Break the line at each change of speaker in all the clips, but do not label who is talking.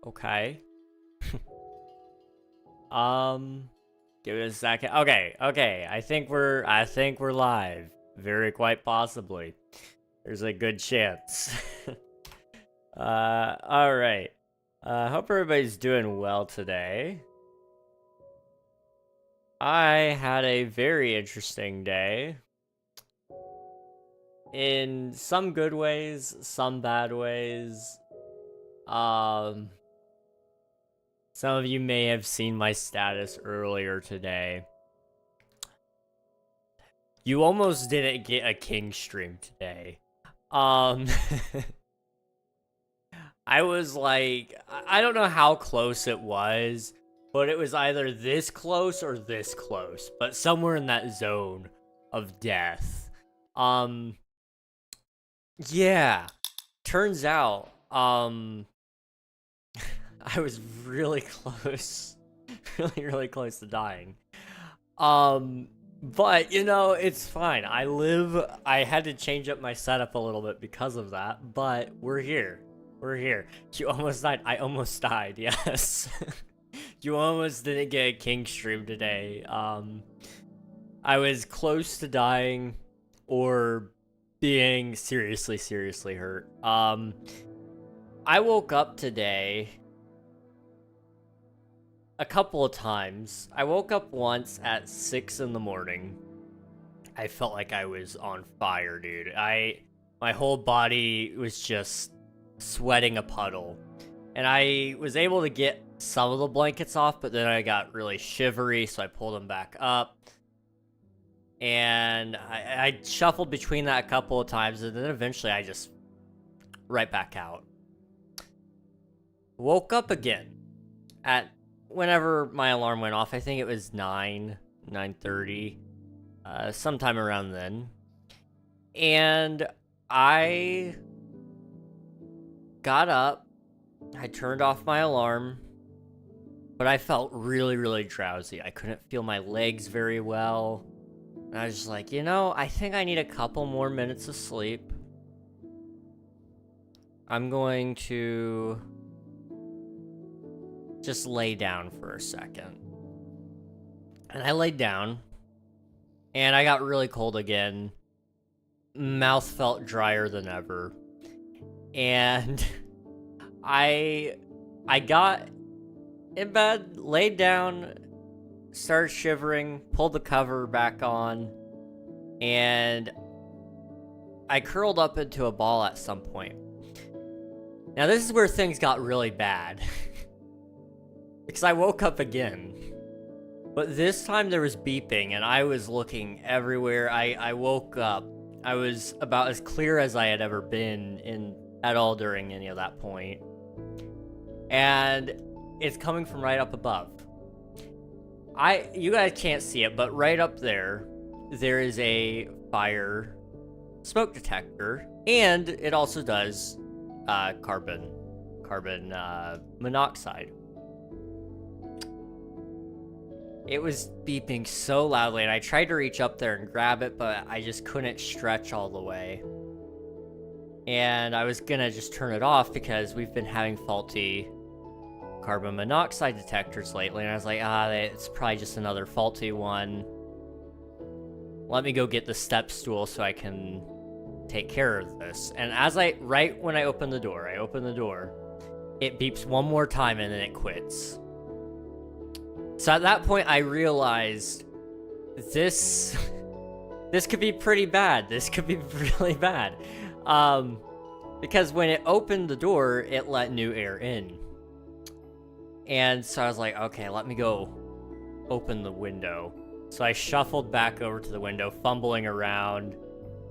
Okay. Give it a second. Okay. I think we're live. Very quite possibly. There's a good chance. All right. Hope everybody's doing well today. I had a very interesting day. In some good ways, some bad ways. Some of you may have seen my status earlier today. You almost didn't get a King stream today. I was like, I don't know how close it was, but it was either this close or this close, but somewhere in that zone of death. Yeah, turns out, I was really close, really close to dying. But, you know, it's fine. I had to change up my setup a little bit because of that, but we're here. We're here. You almost died. I almost died, yes. You almost didn't get a King stream today. I was close to dying or being seriously hurt. I woke up today a couple of times. I woke up once at 6 in the morning. I felt like I was on fire, dude. My whole body was just sweating a puddle. And I was able to get some of the blankets off, but then I got really shivery, so I pulled them back up. And I shuffled between that a couple of times, and then eventually I just right back out. Woke up again at whenever my alarm went off. I think it was 9:30, sometime around then. And I got up, I turned off my alarm, but I felt really drowsy. I couldn't feel my legs very well. And I was just like, you know, I think I need a couple more minutes of sleep. I'm going to just lay down for a second. And I laid down, and I got really cold again. Mouth felt drier than ever. And I got in bed, laid down, started shivering, pulled the cover back on, and I curled up into a ball at some point. Now this is where things got really bad. Because I woke up again. But this time there was beeping, and I was looking everywhere. I woke up. I was about as clear as I had ever been at all during any of that point. And it's coming from right up above. You guys can't see it, but right up there is a fire smoke detector, and it also does carbon monoxide. It was beeping so loudly, and I tried to reach up there and grab it, but I just couldn't stretch all the way. And I was gonna just turn it off because we've been having faulty carbon monoxide detectors lately, and I was like, it's probably just another faulty one. Let me go get the step stool so I can take care of this. And right when I open the door, it beeps one more time and then it quits. So at that point I realized this could be pretty bad. This could be really bad. Because when it opened the door, it let new air in. And so I was like, okay, let me go open the window. So I shuffled back over to the window, fumbling around,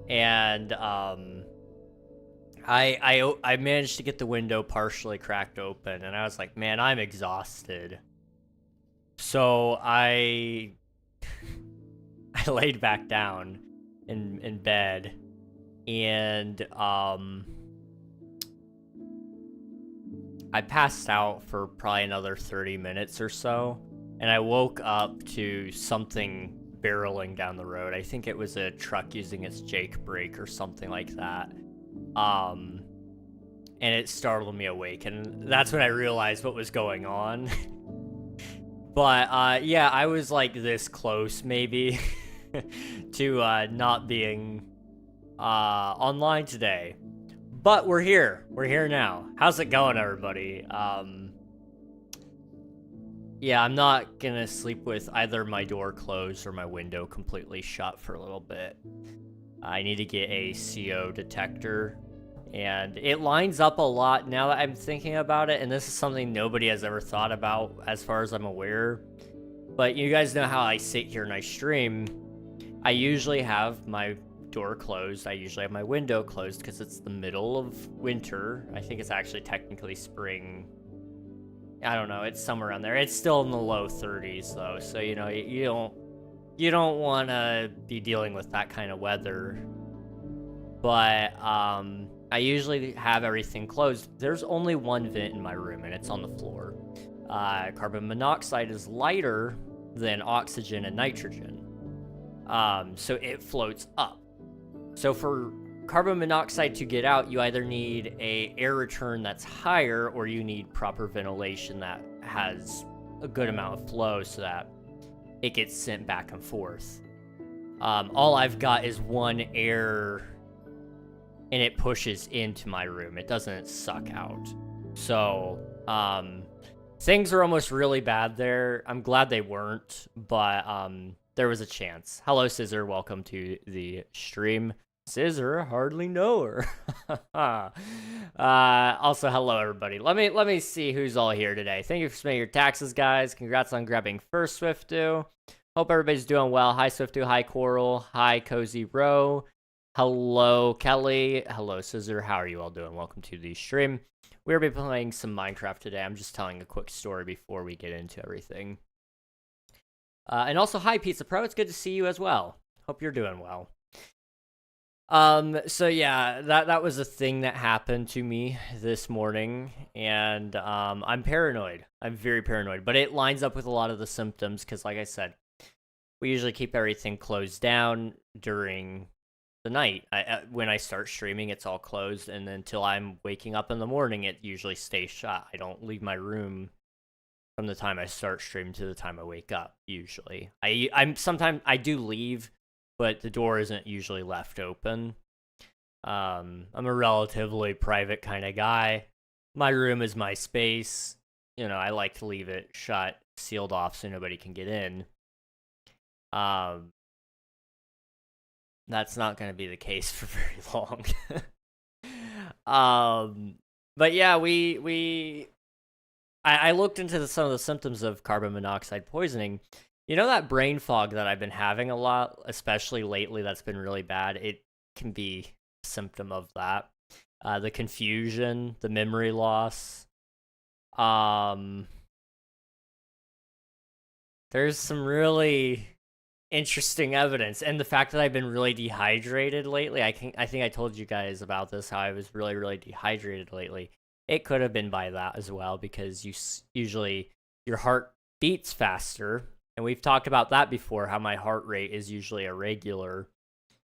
and I managed to get the window partially cracked open, and I was like, man, I'm exhausted. So I laid back down in bed, and I passed out for probably another 30 minutes or so, and I woke up to something barreling down the road. I think it was a truck using its Jake brake or something like that. and it startled me awake, and that's when I realized what was going on. But yeah, I was like this close maybe to not being online today. But we're here. We're here now. How's it going, everybody? Yeah, I'm not gonna sleep with either my door closed or my window completely shut for a little bit. I need to get a CO detector, and it lines up a lot now that I'm thinking about it, and this is something nobody has ever thought about as far as I'm aware. But you guys know how I sit here and I stream. I usually have my door closed. I usually have my window closed because it's the middle of winter. I think it's actually technically spring. I don't know. It's somewhere around there. It's still in the low 30s though, so you know you don't want to be dealing with that kind of weather. But I usually have everything closed. There's only one vent in my room, and it's on the floor. Carbon monoxide is lighter than oxygen and nitrogen, so it floats up. So for carbon monoxide to get out, you either need a air return that's higher, or you need proper ventilation that has a good amount of flow so that it gets sent back and forth. All I've got is one air, and it pushes into my room. It doesn't suck out. So things are almost really bad there. I'm glad they weren't, but there was a chance. Hello, Scissor. Welcome to the stream. Scissor, hardly know her. Also, hello, everybody. Let me see who's all here today. Thank you for submitting your taxes, guys. Congrats on grabbing first, Swiftu. Hope everybody's doing well. Hi, Swiftu. Hi, Coral. Hi, Cozy Row. Hello, Kelly. Hello, Scissor. How are you all doing? Welcome to the stream. We'll be playing some Minecraft today. I'm just telling a quick story before we get into everything. And also, hi, Pizza Pro. It's good to see you as well. Hope you're doing well. So yeah, that was a thing that happened to me this morning, and I'm paranoid. I'm very paranoid, but it lines up with a lot of the symptoms because, like I said, we usually keep everything closed down during the night. When I start streaming, it's all closed, and until I'm waking up in the morning, it usually stays shut. I don't leave my room from the time I start streaming to the time I wake up. Usually, sometimes I do leave, but the door isn't usually left open. I'm a relatively private kind of guy. My room is my space. You know, I like to leave it shut, sealed off, so nobody can get in. That's not going to be the case for very long. But yeah, I looked into some of the symptoms of carbon monoxide poisoning. You know that brain fog that I've been having a lot, especially lately, that's been really bad? It can be a symptom of that. The confusion, the memory loss. There's some really interesting evidence, and the fact that I've been really dehydrated lately. I think I told you guys about this, how I was really, really dehydrated lately. It could have been by that as well, because usually your heart beats faster. And we've talked about that before, how my heart rate is usually irregular.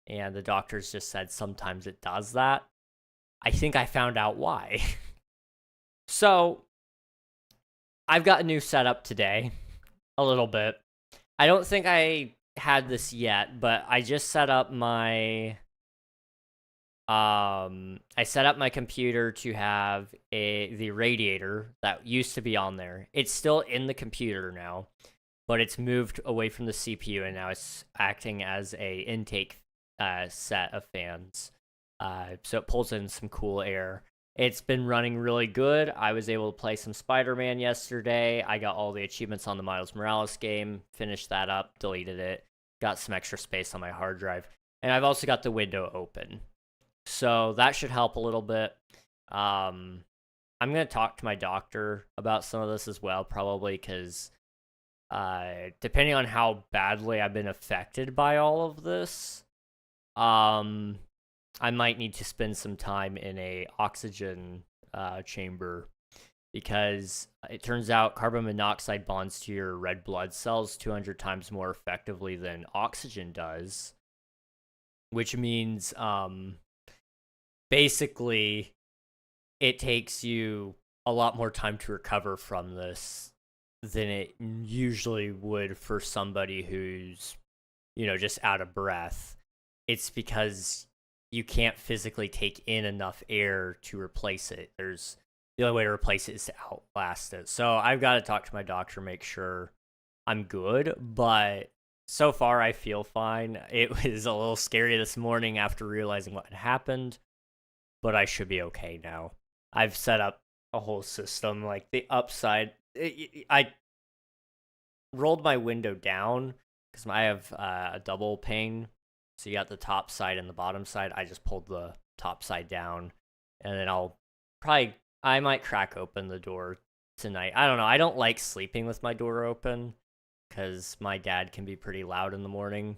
And the doctors just said sometimes it does that. I think I found out why. So, I've got a new setup today. A little bit. I don't think I had this yet, but I just set up my... I set up my computer to have the radiator that used to be on there. It's still in the computer now, but it's moved away from the CPU, and now it's acting as a intake set of fans. So it pulls in some cool air. It's been running really good. I was able to play some Spider-Man yesterday. I got all the achievements on the Miles Morales game, finished that up, deleted it, got some extra space on my hard drive, and I've also got the window open. So that should help a little bit. I'm going to talk to my doctor about some of this as well, probably, because depending on how badly I've been affected by all of this, I might need to spend some time in a oxygen chamber, because it turns out carbon monoxide bonds to your red blood cells 200 times more effectively than oxygen does, which means basically it takes you a lot more time to recover from this than it usually would for somebody who's, just out of breath. It's because you can't physically take in enough air to replace it. The only way to replace it is to outlast it. So I've got to talk to my doctor, make sure I'm good, but so far I feel fine. It was a little scary this morning after realizing what had happened, but I should be okay now. I've set up a whole system, like the upside. I rolled my window down because I have a double pane. So you got the top side and the bottom side. I just pulled the top side down, and then I might crack open the door tonight. I don't know. I don't like sleeping with my door open because my dad can be pretty loud in the morning.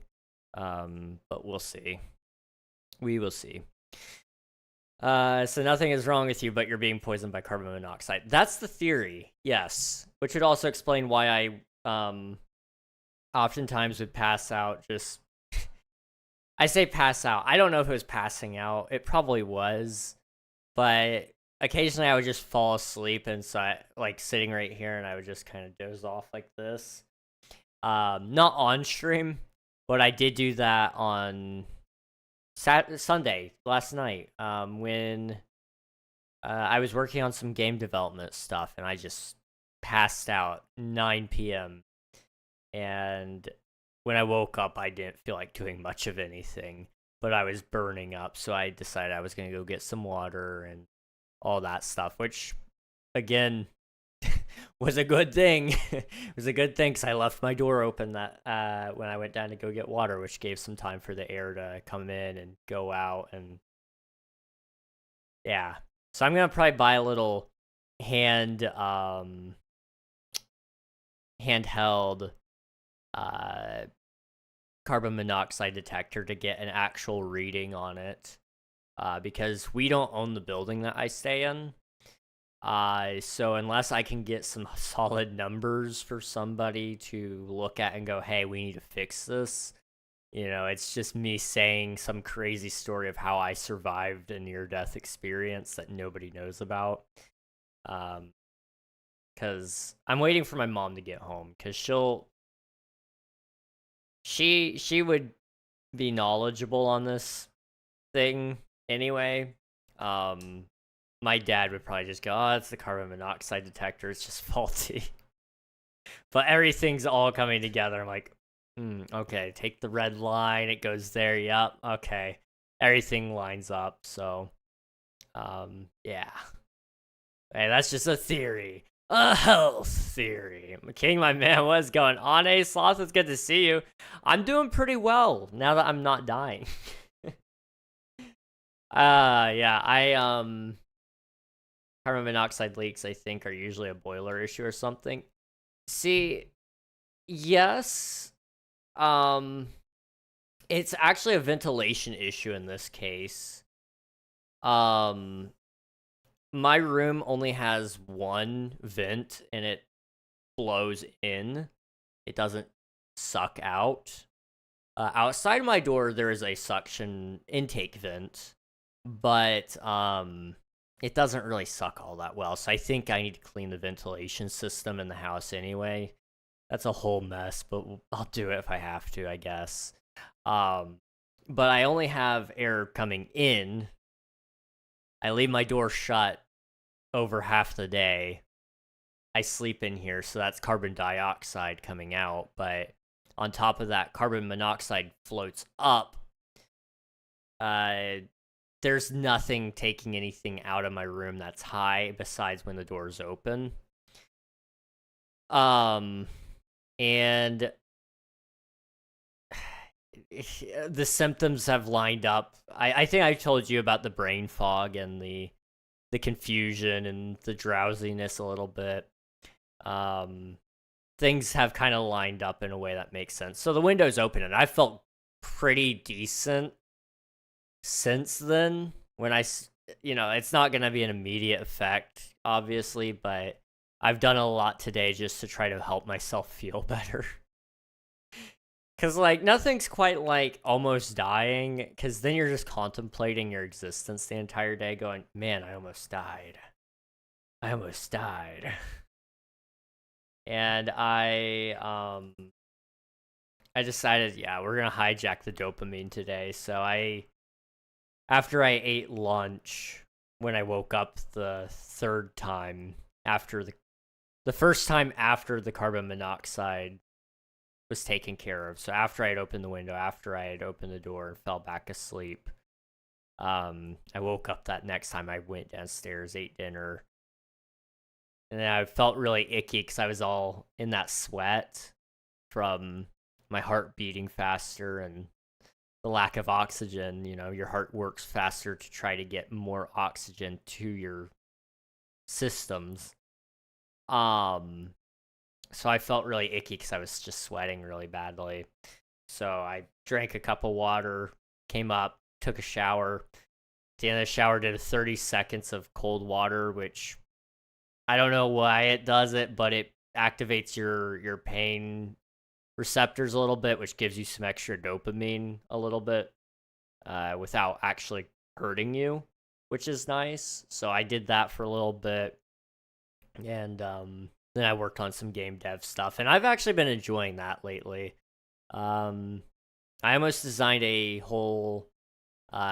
But we'll see. We will see. So nothing is wrong with you, but you're being poisoned by carbon monoxide. That's the theory, yes. Which would also explain why I oftentimes would pass out just... I say pass out. I don't know if it was passing out. It probably was. But occasionally I would just fall asleep inside, like sitting right here, and I would just kind of doze off like this. Not on stream, but I did do that on Sunday, last night, when I was working on some game development stuff, and I just passed out 9 p.m. And when I woke up, I didn't feel like doing much of anything, but I was burning up, so I decided I was going to go get some water and all that stuff, which, again, was a good thing. It was a good thing because I left my door open that when I went down to go get water, which gave some time for the air to come in and go out. And yeah, so I'm gonna probably buy a little handheld carbon monoxide detector to get an actual reading on it, because we don't own the building that I stay in. So unless I can get some solid numbers for somebody to look at and go, hey, we need to fix this, it's just me saying some crazy story of how I survived a near-death experience that nobody knows about. Because I'm waiting for my mom to get home, because she would be knowledgeable on this thing anyway. My dad would probably just go, oh, it's the carbon monoxide detector, it's just faulty. But everything's all coming together. I'm like, okay, take the red line, it goes there, yep, okay. Everything lines up, so, yeah. Hey, that's just a theory. A health theory. King, my man, what's going on? Hey, Sloth, it's good to see you. I'm doing pretty well, now that I'm not dying. Yeah, carbon monoxide leaks, I think, are usually a boiler issue or something. See, yes. It's actually a ventilation issue in this case. My room only has one vent, and it blows in. It doesn't suck out. Outside my door, there is a suction intake vent, but it doesn't really suck all that well, so I think I need to clean the ventilation system in the house anyway. That's a whole mess, but I'll do it if I have to, I guess. But I only have air coming in. I leave my door shut over half the day. I sleep in here, so that's carbon dioxide coming out, but on top of that, carbon monoxide floats up. There's nothing taking anything out of my room that's high besides when the door's open. And the symptoms have lined up. I think I told you about the brain fog and the confusion and the drowsiness a little bit. Things have kind of lined up in a way that makes sense. So the window's open, and I felt pretty decent since then. When it's not going to be an immediate effect, obviously, but I've done a lot today just to try to help myself feel better. Because, like, nothing's quite like almost dying, because then you're just contemplating your existence the entire day going, man, I almost died. I almost died. And I decided, yeah, we're gonna hijack the dopamine today. So after I ate lunch, when I woke up the third time after the first time after the carbon monoxide was taken care of. So after I had opened the window, after I had opened the door and fell back asleep, I woke up that next time. I went downstairs, ate dinner, and then I felt really icky because I was all in that sweat from my heart beating faster and the lack of oxygen. You know, your heart works faster to try to get more oxygen to your systems. So I felt really icky because I was just sweating really badly. So I drank a cup of water, came up, took a shower. At the end of the shower, did 30 seconds of cold water, which I don't know why it does it, but it activates your pain receptors a little bit, which gives you some extra dopamine a little bit without actually hurting you, which is nice. So I did that for a little bit, and then I worked on some game dev stuff, and I've actually been enjoying that lately. I almost designed a whole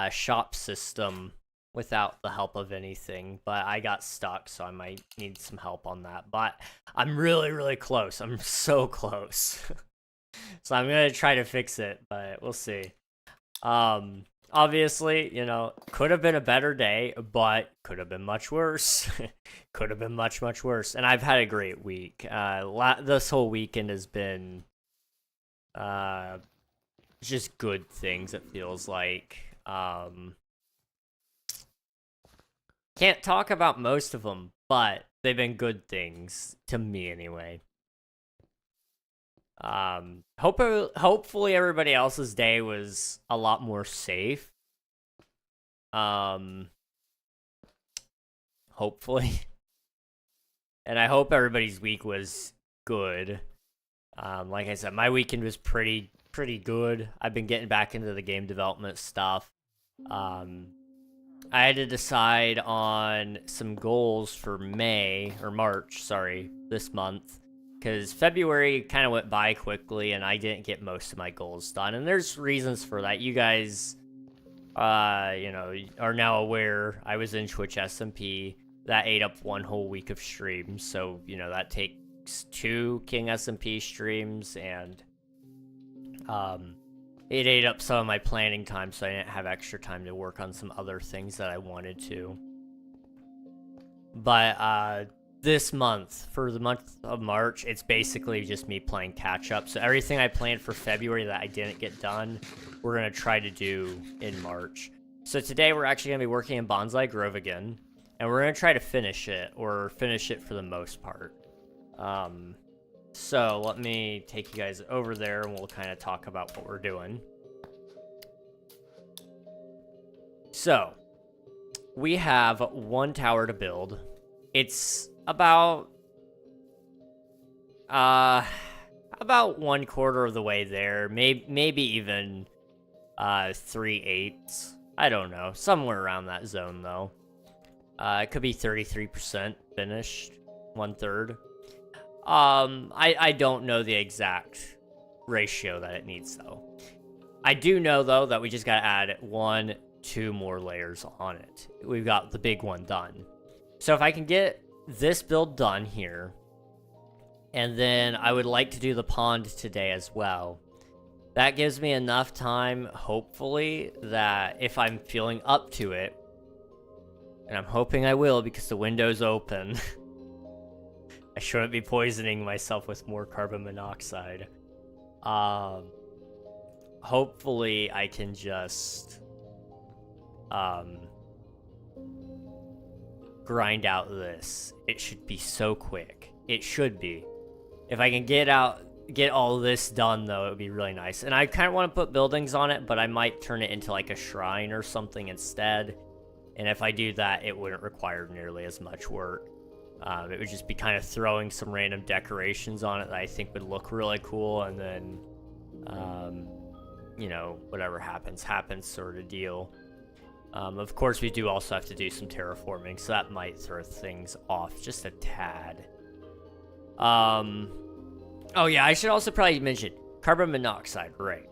shop system without the help of anything, but I got stuck, so I might need some help on that. But I'm really, really close. I'm so close. So I'm gonna try to fix it, but we'll see. Obviously, you know, could have been a better day, but could have been much worse. Could have been much, much worse. And I've had a great week. This whole weekend has been just good things, it feels like. Can't talk about most of them, but they've been good things to me anyway. Hopefully everybody else's day was a lot more safe. Hopefully. And I hope everybody's week was good. Like I said, my weekend was pretty good. I've been getting back into the game development stuff. I had to decide on some goals for March, this month. Because February kind of went by quickly, and I didn't get most of my goals done. And there's reasons for that. You guys, are now aware I was in Twitch SMP. That ate up one whole week of streams. So, that takes 2 King SMP streams, and it ate up some of my planning time, so I didn't have extra time to work on some other things that I wanted to. But, this month, for the month of March, it's basically just me playing catch up. So everything I planned for February that I didn't get done, we're going to try to do in March. So today we're actually going to be working in Bonsai Grove again, and we're going to try to finish it for the most part. So let me take you guys over there, and we'll kind of talk about what we're doing. So we have 1 tower to build. It's about 1/4 of the way there, maybe even 3/8. I don't know, somewhere around that zone though. It could be 33% finished, 1/3. I don't know the exact ratio that it needs though. I do know though that we just gotta add 1-2 more layers on it. We've got the big one done. So if I can get this build done here, and then I would like to do the pond today as well. That gives me enough time, hopefully, that if I'm feeling up to it, and I'm hoping I will because the window's open, I shouldn't be poisoning myself with more carbon monoxide. Hopefully I can just grind out this. It should be so quick. It should be. If I can get all this done though, it would be really nice. And I kind of want to put buildings on it, but I might turn it into like a shrine or something instead. And if I do that, it wouldn't require nearly as much work. It would just be kind of throwing some random decorations on it that I think would look really cool, and then You know, whatever happens, happens sort of deal. Of course, we do also have to do some terraforming, so that might throw things off just a tad. Oh yeah, I should also probably mention carbon monoxide, right?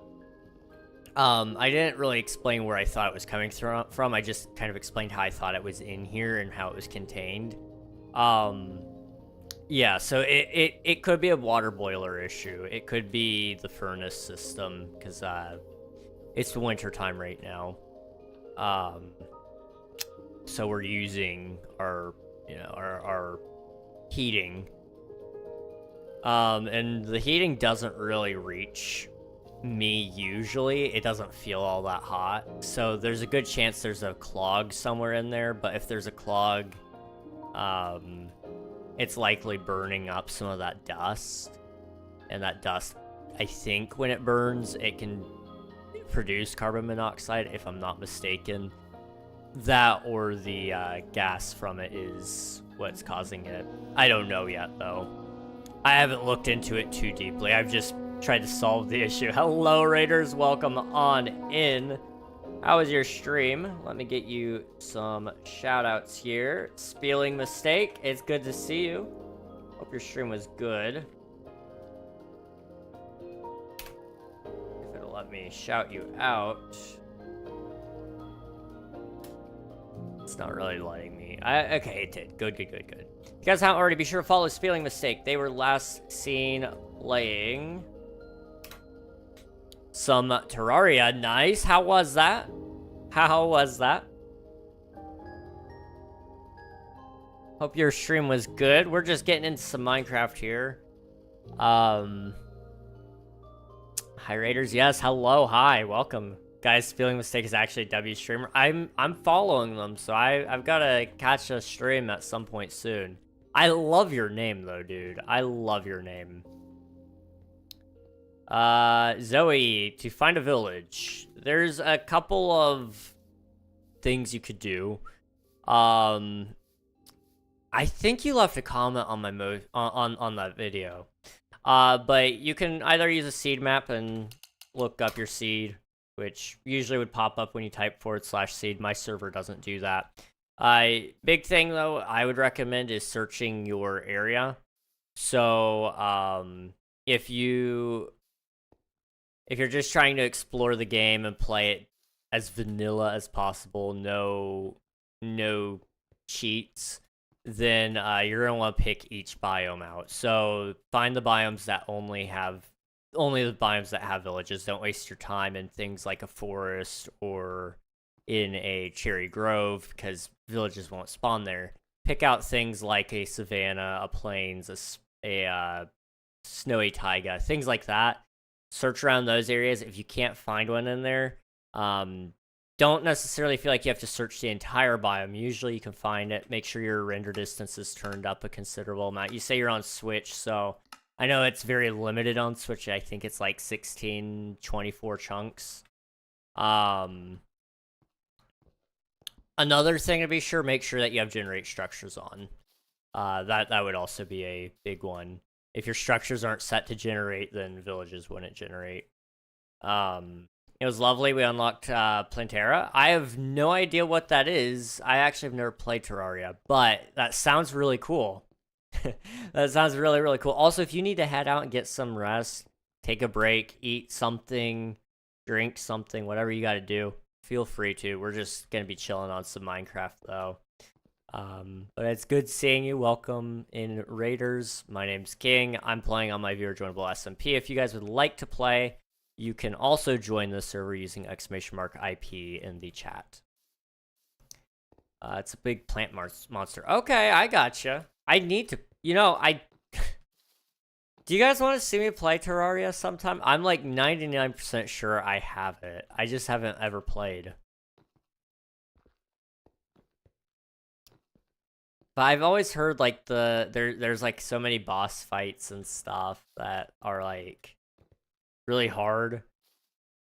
I didn't really explain where I thought it was coming from. I just kind of explained how I thought it was in here and how it was contained. Yeah, so it could be a water boiler issue. It could be the furnace system, because it's the winter time right now. So we're using our, you know, our heating. And the heating doesn't really reach me usually. It doesn't feel all that hot. So there's a good chance there's a clog somewhere in there, but if there's a clog, it's likely burning up some of that dust. And that dust, I think when it burns, it can produce carbon monoxide, if I'm not mistaken. That or the gas from it is what's causing it. I don't know yet, though. I haven't looked into it too deeply. I've just tried to solve the issue. Hello, Raiders. Welcome on in. How was your stream? Let me get you some shout-outs here. Spelling mistake. It's good to see you. Hope your stream was good. If it'll let me shout you out. It's not really letting me. Okay, it did. Good. If you guys haven't already, be sure to follow Spelling Mistake. They were last seen playing some Terraria. Nice. How was that? Hope your stream was good. We're just getting into some Minecraft here. Hi, Raiders. Yes, hello. Hi, welcome. Guys, Spelling Mistake is actually a W streamer. I'm following them, so I've got to catch a stream at some point soon. I love your name, though, dude. I love your name. Zoe, to find a village. There's a couple of things you could do. I think you left a comment on my on that video. But you can either use a seed map and look up your seed, which usually would pop up when you type /seed. My server doesn't do that. Big thing, though, I would recommend is searching your area. So, if you're just trying to explore the game and play it as vanilla as possible, no cheats, then you're gonna want to pick each biome out. So find the biomes that only the biomes that have villages. Don't waste your time in things like a forest or in a cherry grove, because villages won't spawn there. Pick out things like a savanna, a plains, a snowy taiga, things like that. Search around those areas. If you can't find one in there, don't necessarily feel like you have to search the entire biome. Usually you can find it. Make sure your render distance is turned up a considerable amount. You say you're on Switch, so I know it's very limited on Switch. I think it's like 16, 24 chunks. Another thing to be sure, make sure that you have generate structures on. That would also be a big one. If your structures aren't set to generate, then villages wouldn't generate. It was lovely. We unlocked Plantera. I have no idea what that is. I actually have never played Terraria, but that sounds really cool. That sounds really, really cool. Also, if you need to head out and get some rest, take a break, eat something, drink something, whatever you got to do, feel free to. We're just going to be chilling on some Minecraft, though. But it's good seeing you. Welcome in, Raiders. My name's King. I'm playing on my viewer joinable SMP. If you guys would like to play, you can also join the server using !IP in the chat. It's a big plant monster. Okay, I gotcha. I need to, do you guys want to see me play Terraria sometime? I'm like 99% sure I have it. I just haven't ever played. But I've always heard like there's like so many boss fights and stuff that are like really hard.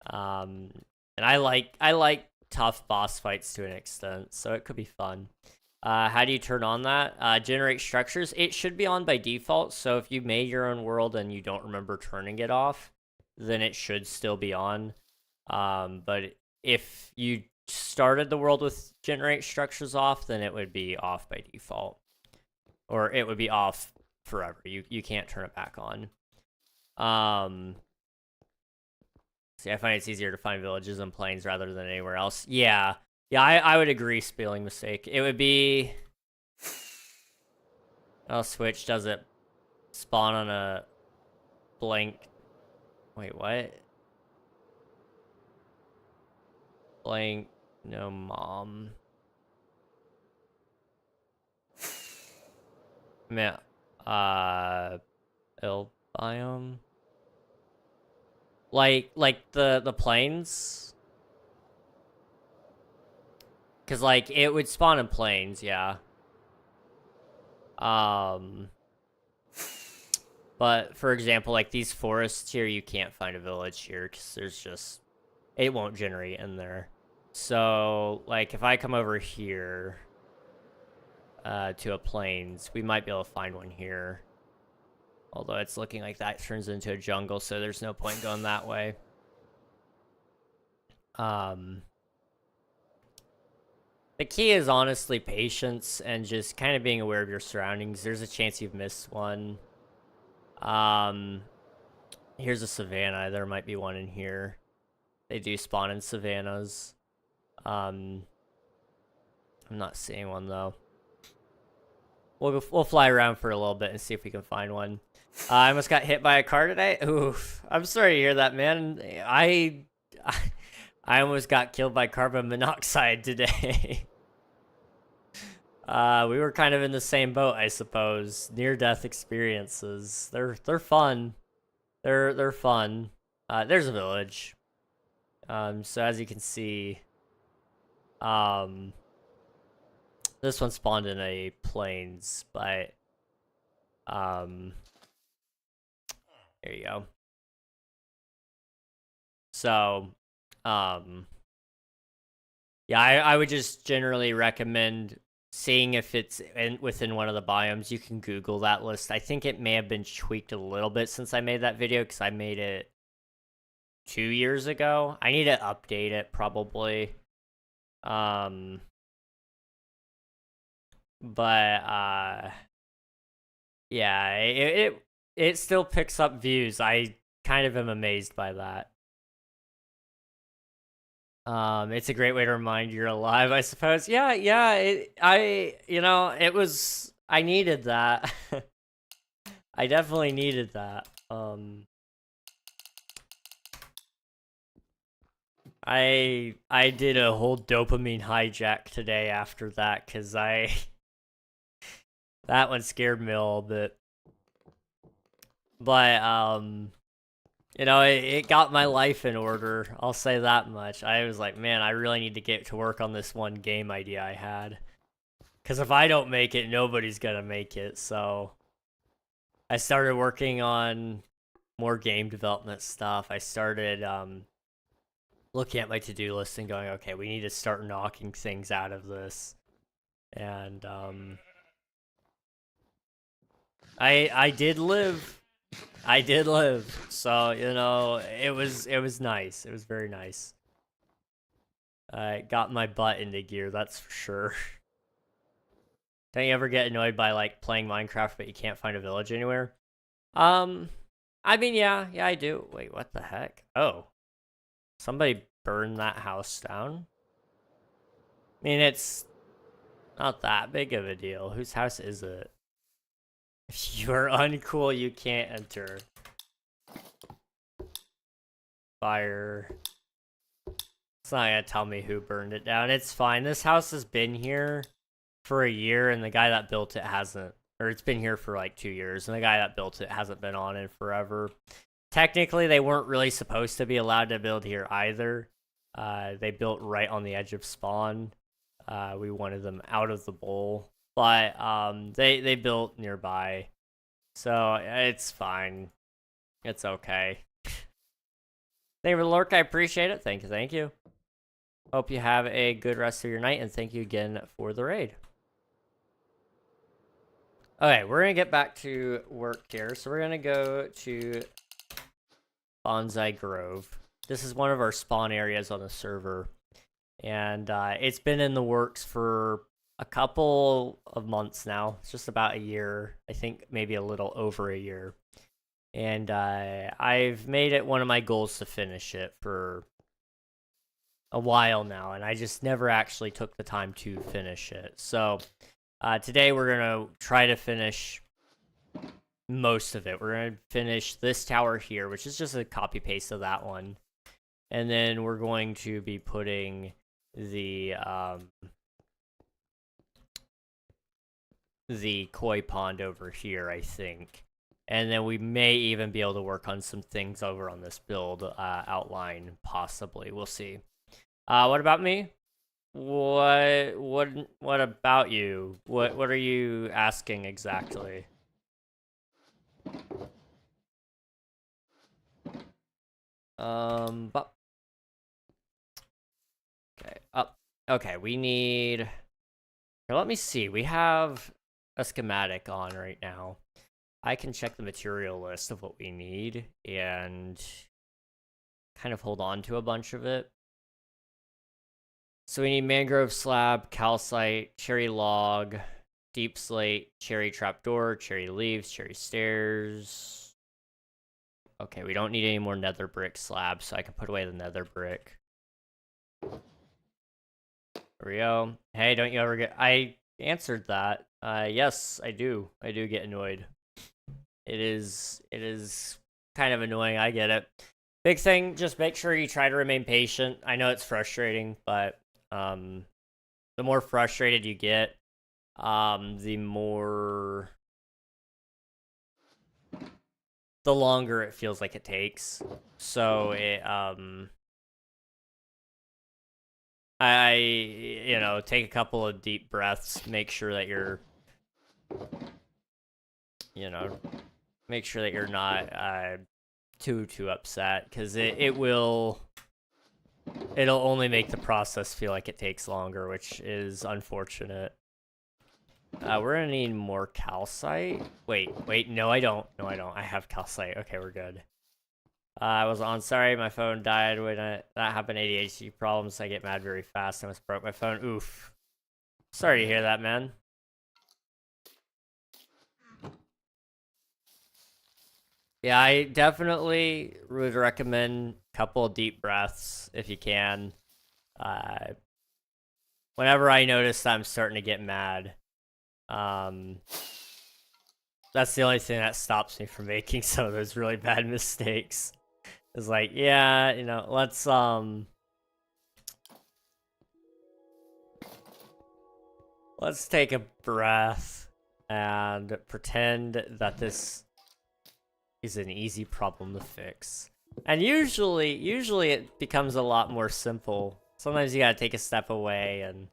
And I like tough boss fights to an extent, so it could be fun. How do you turn on that? Generate structures. It should be on by default, so if you made your own world and you don't remember turning it off, then it should still be on. But if you started the world with generate structures off, then it would be off by default. Or it would be off forever. You can't turn it back on. See, I find it's easier to find villages and plains rather than anywhere else. Yeah. Yeah, I would agree, spelling mistake. It would be... Oh, Switch, does it spawn on a blank... Wait, what? Blank... No, mom. Man, ill biome? Like the plains? Cause like it would spawn in plains, yeah. But for example, like these forests here, you can't find a village here because there's just, it won't generate in there. So like if I come over here to a plains, we might be able to find one here. Although it's looking like that turns into a jungle, so there's no point going that way. The key is honestly patience and just kind of being aware of your surroundings. There's a chance you've missed one. Here's a savanna. There might be one in here. They do spawn in savannas. I'm not seeing one though. We'll fly around for a little bit and see if we can find one. I almost got hit by a car today. Oof. I'm sorry to hear that, man. I almost got killed by carbon monoxide today. We were kind of in the same boat, I suppose. Near-death experiences. They're fun. They're fun. There's a village. So as you can see, this one spawned in a plains, but there you go. So, yeah, I would just generally recommend seeing if it's within one of the biomes. You can Google that list. I think it may have been tweaked a little bit since I made that video, because I made it 2 years ago. I need to update it, probably. But, yeah, it still picks up views. I kind of am amazed by that. It's a great way to remind you're alive, I suppose. Yeah, I needed that. I definitely needed that. I did a whole dopamine hijack today after that, because that one scared me a little bit. But, it got my life in order. I'll say that much. I was like, man, I really need to get to work on this one game idea I had. Because if I don't make it, nobody's going to make it. So I started working on more game development stuff. I started looking at my to-do list and going, okay, we need to start knocking things out of this. And I did live. I did live, so it was nice. It was very nice. I got my butt into gear, that's for sure. Don't you ever get annoyed by like playing Minecraft but you can't find a village anywhere? I mean, yeah, I do. Wait, what the heck? Oh, somebody burned that house down. I mean, it's not that big of a deal. Whose house is it? If you are uncool, you can't enter. Fire. It's not gonna tell me who burned it down. It's fine. This house has been here for a year, and the guy that built it hasn't. Or it's been here for like 2 years, and the guy that built it hasn't been on it forever. Technically, they weren't really supposed to be allowed to build here either. They built right on the edge of spawn. We wanted them out of the bowl. But they built nearby, so it's fine. It's okay. Thank you for the lurk. I appreciate it. Thank you. Hope you have a good rest of your night, and thank you again for the raid. Okay, we're gonna get back to work here. So we're gonna go to Bonsai Grove. This is one of our spawn areas on the server. And it's been in the works for a couple of months now. It's just about a year. I think maybe a little over a year. And I've made it one of my goals to finish it for a while now. And I just never actually took the time to finish it. So today we're going to try to finish most of it. We're going to finish this tower here, which is just a copy paste of that one. And then we're going to be putting the koi pond over here, I think. And then we may even be able to work on some things over on this build outline, possibly. We'll see. What about me? What about you? What are you asking exactly? But okay, okay, we need here, let me see. We have a schematic on right now. I can check the material list of what we need and kind of hold on to a bunch of it. So we need mangrove slab, calcite, cherry log, deep slate, cherry trapdoor, cherry leaves, cherry stairs. Okay, we don't need any more nether brick slabs, so I can put away the nether brick. There we go. Hey, don't you ever get... I answered that. Yes, I do. I do get annoyed. It is kind of annoying. I get it. Big thing, just make sure you try to remain patient. I know it's frustrating, but the more frustrated you get, the longer it feels like it takes. So it you know, take a couple of deep breaths, make sure that you're, you know, make sure that you're not too upset, because it'll only make the process feel like it takes longer, which is unfortunate. We're gonna need more calcite. Wait, no I don't. I have calcite. Okay, we're good. I was on, sorry, my phone died when that happened. ADHD problems, I get mad very fast. I almost broke my phone. Oof. Sorry to hear that, man. Yeah, I definitely would recommend a couple of deep breaths if you can. Whenever I notice that I'm starting to get mad, that's the only thing that stops me from making some of those really bad mistakes. It's like, yeah, you know, let's take a breath and pretend that this is an easy problem to fix. And usually it becomes a lot more simple. Sometimes you gotta take a step away and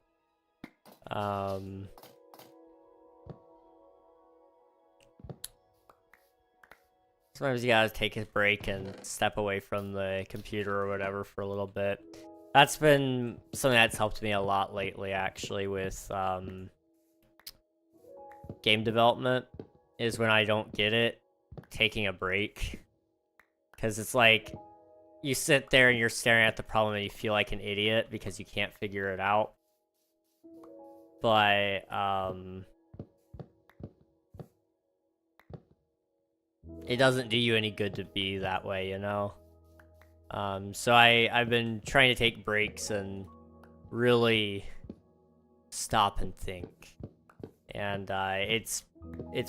sometimes you gotta take a break and step away from the computer or whatever for a little bit. That's been something that's helped me a lot lately, actually, with game development, is when I don't get it, taking a break. Because it's like, you sit there and you're staring at the problem and you feel like an idiot because you can't figure it out. But, it doesn't do you any good to be that way, you know? So I've been trying to take breaks and really stop and think. And, it's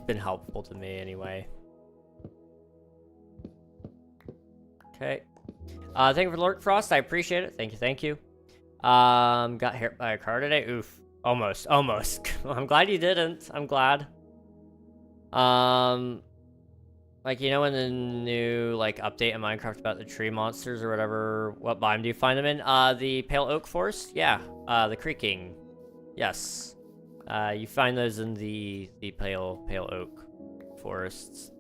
been helpful to me anyway. Okay. Thank you for the Lurk Frost, I appreciate it. Thank you. Got hit by a car today? Oof. Almost. I'm glad you didn't. I'm glad. Like, you know, in the new, like, update in Minecraft about the tree monsters or whatever, what biome do you find them in? The Pale Oak Forest? Yeah. The creaking. Yes. You find those in the Pale Oak Forests.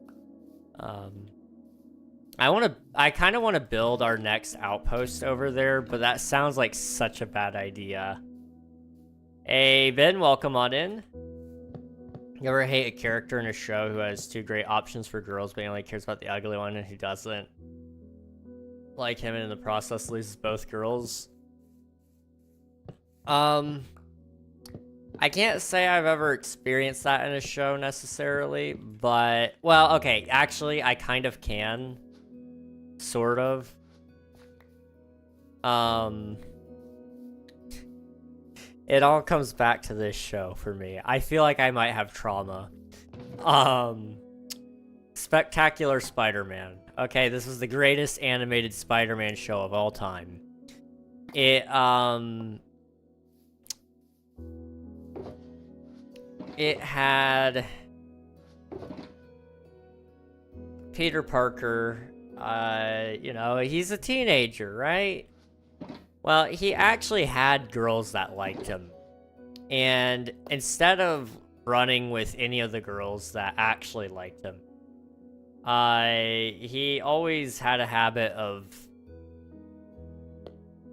I kind of want to build our next outpost over there, but that sounds like such a bad idea. Hey, Ben, welcome on in. You ever hate a character in a show who has two great options for girls, but he only cares about the ugly one and who doesn't? like him and in the process loses both girls. I can't say I've ever experienced that in a show necessarily, but, well, okay, actually, I kind of can. Sort of. It all comes back to this show for me. I feel like I might have trauma. Spectacular Spider-Man. Okay, this was the greatest animated Spider-Man show of all time. It had Peter Parker, you know, he's a teenager, right? Well, he actually had girls that liked him. And instead of running with any of the girls that actually liked him, he always had a habit of,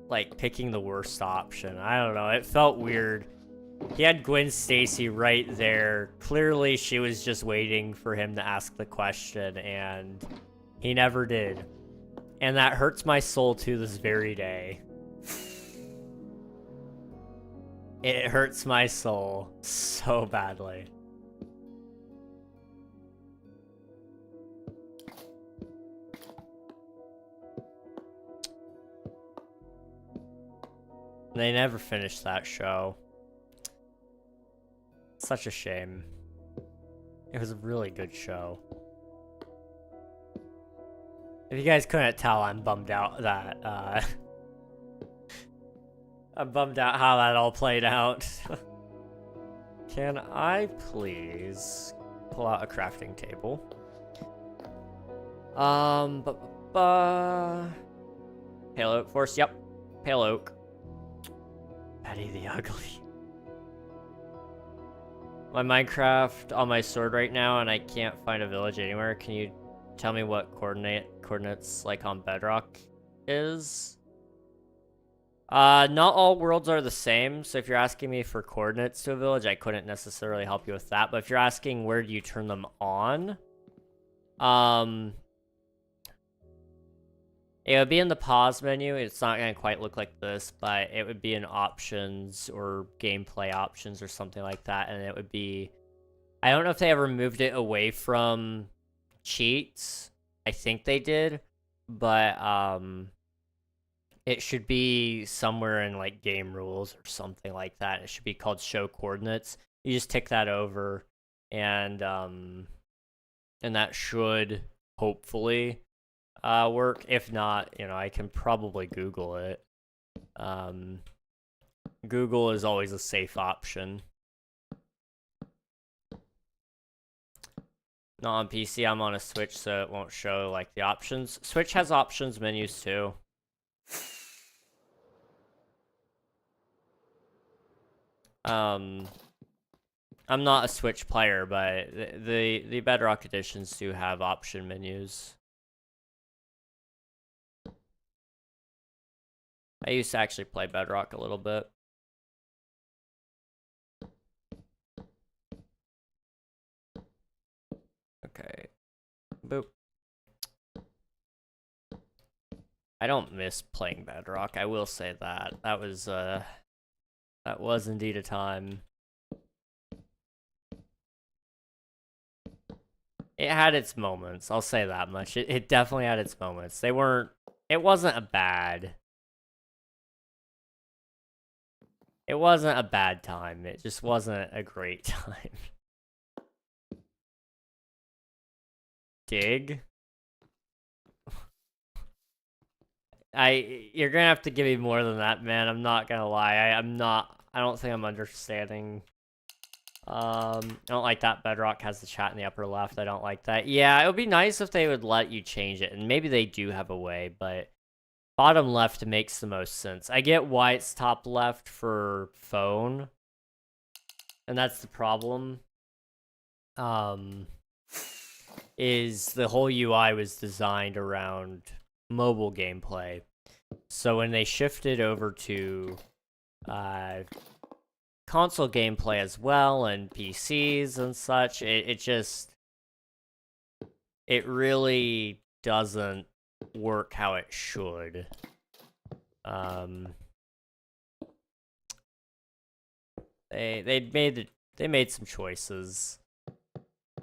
like, picking the worst option. I don't know, it felt weird. He had Gwen Stacy right there. Clearly, she was just waiting for him to ask the question, and he never did. And that hurts my soul to this very day. It hurts my soul so badly. They never finished that show. Such a shame. It was a really good show. If you guys couldn't tell, I'm bummed out that, I'm bummed out how that all played out. Can I please pull out a crafting table? Pale Oak Forest, yep. Pale Oak. Betty the Ugly. My Minecraft on my sword right now, and I can't find a village anywhere. Can you tell me what coordinates like on Bedrock is? Not all worlds are the same, so if you're asking me for coordinates to a village, I couldn't necessarily help you with that. But if you're asking where do you turn them on, it would be in the pause menu. It's not going to quite look like this, but it would be in options or gameplay options or something like that. And it would be, I don't know if they ever moved it away from cheats. I think they did, but it should be somewhere in like game rules or something like that. It should be called show coordinates. You just tick that over, and that should hopefully work. If not, you know, I can probably Google it. Google is always a safe option. Not on PC, I'm on a Switch, so it won't show like the options. Switch has options menus too. I'm not a Switch player, but the Bedrock editions do have option menus. I used to actually play Bedrock a little bit. Okay. Boop. I don't miss playing Bedrock, I will say that. That was indeed a time. It had its moments, I'll say that much. It definitely had its moments. It wasn't a bad time. It just wasn't a great time. Dig? You're gonna have to give me more than that, man. I'm not gonna lie. I don't think I'm understanding. I don't like that Bedrock has the chat in the upper left. I don't like that. Yeah, it would be nice if they would let you change it, and maybe they do have a way, but bottom left makes the most sense. I get why it's top left for phone, and that's the problem. Is the whole UI was designed around mobile gameplay. So when they shifted over to console gameplay as well and PCs and such, it really doesn't work how it should. They made some choices.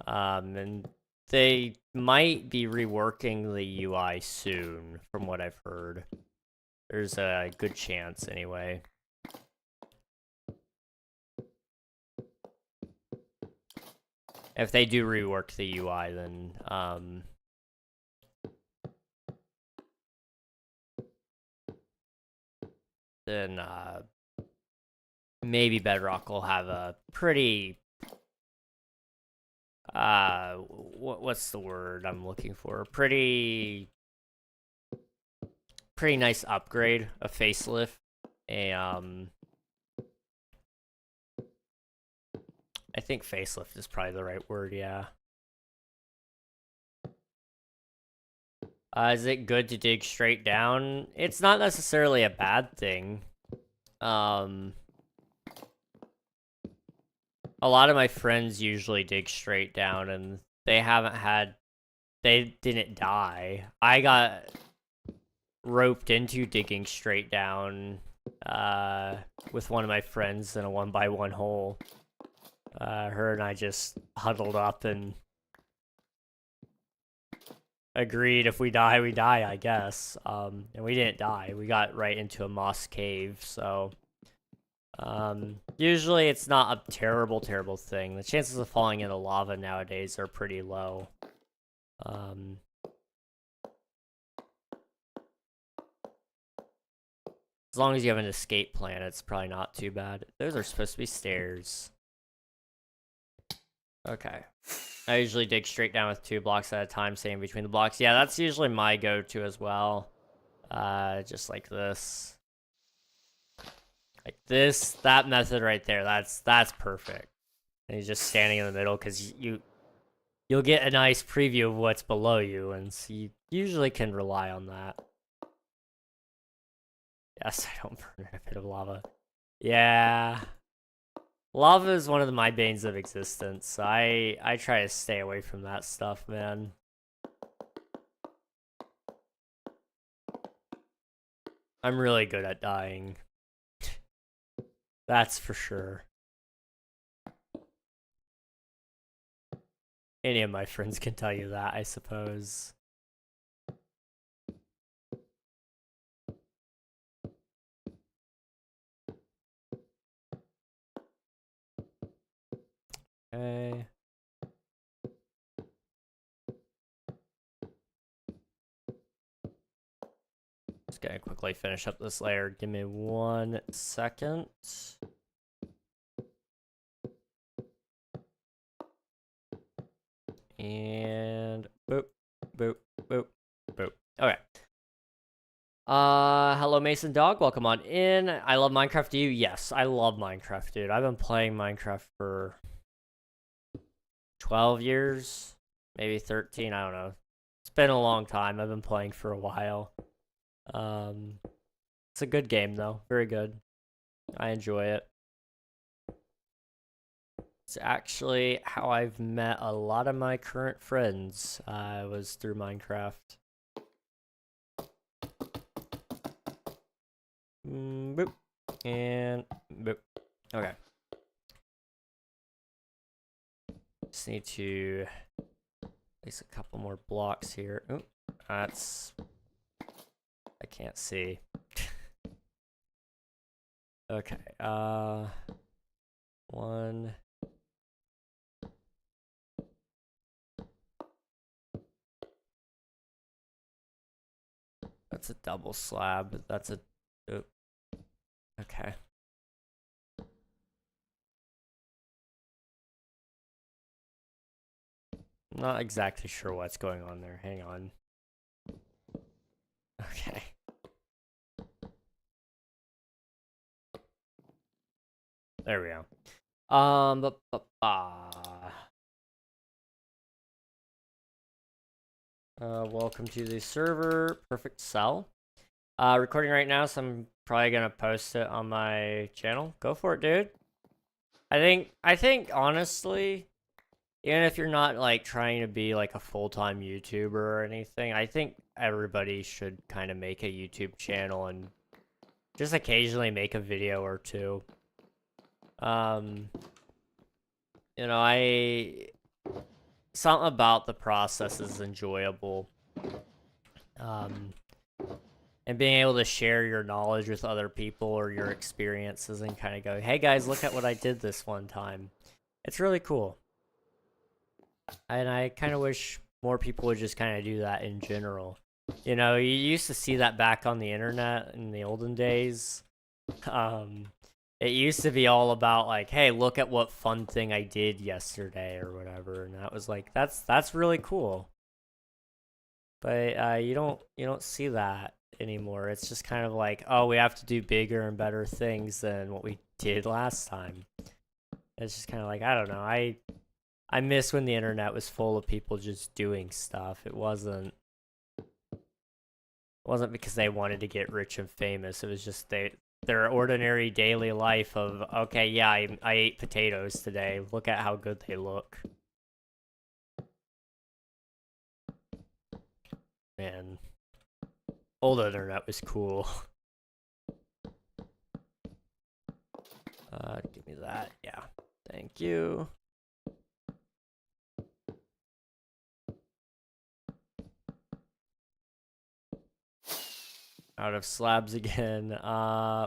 And they might be reworking the UI soon, from what I've heard. There's a good chance, anyway. If they do rework the UI, then maybe Bedrock will have a pretty what's the word I'm looking for? Pretty nice upgrade, a facelift. I think facelift is probably the right word, yeah. Is it good to dig straight down? It's not necessarily a bad thing. A lot of my friends usually dig straight down, and they didn't die. I got roped into digging straight down with one of my friends in a 1x1 hole. Her and I just huddled up and agreed if we die, we die, I guess. And we didn't die. We got right into a moss cave, so usually it's not a terrible thing. The chances of falling into lava nowadays are pretty low. As long as you have an escape plan, it's probably not too bad. Those are supposed to be stairs. Okay. I usually dig straight down with 2 blocks at a time, staying between the blocks. Yeah, that's usually my go-to as well. Just like this. Like this, that method right there, that's perfect. And you're just standing in the middle because you'll get a nice preview of what's below you, and so you usually can rely on that. Yes, I don't burn in a pit of lava. Yeah. Lava is one of my banes of existence. I try to stay away from that stuff, man. I'm really good at dying. That's for sure. Any of my friends can tell you that, I suppose. Okay. Just gonna quickly finish up this layer. Give me 1 second. And boop, boop, boop, boop. Okay. Hello Mason Dog, welcome on in. I love Minecraft. Do you? Yes, I love Minecraft, dude. I've been playing Minecraft for 12 years, maybe 13, I don't know. It's been a long time. I've been playing for a while. It's a good game though, very good. I enjoy it. It's actually how I've met a lot of my current friends. Was through Minecraft. Boop. And boop. Okay. Just need to place a couple more blocks here. Oh, that's... I can't see. Okay, 1... That's a double slab. That's a... Oh. Okay. I'm not exactly sure what's going on there. Hang on. Okay. There we go. Welcome to the server. Perfect cell. Recording right now, so I'm probably gonna post it on my channel. Go for it, dude. I think honestly, even if you're not like trying to be like a full-time YouTuber or anything, I think everybody should kind of make a YouTube channel and just occasionally make a video or two. You know, something about the process is enjoyable. And being able to share your knowledge with other people or your experiences and kind of go, hey guys, look at what I did this one time. It's really cool. And I kind of wish more people would just kind of do that in general. You know, you used to see that back on the internet in the olden days. It used to be all about like, hey, look at what fun thing I did yesterday or whatever, and that was like, that's really cool. But you don't see that anymore. It's just kind of like, oh, we have to do bigger and better things than what we did last time. It's just kind of like, I don't know. I miss when the internet was full of people just doing stuff. It wasn't because they wanted to get rich and famous. It was just their ordinary daily life of, okay, yeah, I ate potatoes today. Look at how good they look. Man, old internet was cool. Give me that. Yeah, thank you. Out of slabs again.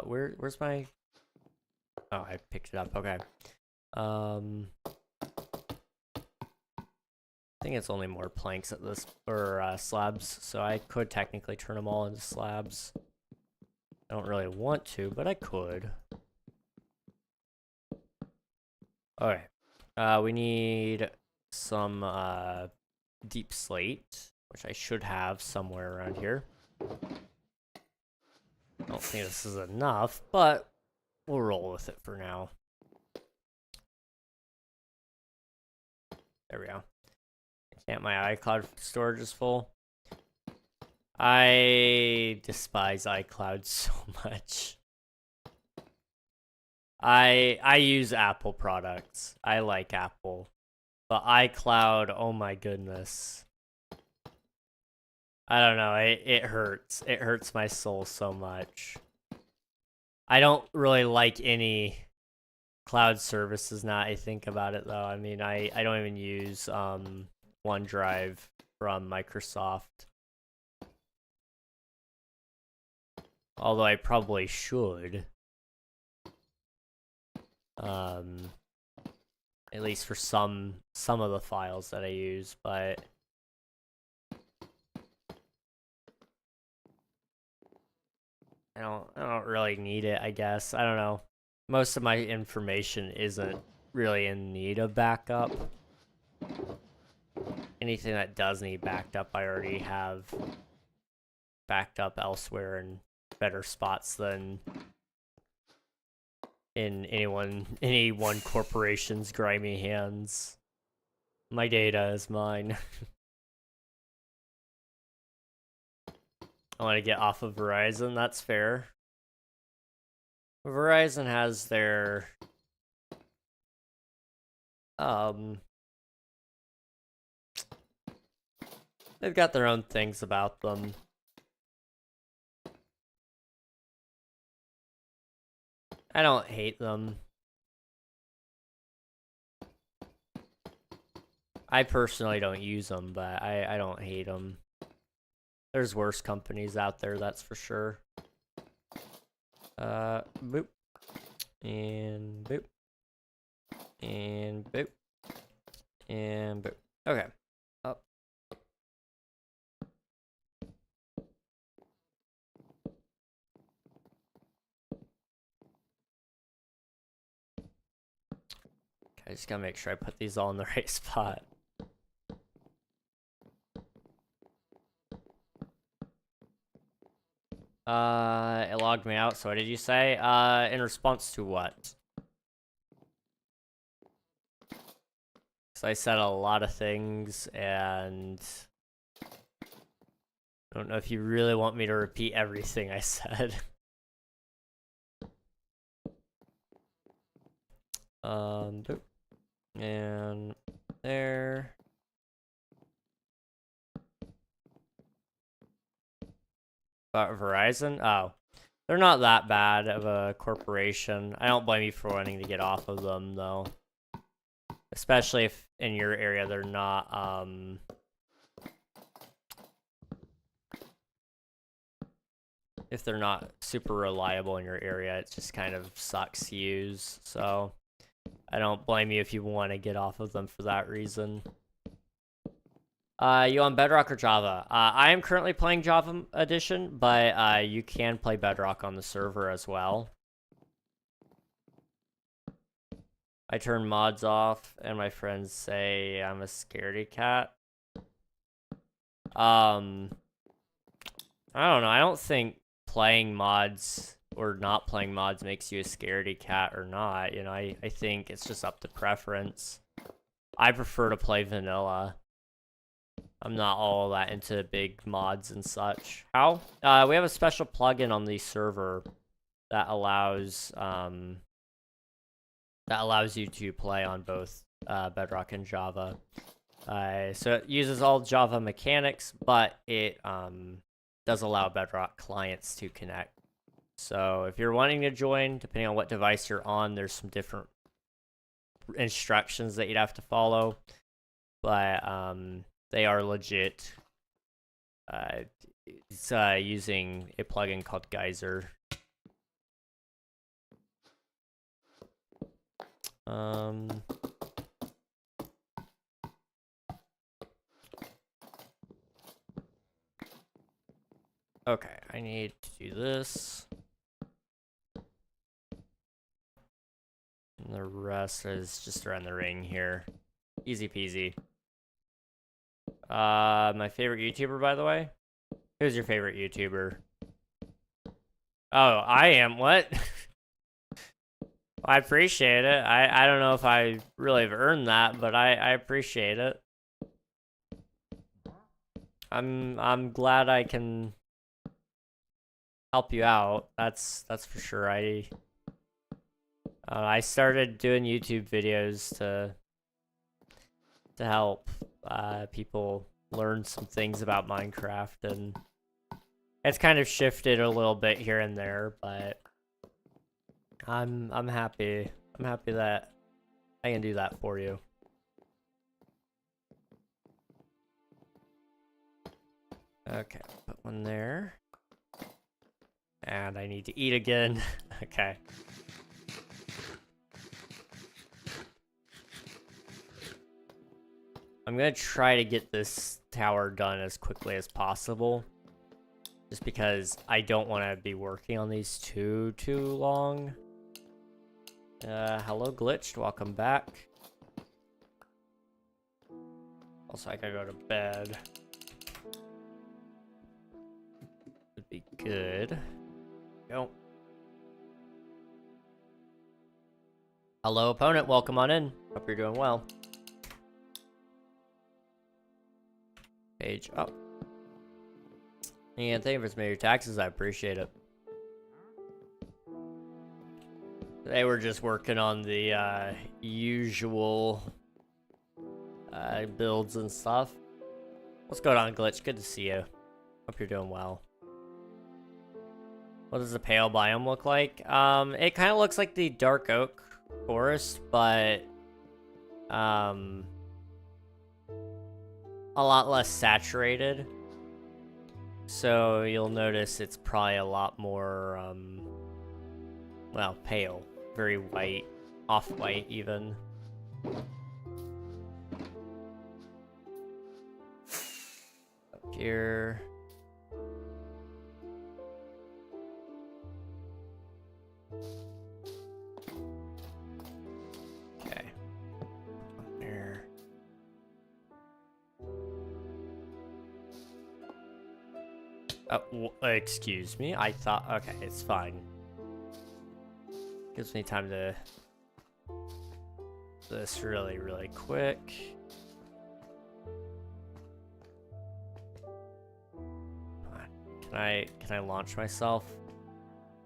Where's my... Oh, I picked it up. Okay. I think it's only more planks at this, or slabs, so I could technically turn them all into slabs. I don't really want to, but I could. Okay. We need some deep slate, which I should have somewhere around here. I don't think this is enough, but we'll roll with it for now. There we go. Can't my iCloud storage is full? I despise iCloud so much. I use Apple products. I like Apple. But iCloud, oh my goodness. I don't know, it hurts. It hurts my soul so much. I don't really like any cloud services now I think about it though. I mean, I don't even use OneDrive from Microsoft. Although I probably should. At least for some of the files that I use, but I don't really need it, I guess. I don't know. Most of my information isn't really in need of backup. Anything that does need backed up, I already have backed up elsewhere in better spots than in any one corporation's grimy hands. My data is mine. I want to get off of Verizon, that's fair. Verizon has their they've got their own things about them. I don't hate them. I personally don't use them, but I don't hate them. There's worse companies out there, that's for sure. Boop. And boop. And boop. And boop. Okay. Up. Okay, I just gotta make sure I put these all in the right spot. It logged me out, so what did you say? In response to what? So I said a lot of things, and I don't know if you really want me to repeat everything I said. Boop. And there. But Verizon? Oh. They're not that bad of a corporation. I don't blame you for wanting to get off of them, though. Especially if in your area they're not, if they're not super reliable in your area, it just kind of sucks to use. So I don't blame you if you want to get off of them for that reason. You on Bedrock or Java? I am currently playing Java Edition, but you can play Bedrock on the server as well. I turn mods off, and my friends say I'm a scaredy cat. I don't know. I don't think playing mods or not playing mods makes you a scaredy cat or not. You know, I think it's just up to preference. I prefer to play vanilla. I'm not all that into big mods and such. How? We have a special plugin on the server that allows you to play on both Bedrock and Java. So it uses all Java mechanics, but it does allow Bedrock clients to connect. So if you're wanting to join, depending on what device you're on, there's some different instructions that you'd have to follow. But they are legit. It's using a plugin called Geyser. Okay, I need to do this. And the rest is just around the ring here. Easy peasy. My favorite YouTuber, by the way? Who's your favorite YouTuber? Oh, I am. What? I appreciate it. I don't know if I really have earned that, but I appreciate it. I'm glad I can help you out. That's for sure. I started doing YouTube videos to help people learn some things about Minecraft, and it's kind of shifted a little bit here and there, but I'm happy. I'm happy that I can do that for you. Okay, put one there. And I need to eat again. Okay. I'm gonna try to get this tower done as quickly as possible. Just because I don't want to be working on these too long. Hello Glitched, welcome back. Also, I gotta go to bed. Would be good. Go. Hello opponent, welcome on in. Hope you're doing well. Page up. And thank you for submitting your taxes, I appreciate it. Today we're just working on the usual builds and stuff. What's going on, Glitch? Good to see you. Hope you're doing well. What does the pale biome look like? It kind of looks like the dark oak forest, but a lot less saturated. So you'll notice it's probably a lot more, well, pale. Very white. Off-white, even. Up here. Okay. Up there. Excuse me. I thought, okay, it's fine. Gives me time to do this really quick. Can I launch myself?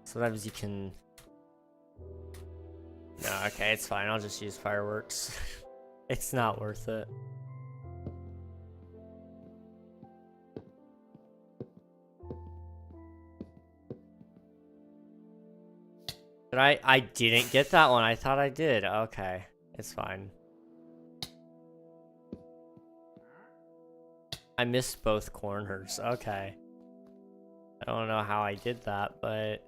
Sometimes you can. No, okay, it's fine. I'll just use fireworks. It's not worth it. But I didn't get that one. I thought I did. Okay. It's fine. I missed both corners. Okay. I don't know how I did that, but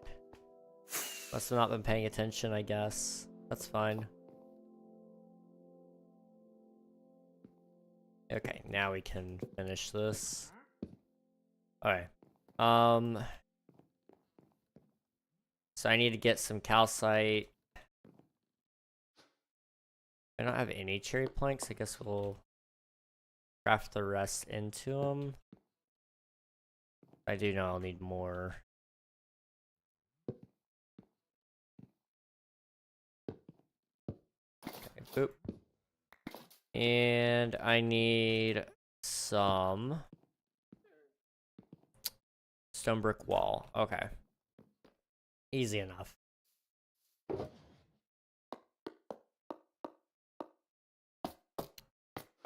must have not been paying attention, I guess. That's fine. Okay, now we can finish this. Alright. So I need to get some calcite. I don't have any cherry planks. I guess we'll craft the rest into them. I do know I'll need more. Okay, boop. And I need some stone brick wall. Okay. Easy enough.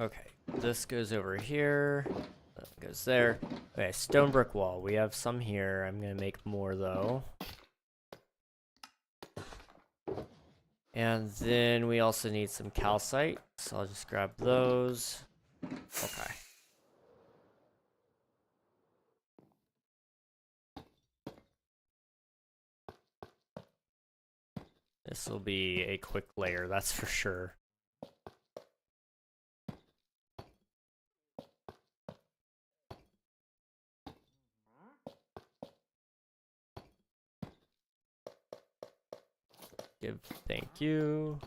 Okay, this goes over here. That goes there. Okay, stone brick wall. We have some here. I'm gonna make more though. And then we also need some calcite, so I'll just grab those. Okay. This will be a quick layer, that's for sure. Thank you.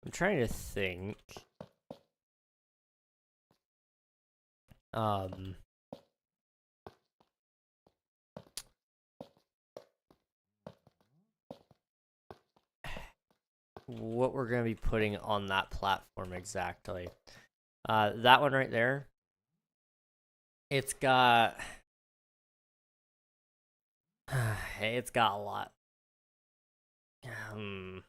I'm trying to think. What we're gonna be putting on that platform exactly. That one right there. It's got it's got a lot. I'm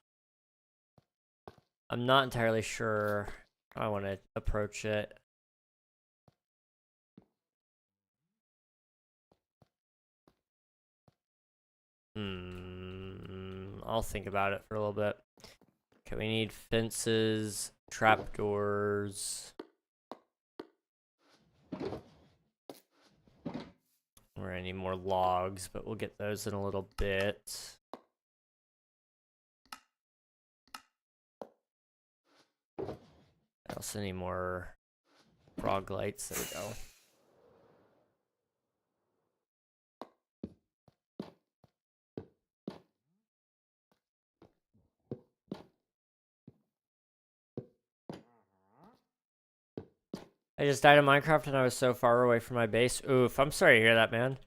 not entirely sure how I want to approach it. I'll think about it for a little bit. Okay, we need fences, trapdoors. We're gonna need more logs, but we'll get those in a little bit. I also need more frog lights. There we go. I just died in Minecraft and I was so far away from my base. Oof, I'm sorry to hear that, man.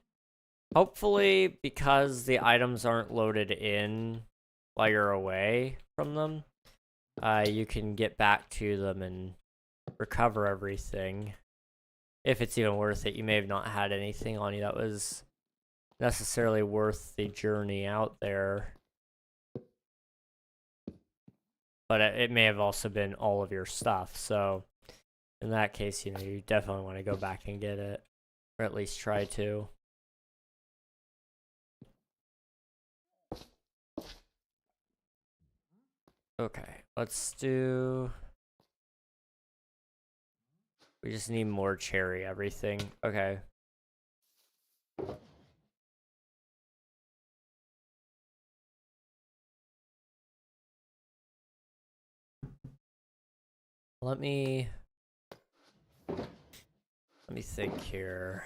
Hopefully, because the items aren't loaded in while you're away from them, you can get back to them and recover everything. If it's even worth it. You may have not had anything on you that was necessarily worth the journey out there. But it may have also been all of your stuff, so in that case, you know, you definitely want to go back and get it. Or at least try to. Okay, let's do... We just need more cherry everything. Okay. Let me think here.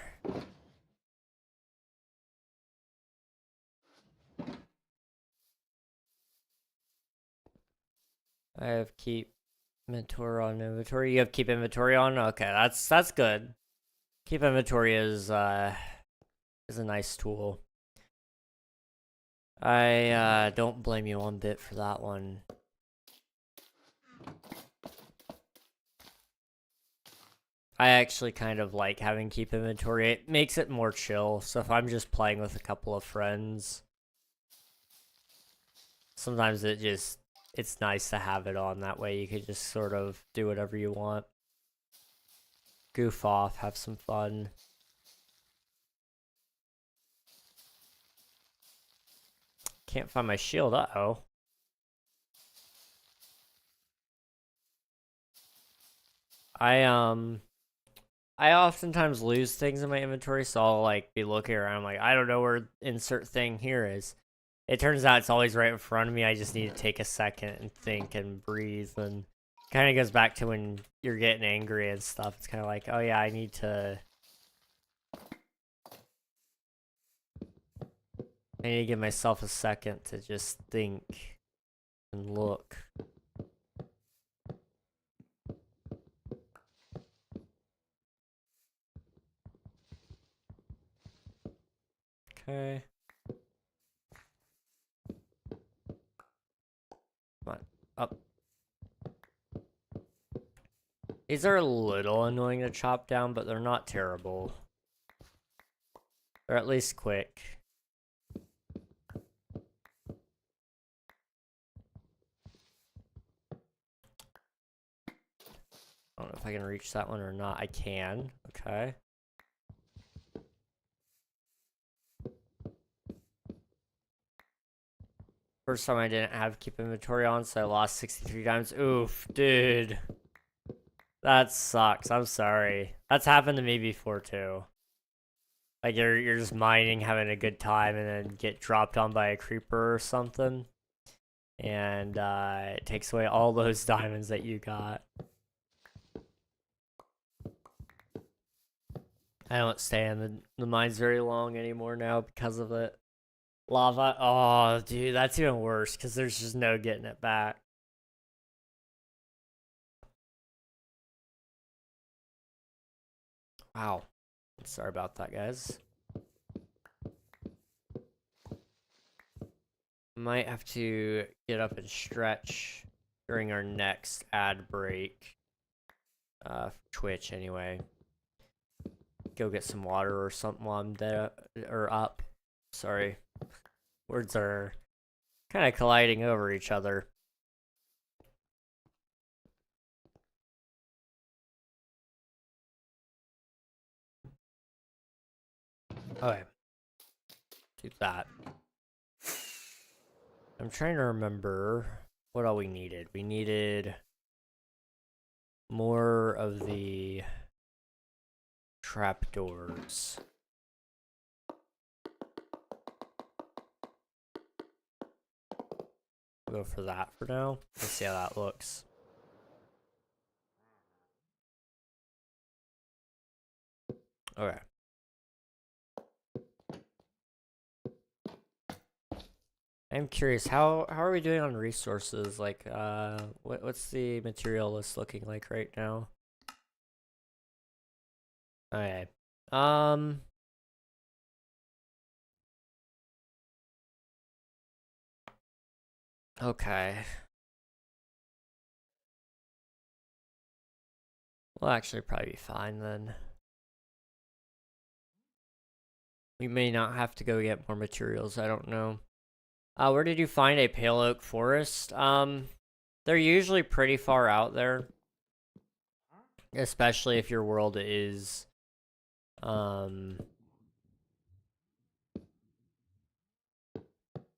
I have keep inventory on inventory. You have keep inventory on? Okay, that's good. Keep inventory is a nice tool. I don't blame you one bit for that one. I actually kind of like having keep inventory. It makes it more chill. So if I'm just playing with a couple of friends, sometimes it's nice to have it on. That way you can just sort of do whatever you want. Goof off, have some fun. Can't find my shield, uh-oh. I oftentimes lose things in my inventory, so I'll like be looking around like I don't know where insert thing here is. It turns out it's always right in front of me. I just need to take a second and think and breathe, and kind of goes back to when you're getting angry and stuff. It's kind of like, oh yeah, I need to give myself a second to just think and look. Okay. Come on, up. These are a little annoying to chop down, but they're not terrible. They're at least quick. I don't know if I can reach that one or not. I can. Okay. First time I didn't have keep inventory on, so I lost 63 times. Oof, dude. That sucks. I'm sorry. That's happened to me before too. Like you're just mining, having a good time, and then get dropped on by a creeper or something. And it takes away all those diamonds that you got. I don't stay in the mines very long anymore now because of it. Lava. Oh, dude, that's even worse because there's just no getting it back. Wow. Sorry about that, guys. Might have to get up and stretch during our next ad break. Twitch, anyway. Go get some water or something while I'm there, or up. Sorry. Words are kind of colliding over each other. Okay. Do that. I'm trying to remember what all we needed. We needed more of the trapdoors. We'll go for that for now. Let's see how that looks. Okay. I'm curious, how are we doing on resources? Like, what's the material list looking like right now? Okay. Okay. We'll actually probably be fine then. We may not have to go get more materials, I don't know. Where did you find a pale oak forest? They're usually pretty far out there. Especially if your world is, on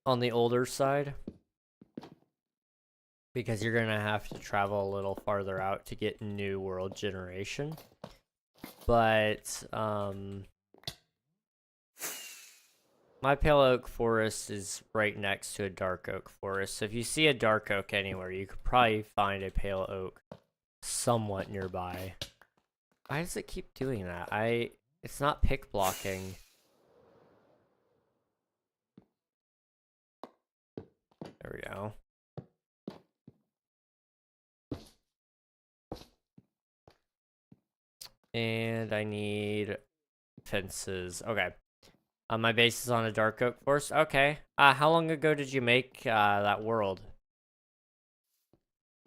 the older side. Because you're gonna have to travel a little farther out to get new world generation. But, my pale oak forest is right next to a dark oak forest. So if you see a dark oak anywhere, you could probably find a pale oak somewhat nearby. Why does it keep doing that? It's not pick blocking. There we go. And I need fences. Okay. My base is on a dark oak forest. Okay. How long ago did you make that world?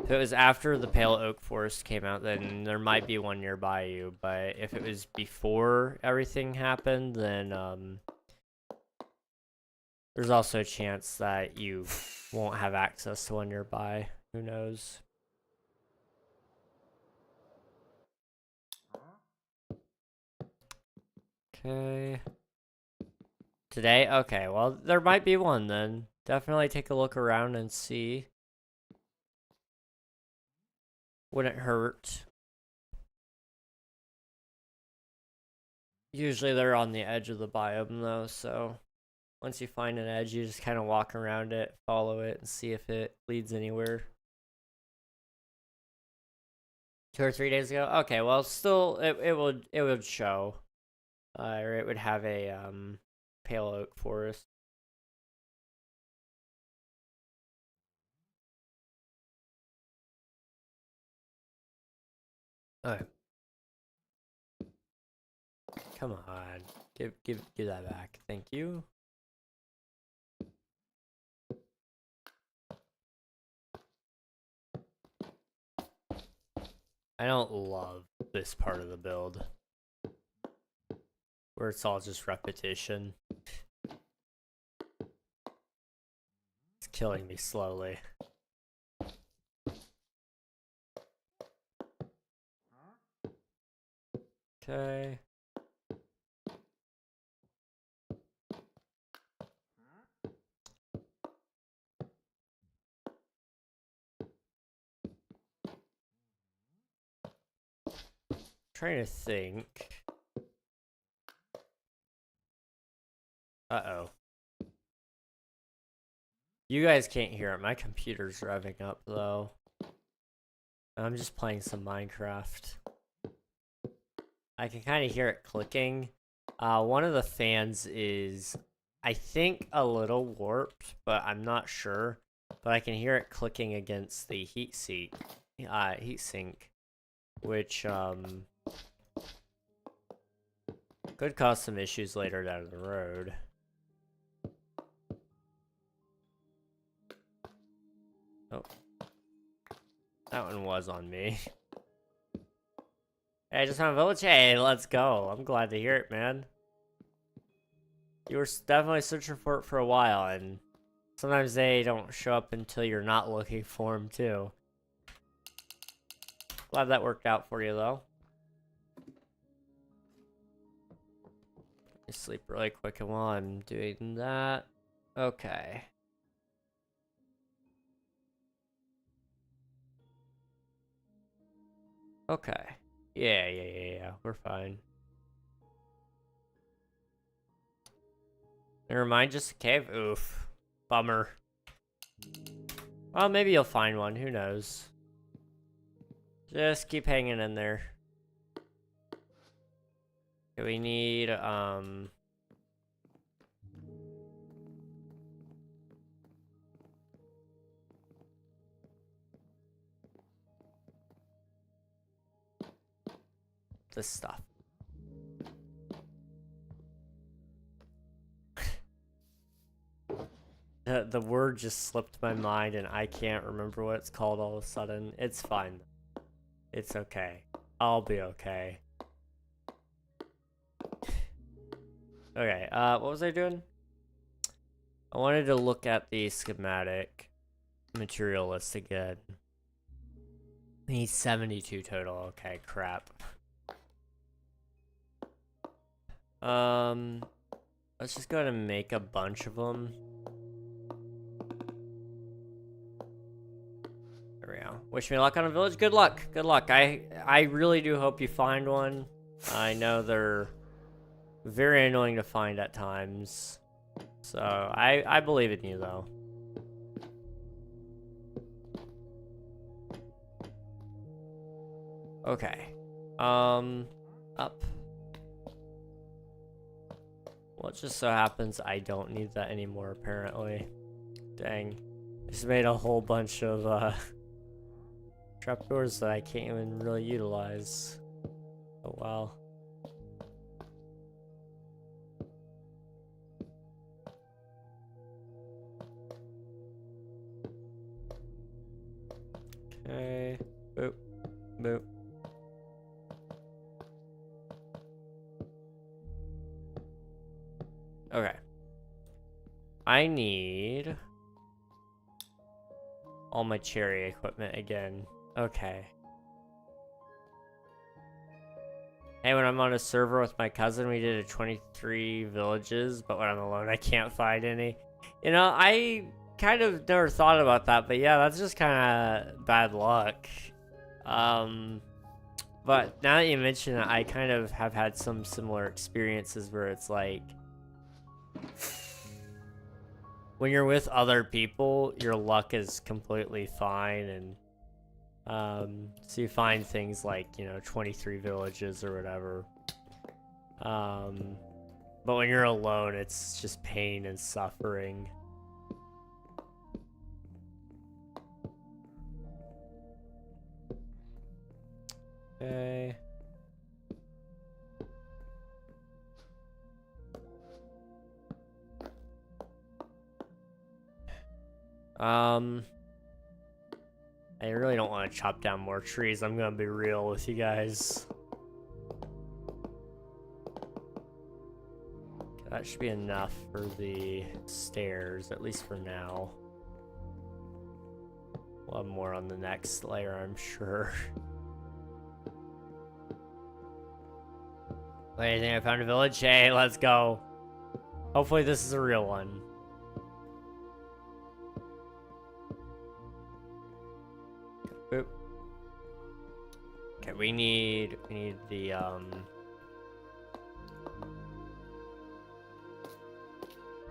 If it was after the pale oak forest came out, then there might be one nearby you. But if it was before everything happened, then There's also a chance that you won't have access to one nearby. Who knows? Okay. Today? Okay, well, there might be one then. Definitely take a look around and see. Wouldn't hurt. Usually they're on the edge of the biome though, so once you find an edge, you just kind of walk around it, follow it, and see if it leads anywhere. 2 or 3 days ago? Okay, well, still, it would show. Or it would have a pale oak forest. Okay. Come on. Give that back. Thank you. I don't love this part of the build. Where it's all just repetition. It's killing me slowly. Okay. Trying to think. Uh-oh. You guys can't hear it. My computer's revving up, though. I'm just playing some Minecraft. I can kind of hear it clicking. One of the fans is, I think, a little warped, but I'm not sure. But I can hear it clicking against the heatsink, which could cause some issues later down the road. Oh, that one was on me. Hey, I just found a village. Hey, let's go. I'm glad to hear it, man. You were definitely searching for it for a while, and sometimes they don't show up until you're not looking for them, too. Glad that worked out for you, though. Let me sleep really quick while I'm doing that. Okay. Okay. Yeah. We're fine. Never mind, just a cave? Oof. Bummer. Well, maybe you'll find one. Who knows? Just keep hanging in there. Okay, we need, this stuff. The word just slipped my mind and I can't remember what it's called all of a sudden. It's fine. It's okay. I'll be okay. Okay, what was I doing? I wanted to look at the schematic material list again. We need 72 total. Okay, crap. Let's just go ahead and make a bunch of them. There we go. Wish me luck on a village. Good luck. Good luck. I really do hope you find one. I know they're very annoying to find at times. So, I believe in you, though. Okay. Up. Well, it just so happens I don't need that anymore, apparently. Dang. I just made a whole bunch of, trapdoors that I can't even really utilize. Oh, well. Okay. Boop. Boop. Okay. I need all my cherry equipment again. Okay. Hey, when I'm on a server with my cousin, we did a 23 villages, but when I'm alone, I can't find any. You know, I kind of never thought about that, but yeah, that's just kind of bad luck. But now that you mention it, I kind of have had some similar experiences where it's like, when you're with other people, your luck is completely fine, and so you find things like, you know, 23 villages or whatever. But when you're alone, it's just pain and suffering. Okay. I really don't want to chop down more trees. I'm gonna be real with you guys. That should be enough for the stairs, at least for now. We'll have more on the next layer, I'm sure. Wait, I think I found a village. Hey, let's go. Hopefully this is a real one. Boop. Okay, we need the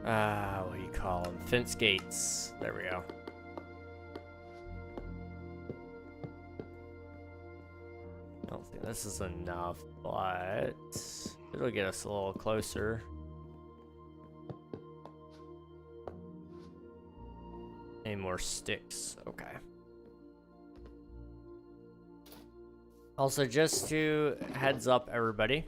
what do you call them? Fence gates. There we go. I don't think this is enough, but it'll get us a little closer. Any more sticks? Okay. Also, just to heads up everybody,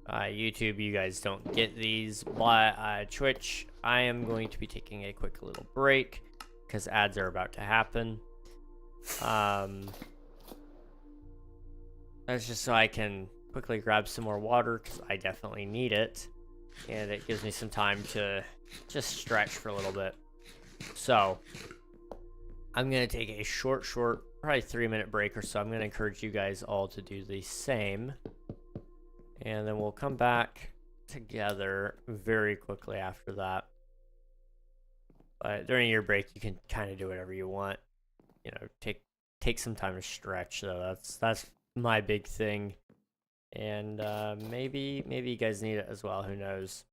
YouTube, you guys don't get these, but Twitch, I am going to be taking a quick little break because ads are about to happen. That's just so I can quickly grab some more water because I definitely need it, and it gives me some time to just stretch for a little bit. So I'm gonna take a short, probably 3-minute break or so. I'm gonna encourage you guys all to do the same, and then we'll come back together very quickly after that. But during your break, you can kind of do whatever you want. You know, take some time to stretch. Though that's my big thing, and maybe you guys need it as well. Who knows?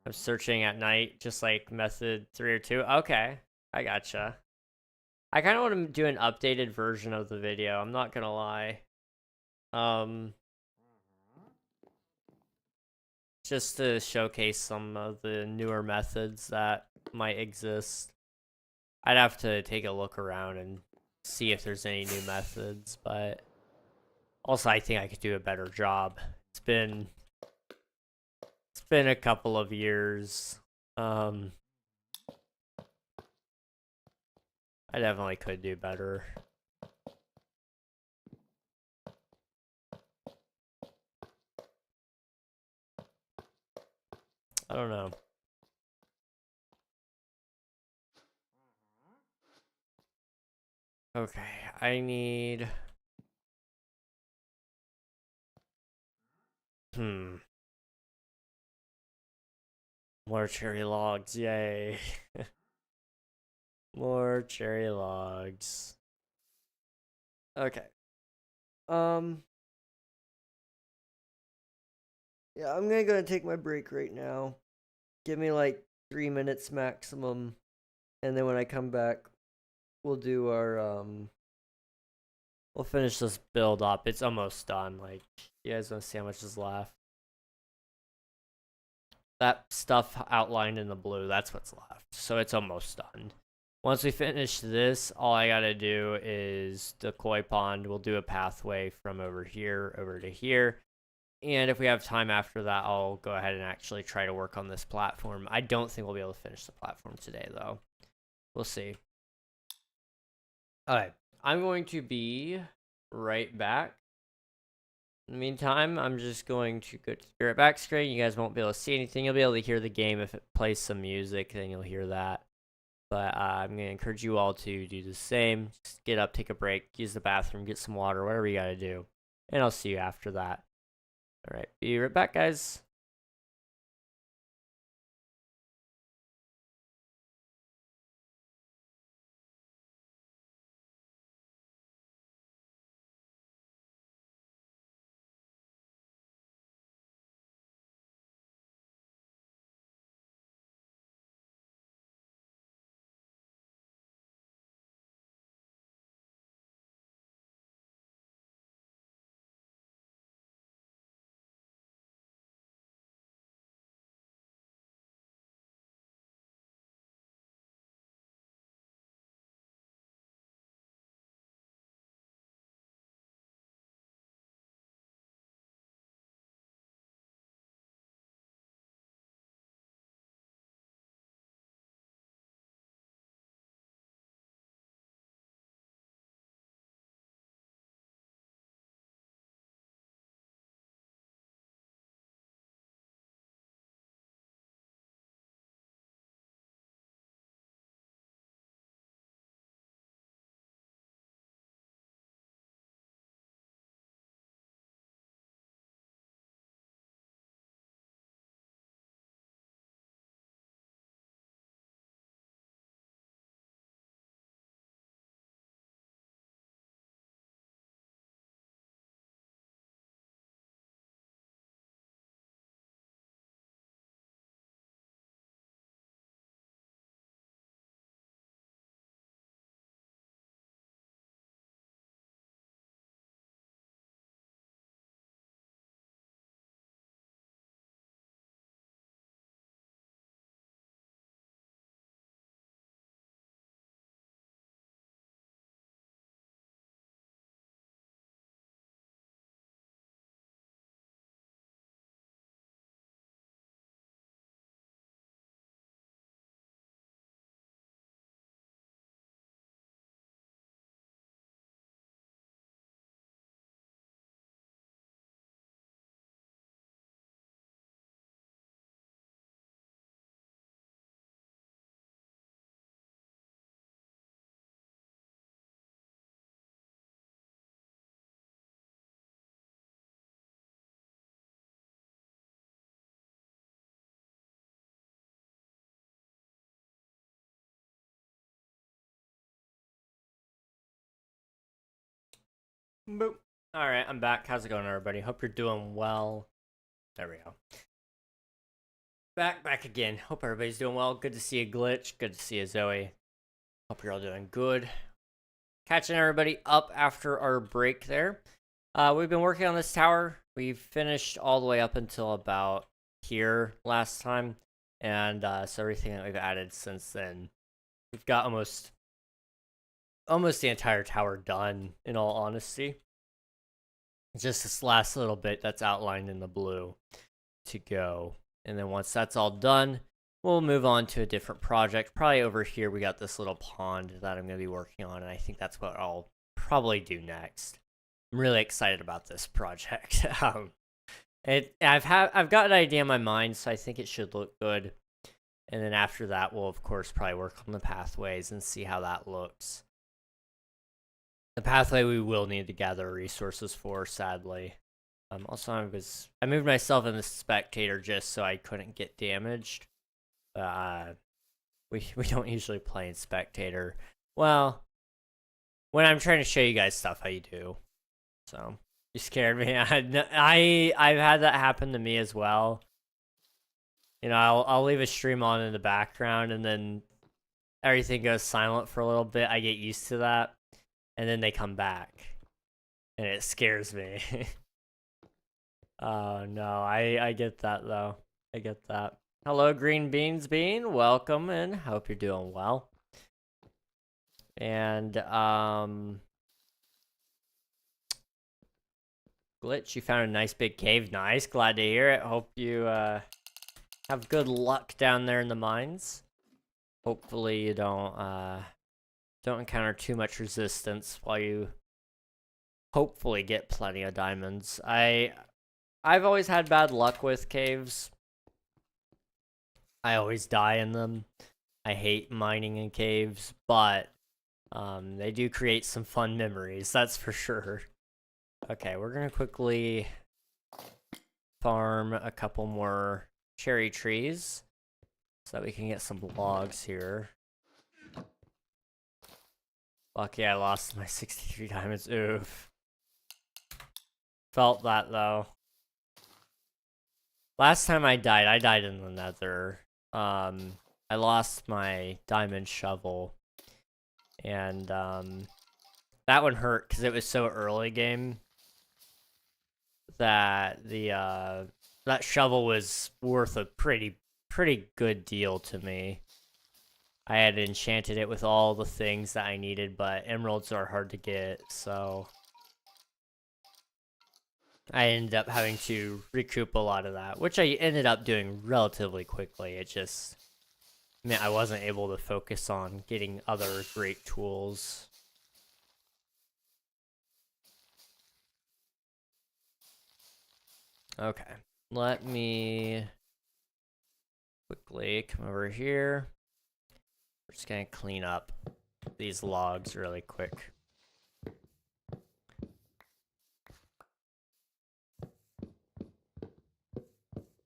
I'm searching at night, just like method 3 or 2. Okay, I gotcha. I kind of want to do an updated version of the video. I'm not gonna lie. Just to showcase some of the newer methods that might exist. I'd have to take a look around and see if there's any new methods, but also I think I could do a better job. It's been a couple of years. I definitely could do better. I don't know. Okay, I need... More cherry logs, yay. More cherry logs. Okay. Yeah, I'm gonna take my break right now. Give me like 3 minutes maximum. And then when I come back, we'll do our, we'll finish this build up. It's almost done. Like, you guys wanna see how much is left? That stuff outlined in the blue, that's what's left. So it's almost done. Once we finish this, all I gotta do is the koi pond. We'll do a pathway from over here over to here. And if we have time after that, I'll go ahead and actually try to work on this platform. I don't think we'll be able to finish the platform today, though. We'll see. All right. I'm going to be right back. In the meantime, I'm just going to go to the Spirit back screen. You guys won't be able to see anything. You'll be able to hear the game. If it plays some music, then you'll hear that. But I'm going to encourage you all to do the same. Just get up, take a break, use the bathroom, get some water, whatever you got to do. And I'll see you after that. All right, be right back, guys. Boop. All right, I'm back. How's it going, everybody? Hope you're doing well. There we go. Back again. Hope everybody's doing well. Good to see you, Glitch. Good to see you, Zoe. Hope you're all doing good. Catching everybody up after our break there. We've been working on this tower. We finished all the way up until about here last time. And so everything that we've added since then, we've got almost the entire tower done, in all honesty. Just this last little bit that's outlined in the blue to go. And then once that's all done, we'll move on to a different project. Probably over here we got this little pond that I'm going to be working on, and I think that's what I'll probably do next. I'm really excited about this project. I've got an idea in my mind, so I think it should look good. And then after that, we'll of course probably work on the pathways and see how that looks. The pathway we will need to gather resources for, sadly. Also, I moved myself in the spectator just so I couldn't get damaged. We don't usually play in spectator. Well, when I'm trying to show you guys stuff, I do. So you scared me. I've had that happen to me as well. You know, I'll leave a stream on in the background, and then everything goes silent for a little bit. I get used to that, and then they come back, and it scares me. Oh no, I get that though. I get that. Hello, Green Beans Bean. Welcome, and hope you're doing well. And Glitch, you found a nice big cave. Nice, glad to hear it. Hope you have good luck down there in the mines. Hopefully you don't encounter too much resistance while you hopefully get plenty of diamonds. I've always had bad luck with caves. I always die in them. I hate mining in caves, but they do create some fun memories, that's for sure. Okay, we're gonna quickly farm a couple more cherry trees so that we can get some logs here. Lucky I lost my 63 diamonds. Oof. Felt that though. Last time I died in the nether. I lost my diamond shovel. And that one hurt because it was so early game that that shovel was worth a pretty good deal to me. I had enchanted it with all the things that I needed, but emeralds are hard to get, so I ended up having to recoup a lot of that, which I ended up doing relatively quickly. It just meant I wasn't able to focus on getting other great tools. Okay, let me quickly come over here. We're just gonna clean up these logs really quick.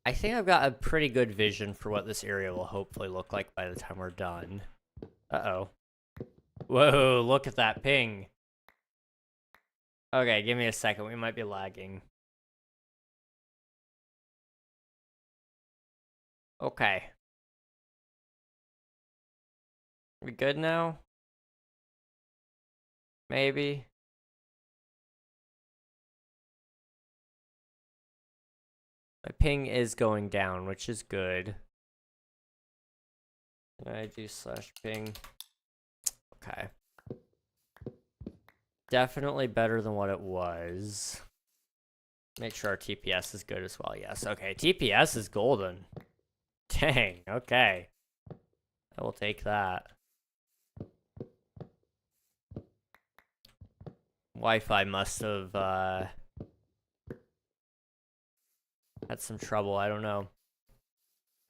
I think I've got a pretty good vision for what this area will hopefully look like by the time we're done. Uh-oh. Whoa, look at that ping. Okay, give me a second. We might be lagging. Okay. We good now? Maybe. My ping is going down, which is good. Can I do /ping? Okay. Definitely better than what it was. Make sure our TPS is good as well. Yes, okay. TPS is golden. Dang, okay. I will take that. Wi-Fi must have had some trouble. I don't know.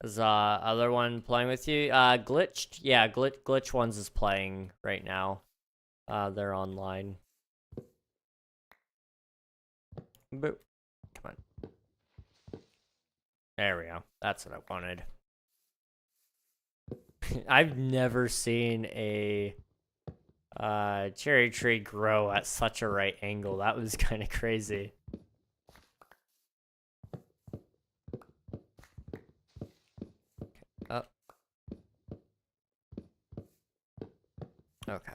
Is other one playing with you? Glitched? Yeah, Glitch Ones is playing right now. They're online. Boop. Come on. There we go. That's what I wanted. I've never seen a cherry tree grow at such a right angle. That was kind of crazy. Up. Okay.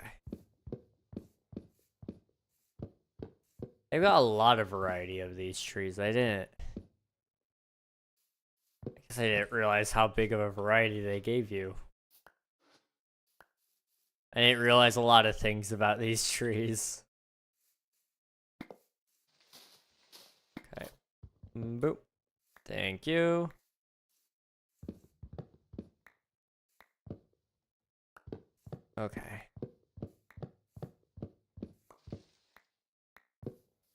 They've got a lot of variety of these trees. I guess I didn't realize how big of a variety they gave you. I didn't realize a lot of things about these trees. Okay. Boop. Thank you. Okay.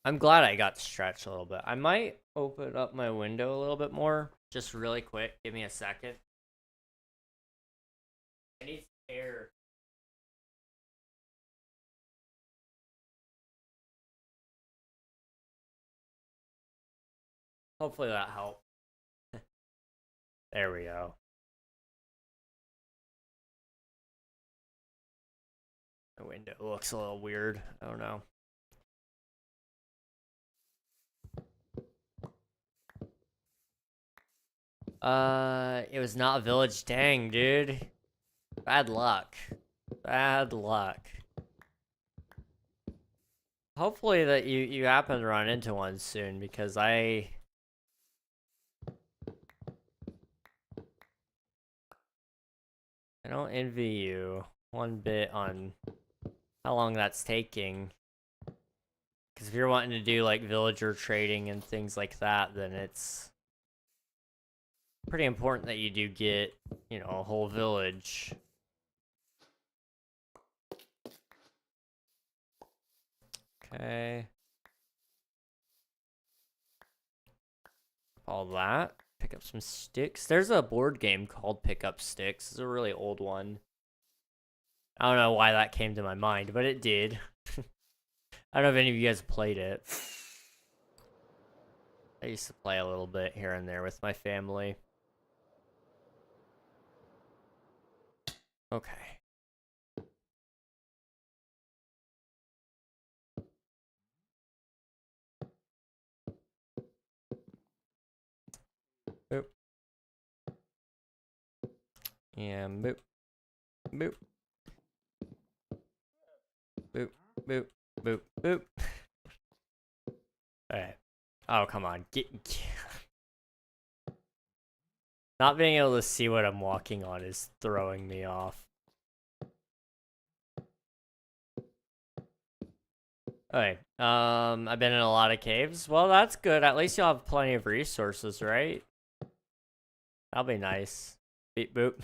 I'm glad I got stretched a little bit. I might open up my window a little bit more, just really quick. Give me a second. I need air. Hopefully that helped. There we go. The window looks a little weird. I don't know. It was not a village. Dang, dude. Bad luck. Bad luck. Hopefully that you happen to run into one soon, because I don't envy you one bit on how long that's taking. Because if you're wanting to do like villager trading and things like that, then it's pretty important that you do get, you know, a whole village. Okay. all that. Pick up some sticks. There's a board game called Pick Up Sticks. It's a really old one. I don't know why that came to my mind, but it did. I don't know if any of you guys played it. I used to play a little bit here and there with my family. Okay. Boop. And boop. Boop. Boop. Boop. Boop. Boop. Alright. Oh, come on. Not being able to see what I'm walking on is throwing me off. Okay. I've been in a lot of caves. Well, that's good. At least you'll have plenty of resources, right? That'll be nice. Beep boop.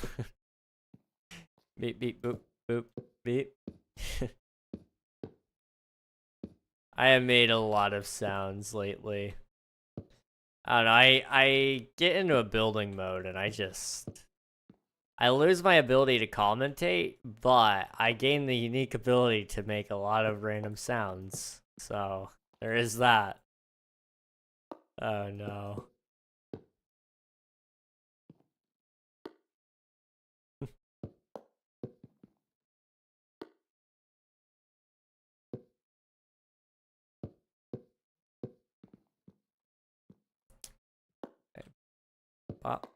Beep beep boop boop beep. I have made a lot of sounds lately. I don't know, I get into a building mode and I lose my ability to commentate, but I gain the unique ability to make a lot of random sounds. So, there is that. Oh no. Okay. Pop.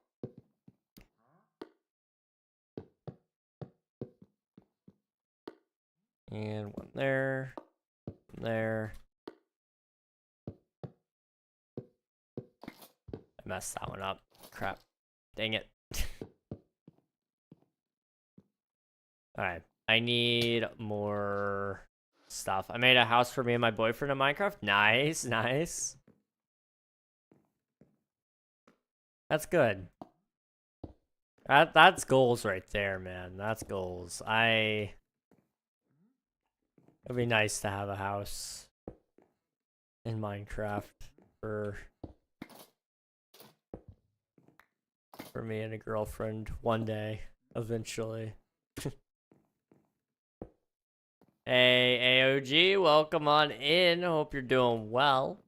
And one there. One there. I messed that one up. Crap. Dang it. Alright. I need more stuff. I made a house for me and my boyfriend in Minecraft. Nice, nice. That's good. That's goals right there, man. That's goals. It'd be nice to have a house in Minecraft for me and a girlfriend one day, eventually. Hey, AOG, welcome on in. Hope you're doing well.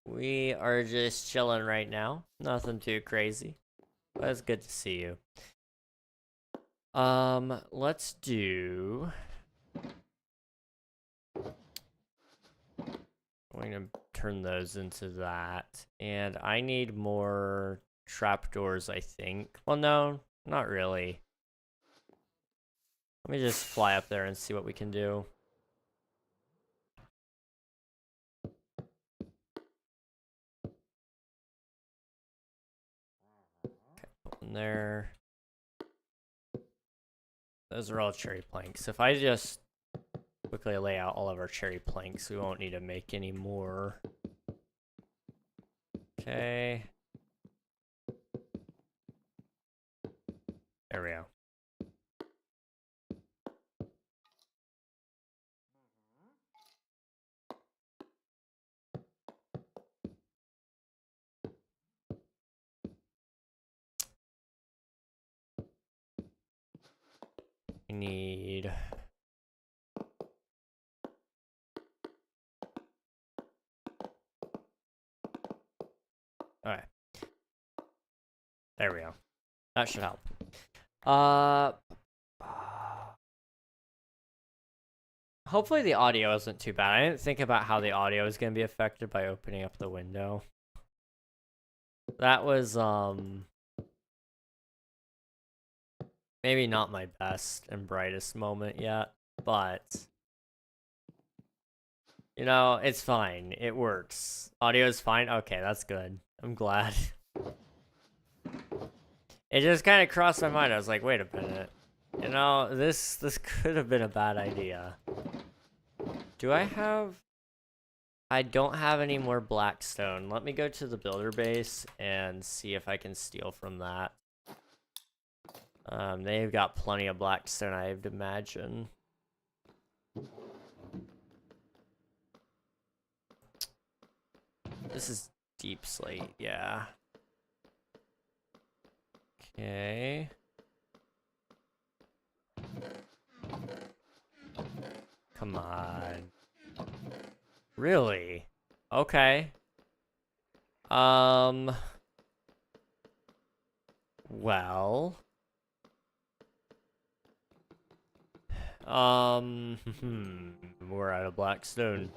We are just chilling right now. Nothing too crazy. But it's good to see you. Let's do... I'm going to turn those into that. And I need more trapdoors, I think. Well, no, not really. Let me just fly up there and see what we can do. Okay, put one there. Those are all cherry planks. If I just quickly lay out all of our cherry planks, we won't need to make any more. Okay. There we go. We need... Alright. There we go. That should help. Hopefully the audio isn't too bad. I didn't think about how the audio is going to be affected by opening up the window. That was, maybe not my best and brightest moment yet, but... You know, it's fine. It works. Audio is fine? Okay, that's good. I'm glad. It just kind of crossed my mind. I was like, wait a minute. You know, this could have been a bad idea. Do I have... I don't have any more blackstone. Let me go to the builder base and see if I can steal from that. They've got plenty of blackstone, I would imagine. This is deep slate, yeah. Okay. Come on. Really? Okay. Well. We're out of Blackstone.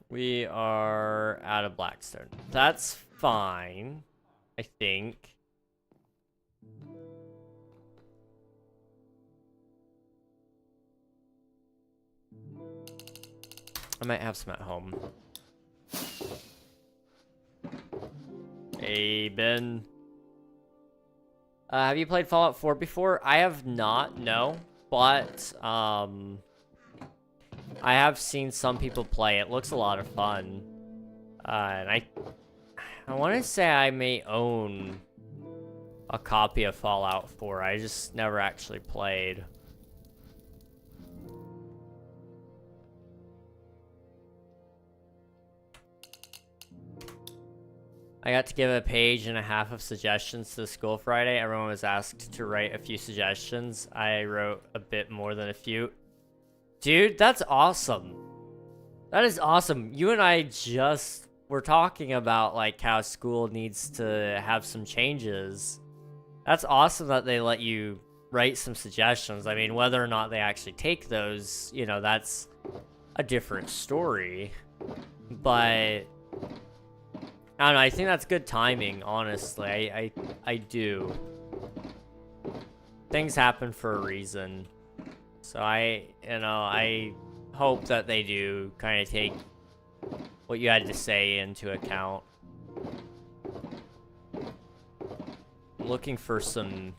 We are out of Blackstone. That's fine, I think. I might have some at home. Hey, Ben. Have you played Fallout 4 before? I have not, no. But, I have seen some people play. It looks a lot of fun. And I want to say I may own a copy of Fallout 4. I just never actually played. I got to give a page and a half of suggestions to the school Friday. Everyone was asked to write a few suggestions. I wrote a bit more than a few. Dude, that's awesome. That is awesome. You and I just were talking about like how school needs to have some changes. That's awesome that they let you write some suggestions. I mean, whether or not they actually take those, you know, that's a different story. But I don't know, I think that's good timing, honestly. I do. Things happen for a reason. So I hope that they do kind of take what you had to say into account. I'm looking for some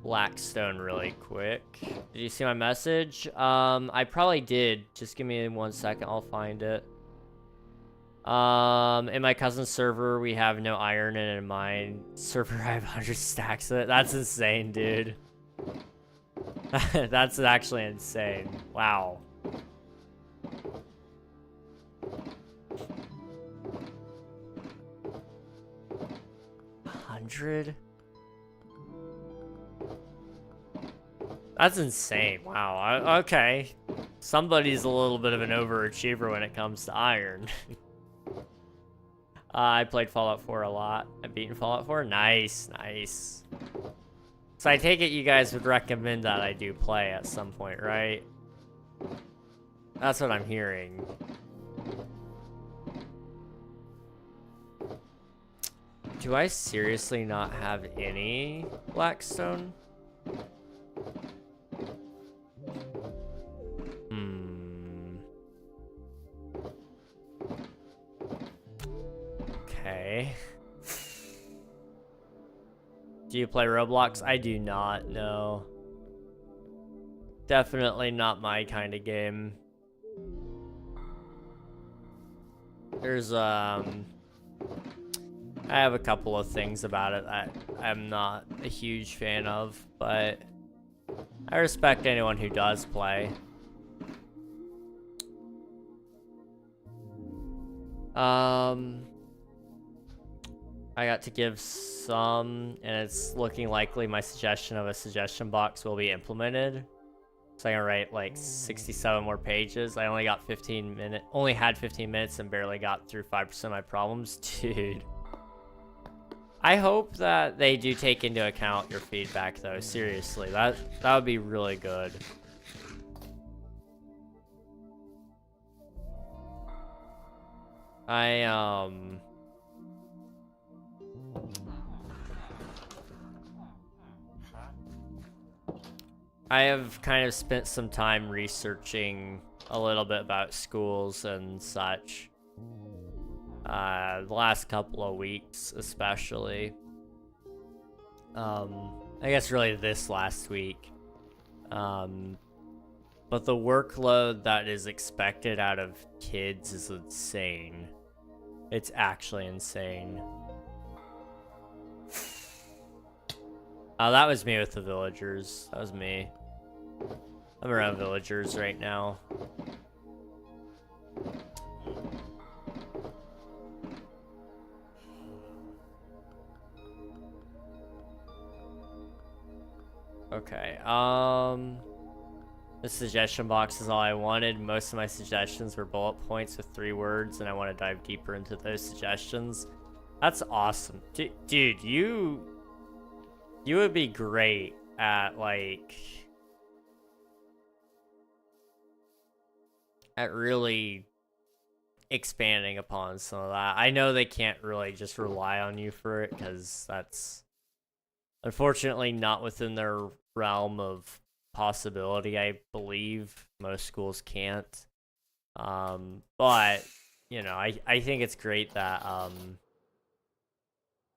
Blackstone really quick. Did you see my message? I probably did. Just give me 1 second, I'll find it. In my cousin's server, we have no iron, and in mine server, I have 100 stacks of it. That's insane, dude. That's actually insane. Wow. $100? That's insane. Wow. Okay. Somebody's a little bit of an overachiever when it comes to iron. I played Fallout 4 a lot. I've beaten Fallout 4. Nice, nice. So I take it you guys would recommend that I do play at some point, right? That's what I'm hearing. Do I seriously not have any Blackstone? Okay. Do you play Roblox? I do not, no. Definitely not my kind of game. There's, I have a couple of things about it that I'm not a huge fan of, but I respect anyone who does play. I got to give some, and it's looking likely my suggestion of a suggestion box will be implemented. So I can write like 67 more pages. I only got 15 minutes, only had 15 minutes and barely got through 5% of my problems. Dude. I hope that they do take into account your feedback though, seriously. That would be really good. I have kind of spent some time researching a little bit about schools and such. The last couple of weeks, especially. I guess really this last week. But the workload that is expected out of kids is insane. It's actually insane. That was me with the villagers. That was me. I'm around villagers right now. Okay, the suggestion box is all I wanted. Most of my suggestions were bullet points with 3 words, and I want to dive deeper into those suggestions. That's awesome. Dude, you would be great at, like, at really expanding upon some of that. I know they can't really just rely on you for it, because that's unfortunately not within their realm of possibility. I believe most schools can't. But, you know, I think it's great that,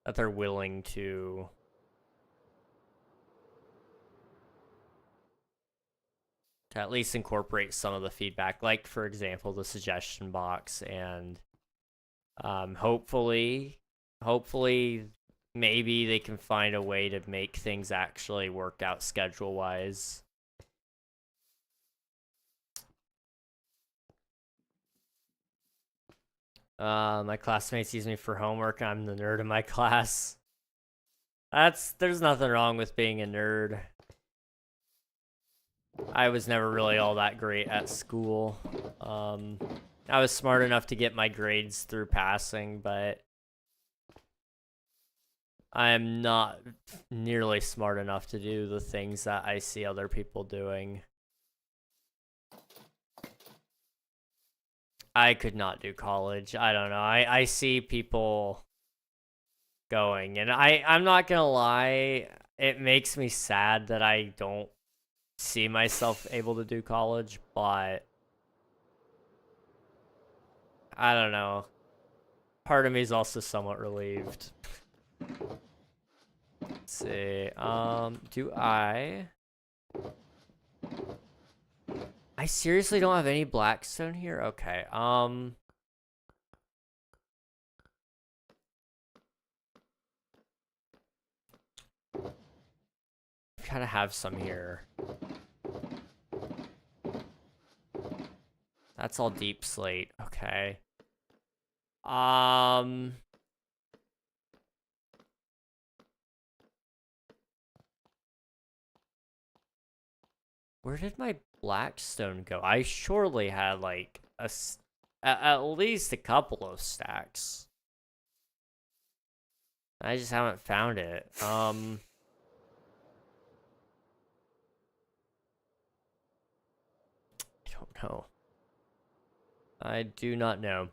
that they're willing to at least incorporate some of the feedback, like, for example, the suggestion box, and hopefully maybe they can find a way to make things actually work out schedule wise. My classmates use me for homework. I'm the nerd in my class. There's nothing wrong with being a nerd. I was never really all that great at school. I was smart enough to get my grades through passing, but I'm not nearly smart enough to do the things that I see other people doing. I could not do college. I don't know. I see people going, and I'm not gonna lie, it makes me sad that I don't see myself able to do college, but I don't know. Part of me is also somewhat relieved. Let's see. Do I seriously don't have any blackstone here? Okay. Kind of have some here. That's all deep slate. Okay. Where did my blackstone go? I surely had like at least a couple of stacks. I just haven't found it. I don't know. I do not know.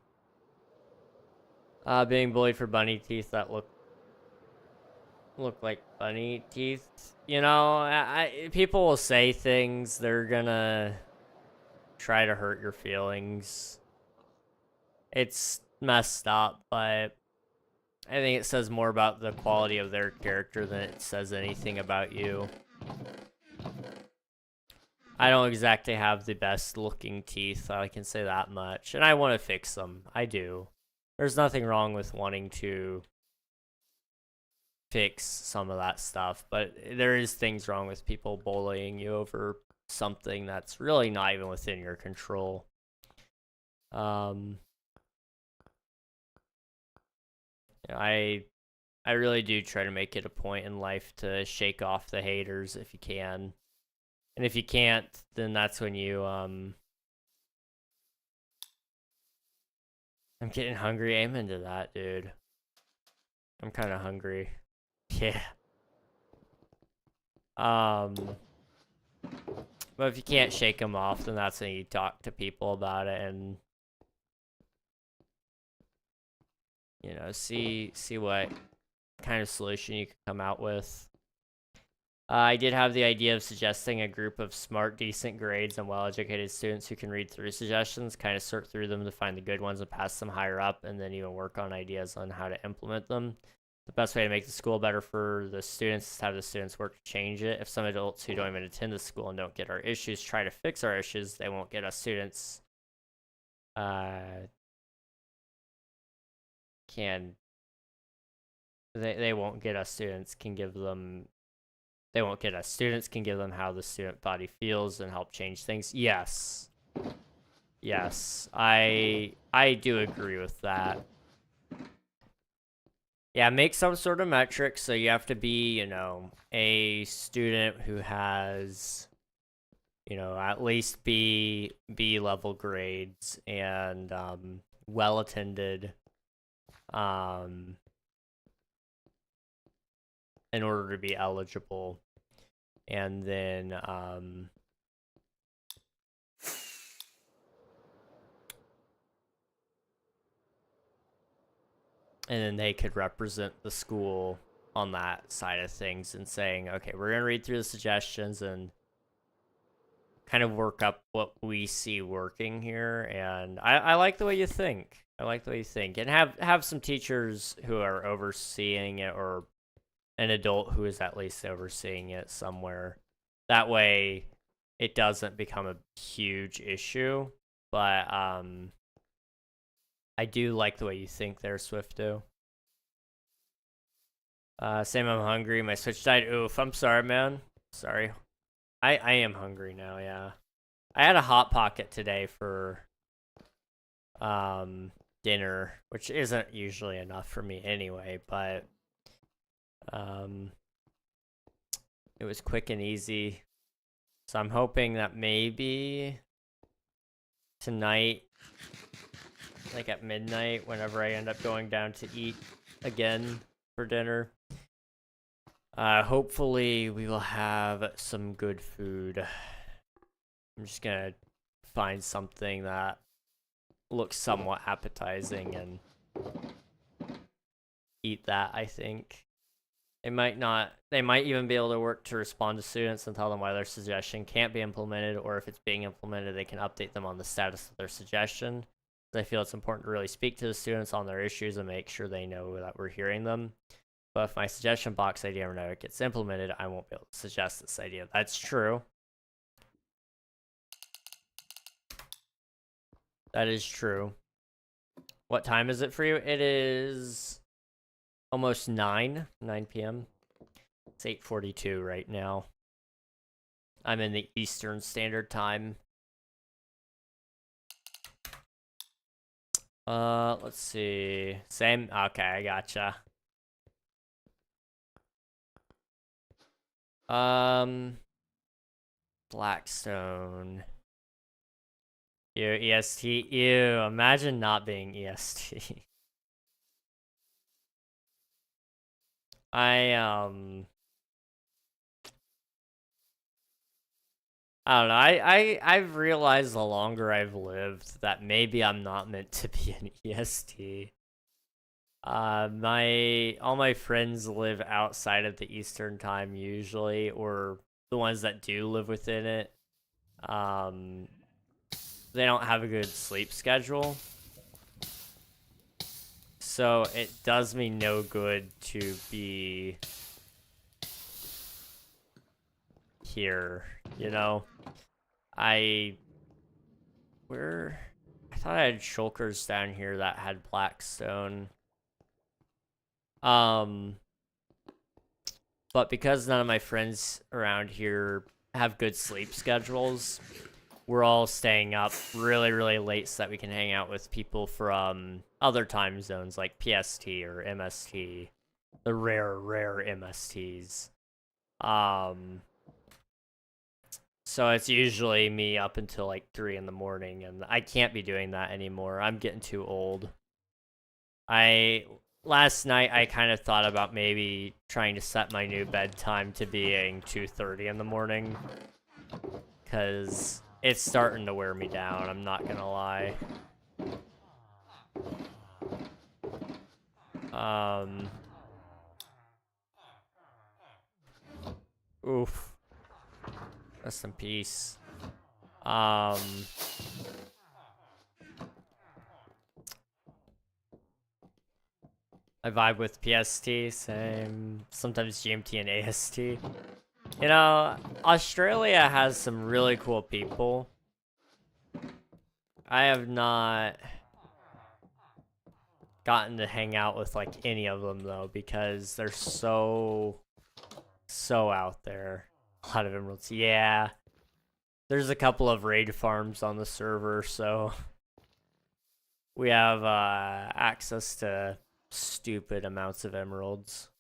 Being bullied for bunny teeth that look like bunny teeth. You know, people will say things. They're gonna try to hurt your feelings. It's messed up, but I think it says more about the quality of their character than it says anything about you. I don't exactly have the best looking teeth, I can say that much. And I want to fix them. I do. There's nothing wrong with wanting to fix some of that stuff, but there is things wrong with people bullying you over something that's really not even within your control. I really do try to make it a point in life to shake off the haters if you can. And if you can't, then that's when you I'm getting hungry. Aim into that, dude. I'm kind of hungry. Yeah. But if you can't shake them off, then that's when you talk to people about it and, you know, see what kind of solution you can come out with. I did have the idea of suggesting a group of smart, decent grades and well-educated students who can read through suggestions, kind of sort through them to find the good ones and pass them higher up, and then even work on ideas on how to implement them. The best way to make the school better for the students is to have the students work to change it. If some adults who don't even attend the school and don't get our issues try to fix our issues, they won't get us students. They won't get us students can give them they won't get us students can give them how the student body feels and help change things. Yes, I do agree with that. Yeah, make some sort of metric. So you have to be, a student who has, at least B level grades and well attended, in order to be eligible. And then they could represent the school on that side of things and saying, okay, we're going to read through the suggestions and kind of work up what we see working here. And I like the way you think. I like the way you think. And have some teachers who are overseeing it, or an adult who is at least overseeing it somewhere. That way it doesn't become a huge issue. But I do like the way you think there, Swifto. Same, I'm hungry. My Switch died. Oof, I'm sorry, man. Sorry. I am hungry now, yeah. I had a Hot Pocket today for dinner, which isn't usually enough for me anyway, but it was quick and easy. So I'm hoping that maybe tonight, like at midnight, whenever I end up going down to eat again for dinner, hopefully we will have some good food. I'm just gonna find something that looks somewhat appetizing and eat that, I think. They might even be able to work to respond to students and tell them why their suggestion can't be implemented, or if it's being implemented, they can update them on the status of their suggestion. I feel it's important to really speak to the students on their issues and make sure they know that we're hearing them. But if my suggestion box idea never gets implemented, I won't be able to suggest this idea. That's true. That is true. What time is it for you? It is almost 9 p.m. It's 8:42 right now. I'm in the Eastern Standard Time. Let's see. Same? Okay, I gotcha. Blackstone. Ew, EST. Ew, imagine not being EST. I don't know. I've realized the longer I've lived that maybe I'm not meant to be an EST. All my friends live outside of the Eastern Time usually, or the ones that do live within it. They don't have a good sleep schedule. So it does me no good to be here, I thought I had shulkers down here that had Blackstone. But because none of my friends around here have good sleep schedules, we're all staying up really, really late so that we can hang out with people from other time zones like PST or MST, the rare MSTs. So it's usually me up until like 3 in the morning, and I can't be doing that anymore. I'm getting too old. Last night I kind of thought about maybe trying to set my new bedtime to being 2:30 in the morning, because it's starting to wear me down, I'm not gonna lie. Oof. Rest in peace. I vibe with PST, same. Sometimes GMT and AST. Australia has some really cool people. I have not gotten to hang out with like any of them though, because they're so out there. A lot of emeralds. Yeah. There's a couple of raid farms on the server, so we have access to stupid amounts of emeralds.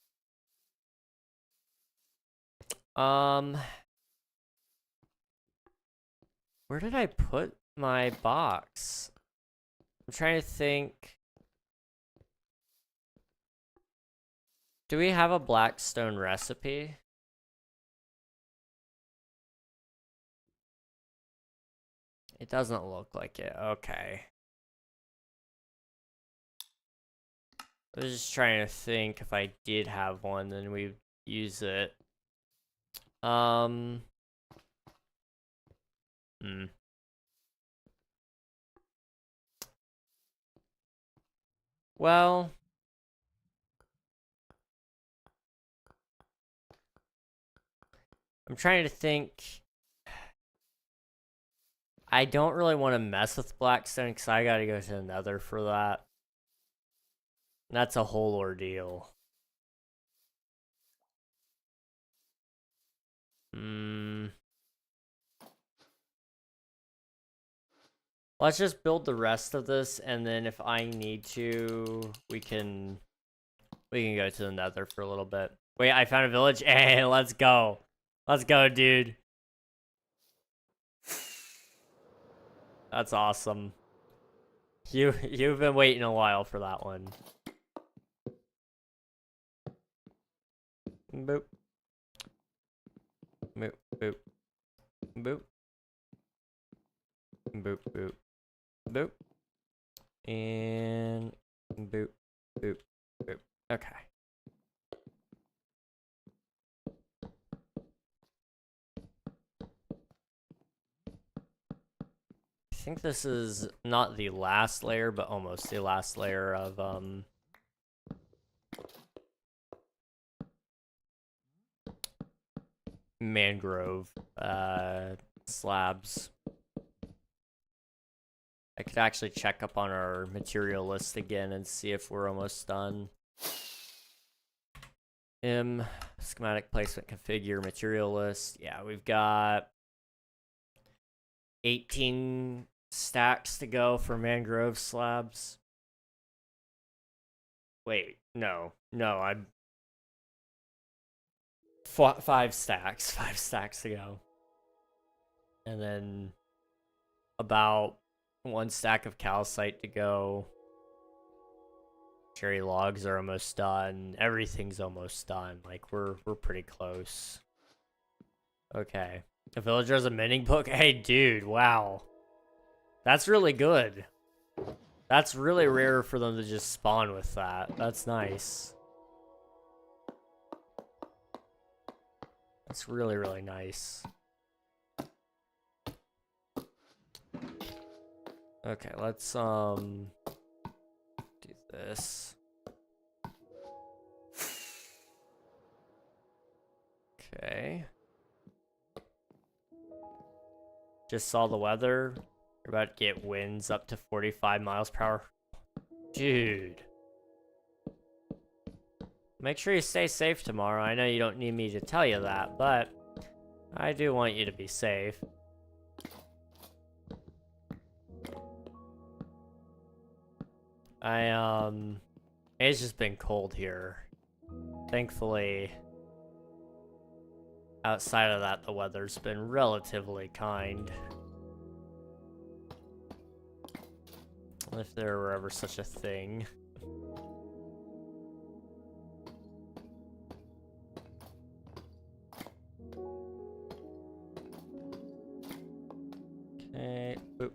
Where did I put my box? I'm trying to think. Do we have a blackstone recipe? It doesn't look like it. Okay. I was just trying to think if I did have one, then we'd use it. Hmm. Well, I'm trying to think. I don't really want to mess with Blackstone because I gotta go to the Nether for that. That's a whole ordeal. Let's just build the rest of this, and then if I need to, we can go to the Nether for a little bit. Wait, I found a village. Hey, let's go. Let's go, dude. That's awesome. You've been waiting a while for that one. Boop. Boop, boop. Boop. Boop, boop. Boop. And boop, boop, boop. Okay. I think this is not the last layer, but almost the last layer of mangrove slabs. I could actually check up on our material list again and see if we're almost done. Schematic placement configure material list. Yeah, we've got 18 stacks to go for mangrove slabs. Wait, no, I'm 5 stacks. 5 stacks to go. And then about 1 stack of calcite to go. Cherry logs are almost done. Everything's almost done. Like we're pretty close. Okay. A villager has a mending book? Hey dude, wow. That's really good. That's really rare for them to just spawn with that. That's nice. That's really, really nice. Okay, let's do this. Okay. Just saw the weather. We're about to get winds up to 45 miles per hour. Dude. Make sure you stay safe tomorrow. I know you don't need me to tell you that, but I do want you to be safe. It's just been cold here. Thankfully, outside of that, the weather's been relatively kind. If there were ever such a thing. Okay, boop.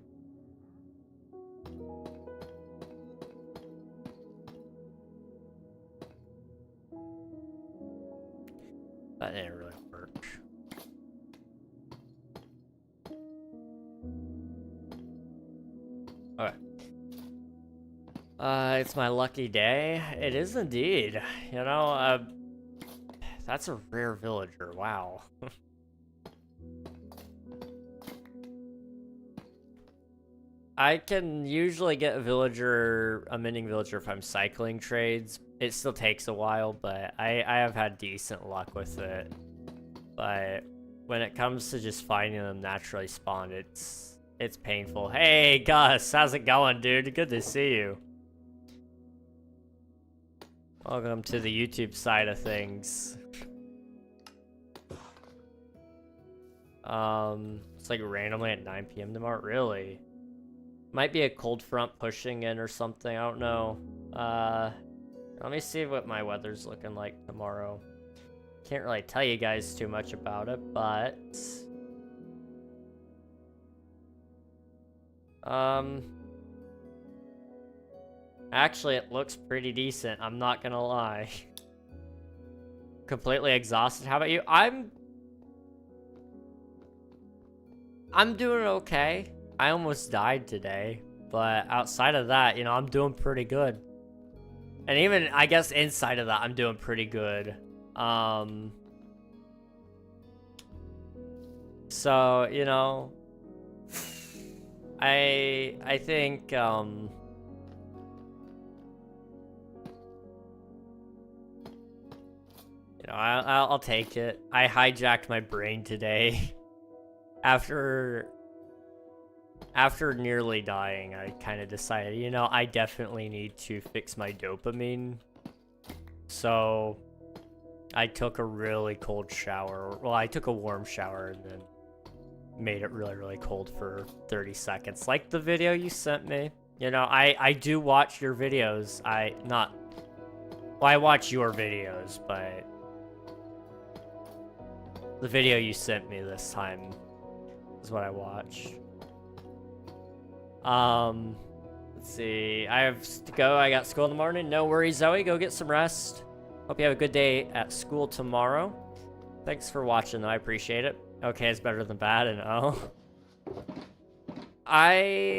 That didn't really work. Alright. It's my lucky day. It is indeed. You know, that's a rare villager. Wow. I can usually get a mending villager if I'm cycling trades. It still takes a while, but I have had decent luck with it. But when it comes to just finding them naturally spawned, it's painful. Hey, Gus, how's it going, dude? Good to see you. Welcome to the YouTube side of things. It's like randomly at 9 p.m. tomorrow. Really? Might be a cold front pushing in or something. I don't know. Let me see what my weather's looking like tomorrow. Can't really tell you guys too much about it, but actually it looks pretty decent. I'm not gonna lie. Completely exhausted. How about you? I'm doing okay. I almost died today, but outside of that, you know, I'm doing pretty good. And even, I guess, inside of that, I'm doing pretty good. So, you know, I think, you know, I'll take it. I hijacked my brain today. After nearly dying, I kind of decided, you know, I definitely need to fix my dopamine. So I took a really cold shower. Well, I took a warm shower and then made it really, really cold for 30 seconds. Like the video you sent me. You know, I do watch your videos. I watch your videos, but the video you sent me this time is what I watch. Let's see. I have to go. I got school in the morning. No worries, Zoe. Go get some rest. Hope you have a good day at school tomorrow. Thanks for watching, though. I appreciate it. Okay, it's better than bad, and I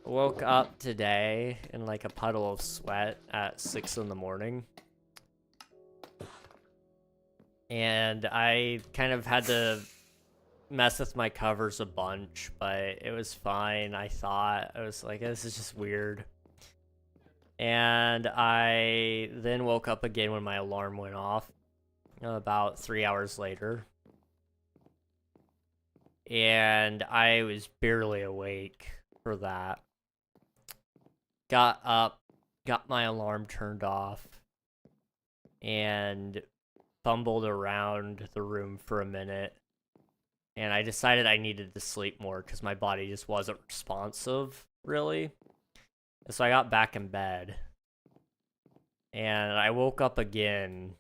woke up today in like a puddle of sweat at 6 in the morning. And I kind of had to mess with my covers a bunch, but it was fine. I thought, I was like, this is just weird. And I then woke up again when my alarm went off about 3 hours later. And I was barely awake for that. Got up, got my alarm turned off, and fumbled around the room for a minute. And I decided I needed to sleep more because my body just wasn't responsive, really. And so I got back in bed. And I woke up again,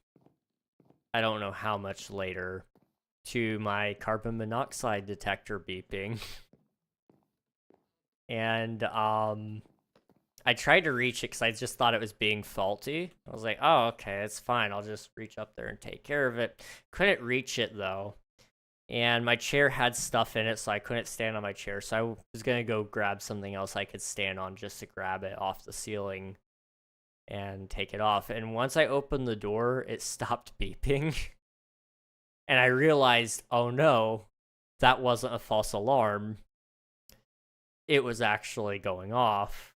I don't know how much later, to my carbon monoxide detector beeping. And I tried to reach it because I just thought it was being faulty. I was like, oh, okay, it's fine. I'll just reach up there and take care of it. Couldn't reach it, though. And my chair had stuff in it, so I couldn't stand on my chair. So I was going to go grab something else I could stand on just to grab it off the ceiling and take it off. And once I opened the door, it stopped beeping. And I realized, oh no, that wasn't a false alarm. It was actually going off.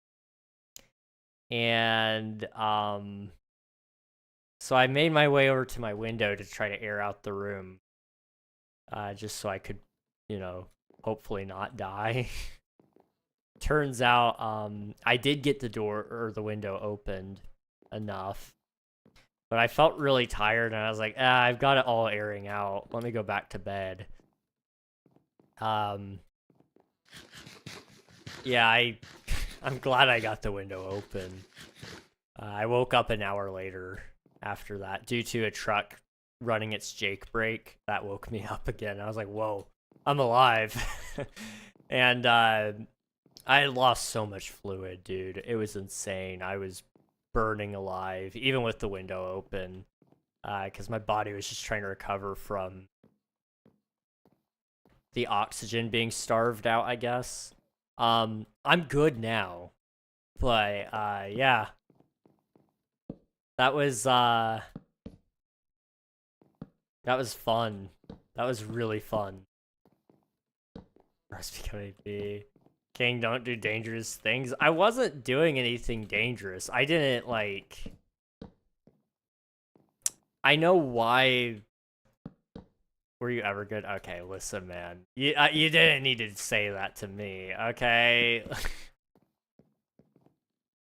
And so I made my way over to my window to try to air out the room. Just so I could, you know, hopefully not die. Turns out, I did get the door or the window opened enough, but I felt really tired and I was like, I've got it all airing out. Let me go back to bed. Yeah, I'm glad I got the window open. I woke up an hour later after that due to a truck running its Jake brake. That woke me up again. I was like, whoa, I'm alive. And I had lost so much fluid, dude. It was insane. I was burning alive, even with the window open, because my body was just trying to recover from the oxygen being starved out, I guess. I'm good now, but yeah. That was fun. That was really fun. Rest becoming B. King, don't do dangerous things. I wasn't doing anything dangerous. I didn't, like... I know why... Were you ever good? Okay, listen, man. You didn't need to say that to me, okay?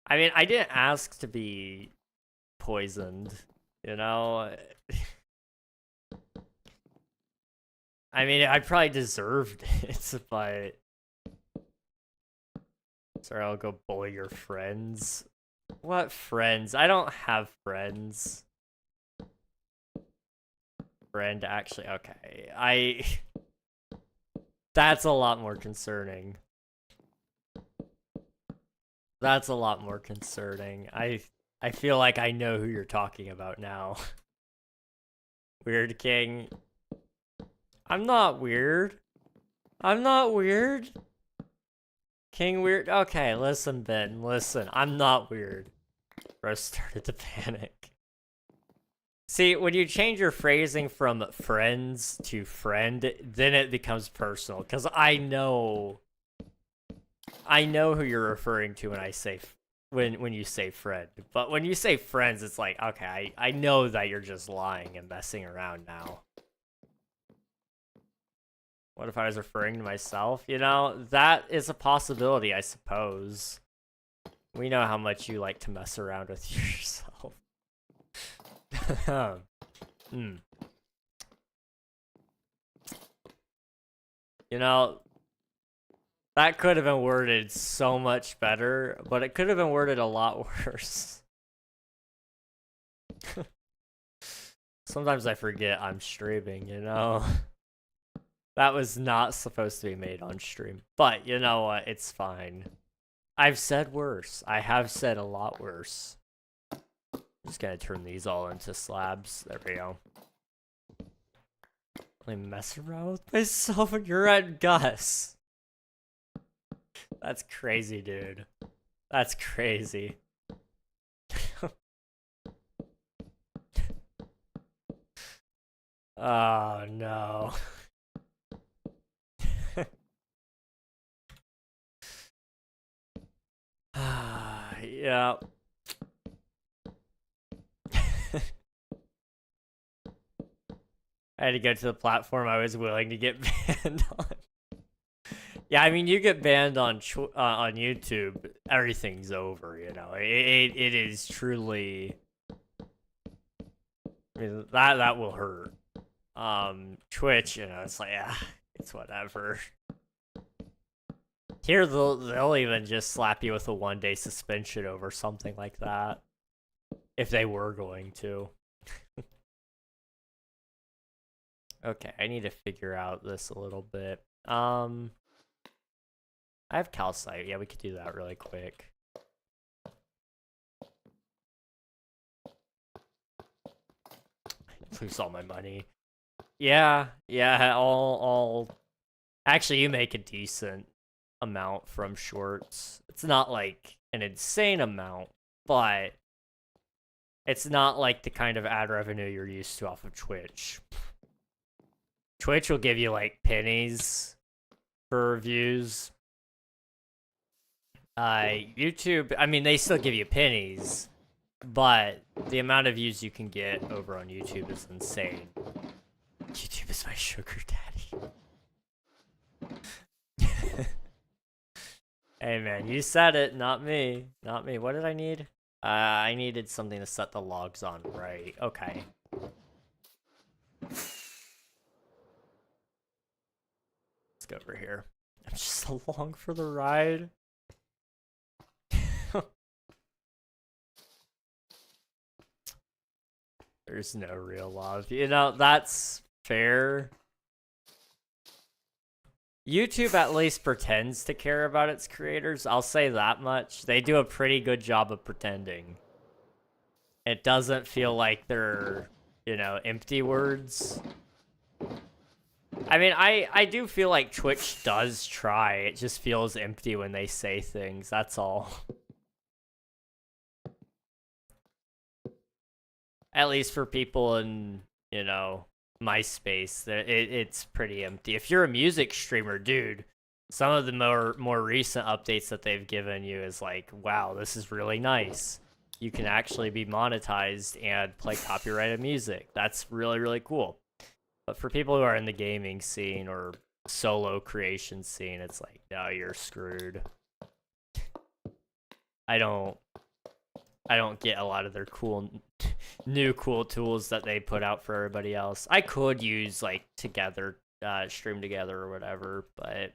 I mean, I didn't ask to be poisoned, you know? I mean, I probably deserved it, but... Sorry, I'll go bully your friends. What friends? I don't have friends. Friend, actually, okay. That's a lot more concerning. That's a lot more concerning. I feel like I know who you're talking about now. Weird King. I'm not weird. I'm not weird. King Weird. Okay, listen, Ben. Listen, I'm not weird. Bro started to panic. See, when you change your phrasing from friends to friend, then it becomes personal. Because I know who you're referring to when I say when you say friend. But when you say friends, it's like, okay, I know that you're just lying and messing around now. What if I was referring to myself? You know, that is a possibility, I suppose. We know how much you like to mess around with yourself. You know, that could have been worded so much better, but it could have been worded a lot worse. Sometimes I forget I'm streaming, you know? That was not supposed to be made on stream. But, you know what? It's fine. I've said worse. I have said a lot worse. I'm just gonna turn these all into slabs. There we go. I mess around with myself and you're at Gus. That's crazy, dude. That's crazy. Oh, no. Yeah. I had to go to the platform I was willing to get banned on. Yeah, I mean, you get banned on YouTube, everything's over, you know. It is truly... I mean, that will hurt. Twitch, you know, it's like, yeah, it's whatever. Here, they'll even just slap you with a 1-day suspension over something like that. If they were going to. Okay, I need to figure out this a little bit. I have calcite. Yeah, we could do that really quick. Lose all my money. Yeah, I'll... Actually, you make a decent amount from shorts. It's not like an insane amount, but it's not like the kind of ad revenue you're used to off of Twitch. Twitch will give you like pennies for views. YouTube, I mean, they still give you pennies, but the amount of views you can get over on YouTube is insane. YouTube is my sugar daddy. Hey man, you said it, not me. Not me. What did I need? I needed something to set the logs on right. Okay. Let's go over here. I'm just along for the ride. There's no real love. You know, that's fair. YouTube at least pretends to care about its creators. I'll say that much. They do a pretty good job of pretending. It doesn't feel like they're, you know, empty words. I mean, I do feel like Twitch does try. It just feels empty when they say things. That's all. At least for people in, you know, MySpace, it's pretty empty. If you're a music streamer, dude, some of the more recent updates that they've given you is like, wow, this is really nice. You can actually be monetized and play copyrighted music. That's really, really cool. But for people who are in the gaming scene or solo creation scene, it's like, no, you're screwed. I don't I don't get a lot of their cool, new cool tools that they put out for everybody else. I could use like together, stream together or whatever, but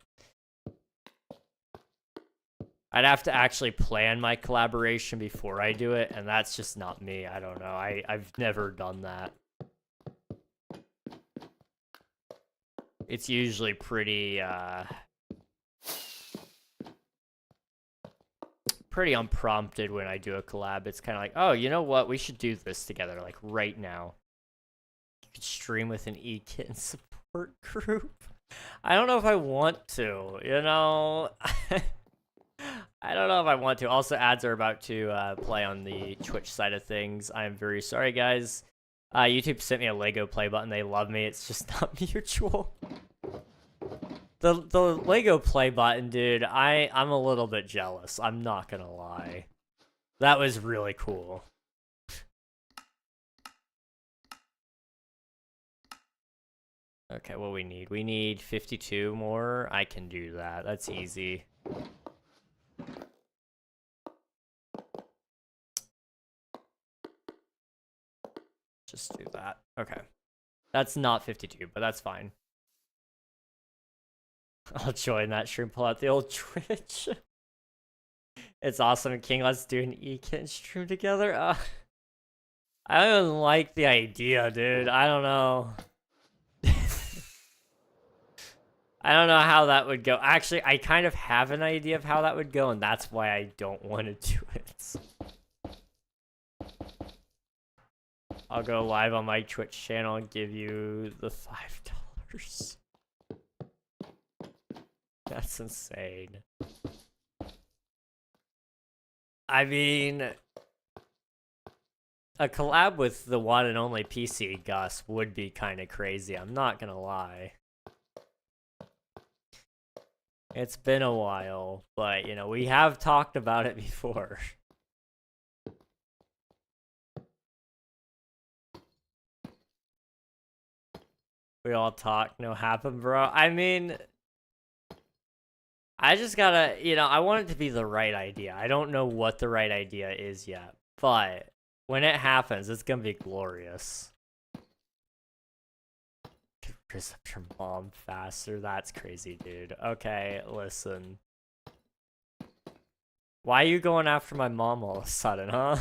I'd have to actually plan my collaboration before I do it, and that's just not me. I don't know. I've never done that. It's usually pretty unprompted when I do a collab. It's kind of like, oh, you know what? We should do this together, like right now. You could stream with an eKitten support group. I don't know if I want to, you know? I don't know if I want to. Also, ads are about to play on the Twitch side of things. I'm very sorry, guys. YouTube sent me a Lego play button. They love me. It's just not mutual. The Lego play button, dude, I'm a little bit jealous. I'm not gonna lie. That was really cool. Okay, what we need? We need 52 more. I can do that. That's easy. Just do that. Okay. That's not 52, but that's fine. I'll join that stream, pull out the old Twitch. It's awesome, King. Let's do an eKitten stream together. I don't even like the idea, dude. I don't know. I don't know how that would go. Actually, I kind of have an idea of how that would go, and that's why I don't want to do it. I'll go live on my Twitch channel and give you the $5. That's insane. I mean, a collab with the one and only PC Gus would be kind of crazy. I'm not gonna lie. It's been a while, but, you know, we have talked about it before. We all talk, no happen, bro. I mean, I just gotta, you know, I want it to be the right idea. I don't know what the right idea is yet, but when it happens, it's gonna be glorious. Visit your mom faster. That's crazy, dude. Okay, listen. Why are you going after my mom all of a sudden, huh?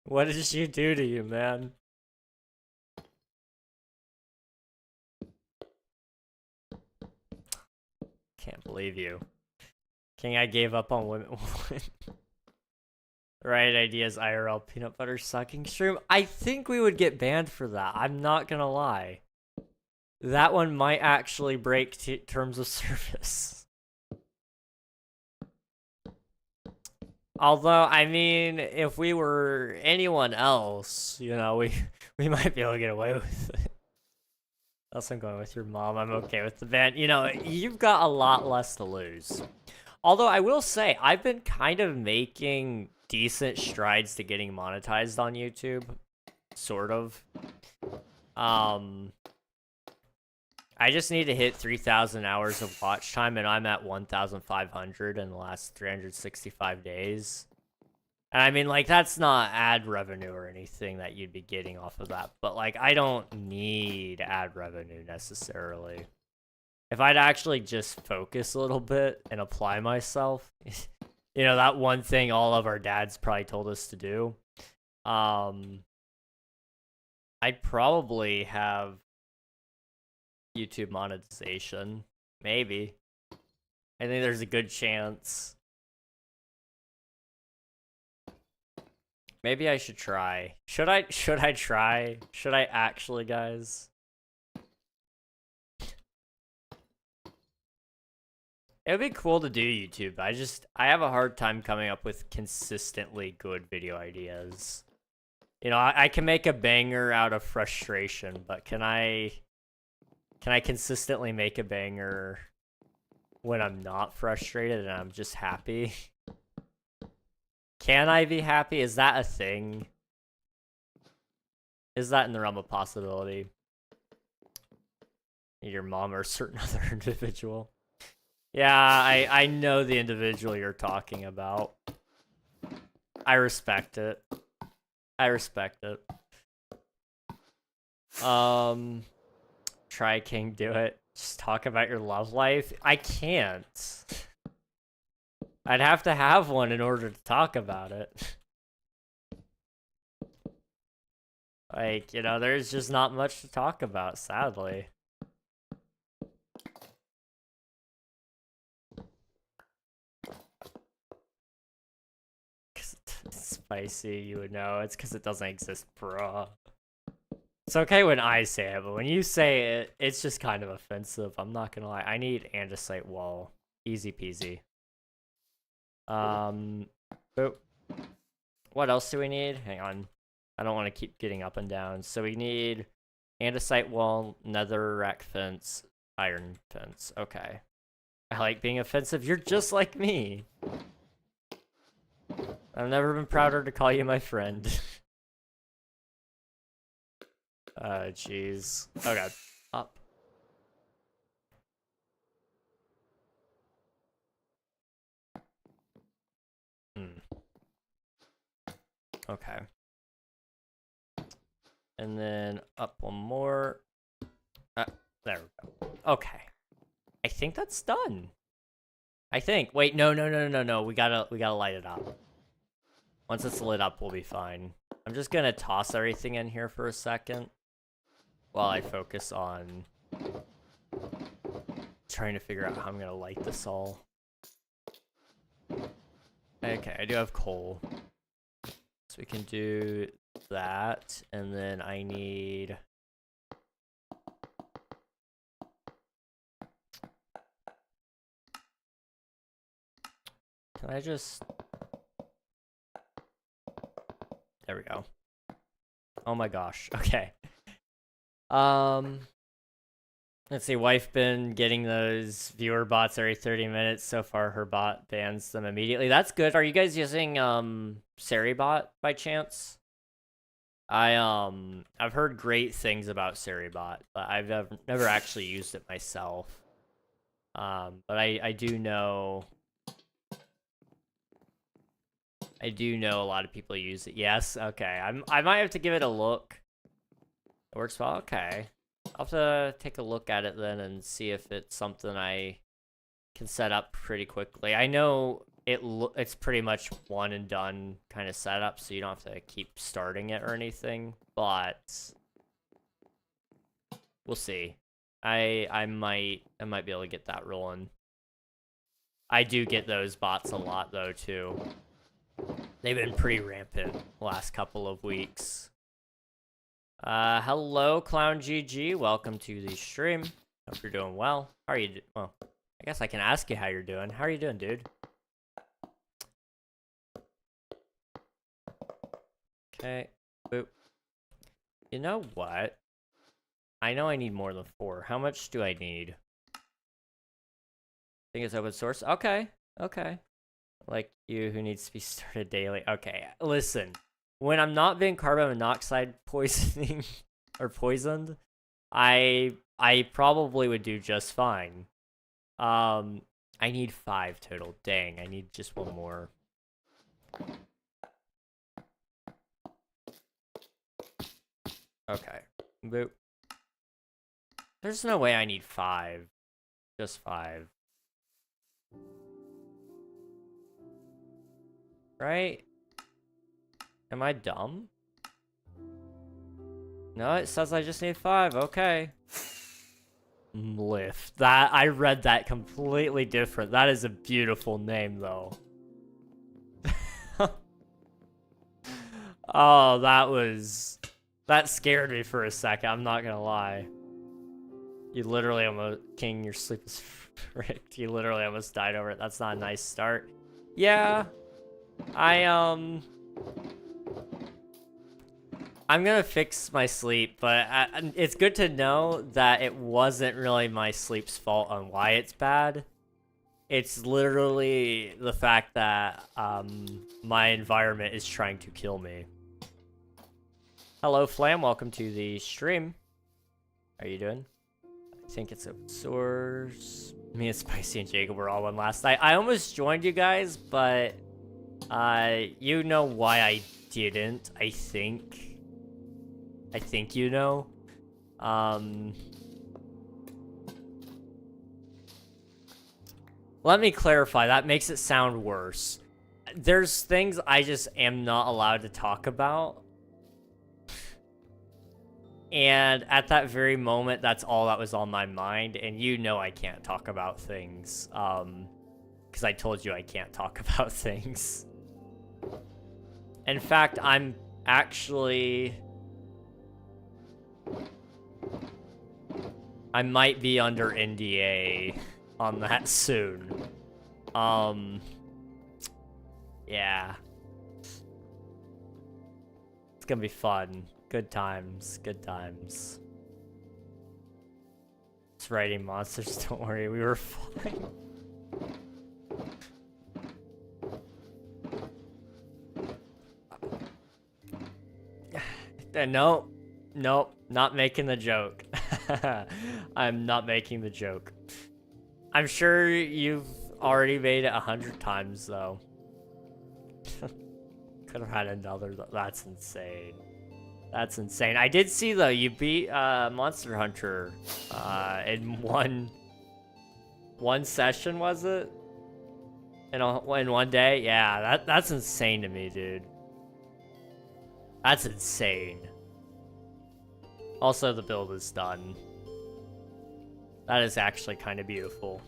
What did she do to you, man? Can't believe you. King, I gave up on women. Right ideas, IRL peanut butter sucking stream. I think we would get banned for that. I'm not gonna lie. That one might actually break terms of service. Although, I mean, if we were anyone else, you know, we might be able to get away with it. Unless I'm going with your mom, I'm okay with the ban. You know, you've got a lot less to lose. Although, I will say, I've been kind of making decent strides to getting monetized on YouTube. Sort of. I just need to hit 3,000 hours of watch time, and I'm at 1,500 in the last 365 days. And I mean, like, that's not ad revenue or anything that you'd be getting off of that. But, like, I don't need ad revenue necessarily. If I'd actually just focus a little bit and apply myself, you know, that one thing all of our dads probably told us to do, I'd probably have YouTube monetization. Maybe. I think there's a good chance. Maybe I should try. Should I try? Should I actually, guys? It would be cool to do YouTube. I have a hard time coming up with consistently good video ideas. You know, I can make a banger out of frustration, but can I consistently make a banger when I'm not frustrated and I'm just happy? Can I be happy? Is that a thing? Is that in the realm of possibility? Your mom or a certain other individual? Yeah, I know the individual you're talking about. I respect it. I respect it. Try King, do it. Just talk about your love life. I can't. I'd have to have one in order to talk about it. Like, you know, there's just not much to talk about, sadly. Cause it's spicy, you would know. It's because it doesn't exist, bruh. It's okay when I say it, but when you say it, it's just kind of offensive. I'm not gonna lie. I need andesite wall. Easy peasy. Boop. What else do we need? Hang on. I don't want to keep getting up and down. So we need andesite wall, netherrack fence, iron fence. Okay. I like being offensive. You're just like me. I've never been prouder to call you my friend. Jeez. Okay. Up. Okay. And then up one more. There we go. Okay. I think that's done. I think. Wait, no. We gotta light it up. Once it's lit up, we'll be fine. I'm just gonna toss everything in here for a second while I focus on trying to figure out how I'm gonna light this all. Okay, I do have coal. So we can do that, and then I need... Can I just... There we go. Oh my gosh, okay. Let's see, wife been getting those viewer bots every 30 minutes. So far, her bot bans them immediately. That's good. Are you guys using Seribot by chance? I've heard great things about Seribot, but I've never actually used it myself. But I do know a lot of people use it. Yes, okay. I might have to give it a look. It works well. Okay. I'll have to take a look at it then and see if it's something I can set up pretty quickly. I know it's pretty much one and done kind of setup, so you don't have to keep starting it or anything, but we'll see. I might be able to get that rolling. I do get those bots a lot though too. They've been pretty rampant the last couple of weeks. Hello, Clown GG. Welcome to the stream. Hope you're doing well. How are you? Well, I guess I can ask you how you're doing. How are you doing, dude? Okay. Boop. You know what? I know I need more than 4. How much do I need? I think it's open source. Okay. Okay. Like you who needs to be started daily. Okay. Listen. When I'm not being carbon monoxide poisoning or poisoned, I probably would do just fine. I need 5 total. Dang, I need just 1 more. Okay. Boop. There's no way I need 5. Just 5. Right? Am I dumb? No, it says I just need 5. Okay. Lift. That I read that completely different. That is a beautiful name, though. Oh, that scared me for a second. I'm not gonna lie. You literally almost King. Your sleep is fricked. You literally almost died over it. That's not a nice start. Yeah. I'm gonna fix my sleep, but it's good to know that it wasn't really my sleep's fault on why it's bad. It's literally the fact that my environment is trying to kill me. Hello, Flam. Welcome to the stream. How are you doing? I think it's open source. Me and Spicy and Jacob were all on last night. I almost joined you guys, but You know why I didn't, I think. I think you know. Let me clarify, that makes it sound worse. There's things I just am not allowed to talk about. And at that very moment, that's all that was on my mind. And you know I can't talk about things. Because I told you I can't talk about things. In fact, I'm actually... I might be under NDA on that soon. Yeah. It's gonna be fun. Good times. Good times. It's writing monsters, don't worry, we were fine. Nope. Nope. Not making the joke. I'm not making the joke. I'm sure you've already made it 100 times, though. Could have had another. That's insane. That's insane. I did see, though, you beat Monster Hunter in one session, was it? In one day? Yeah, that's insane to me, dude. That's insane. Also, the build is done. That is actually kind of beautiful.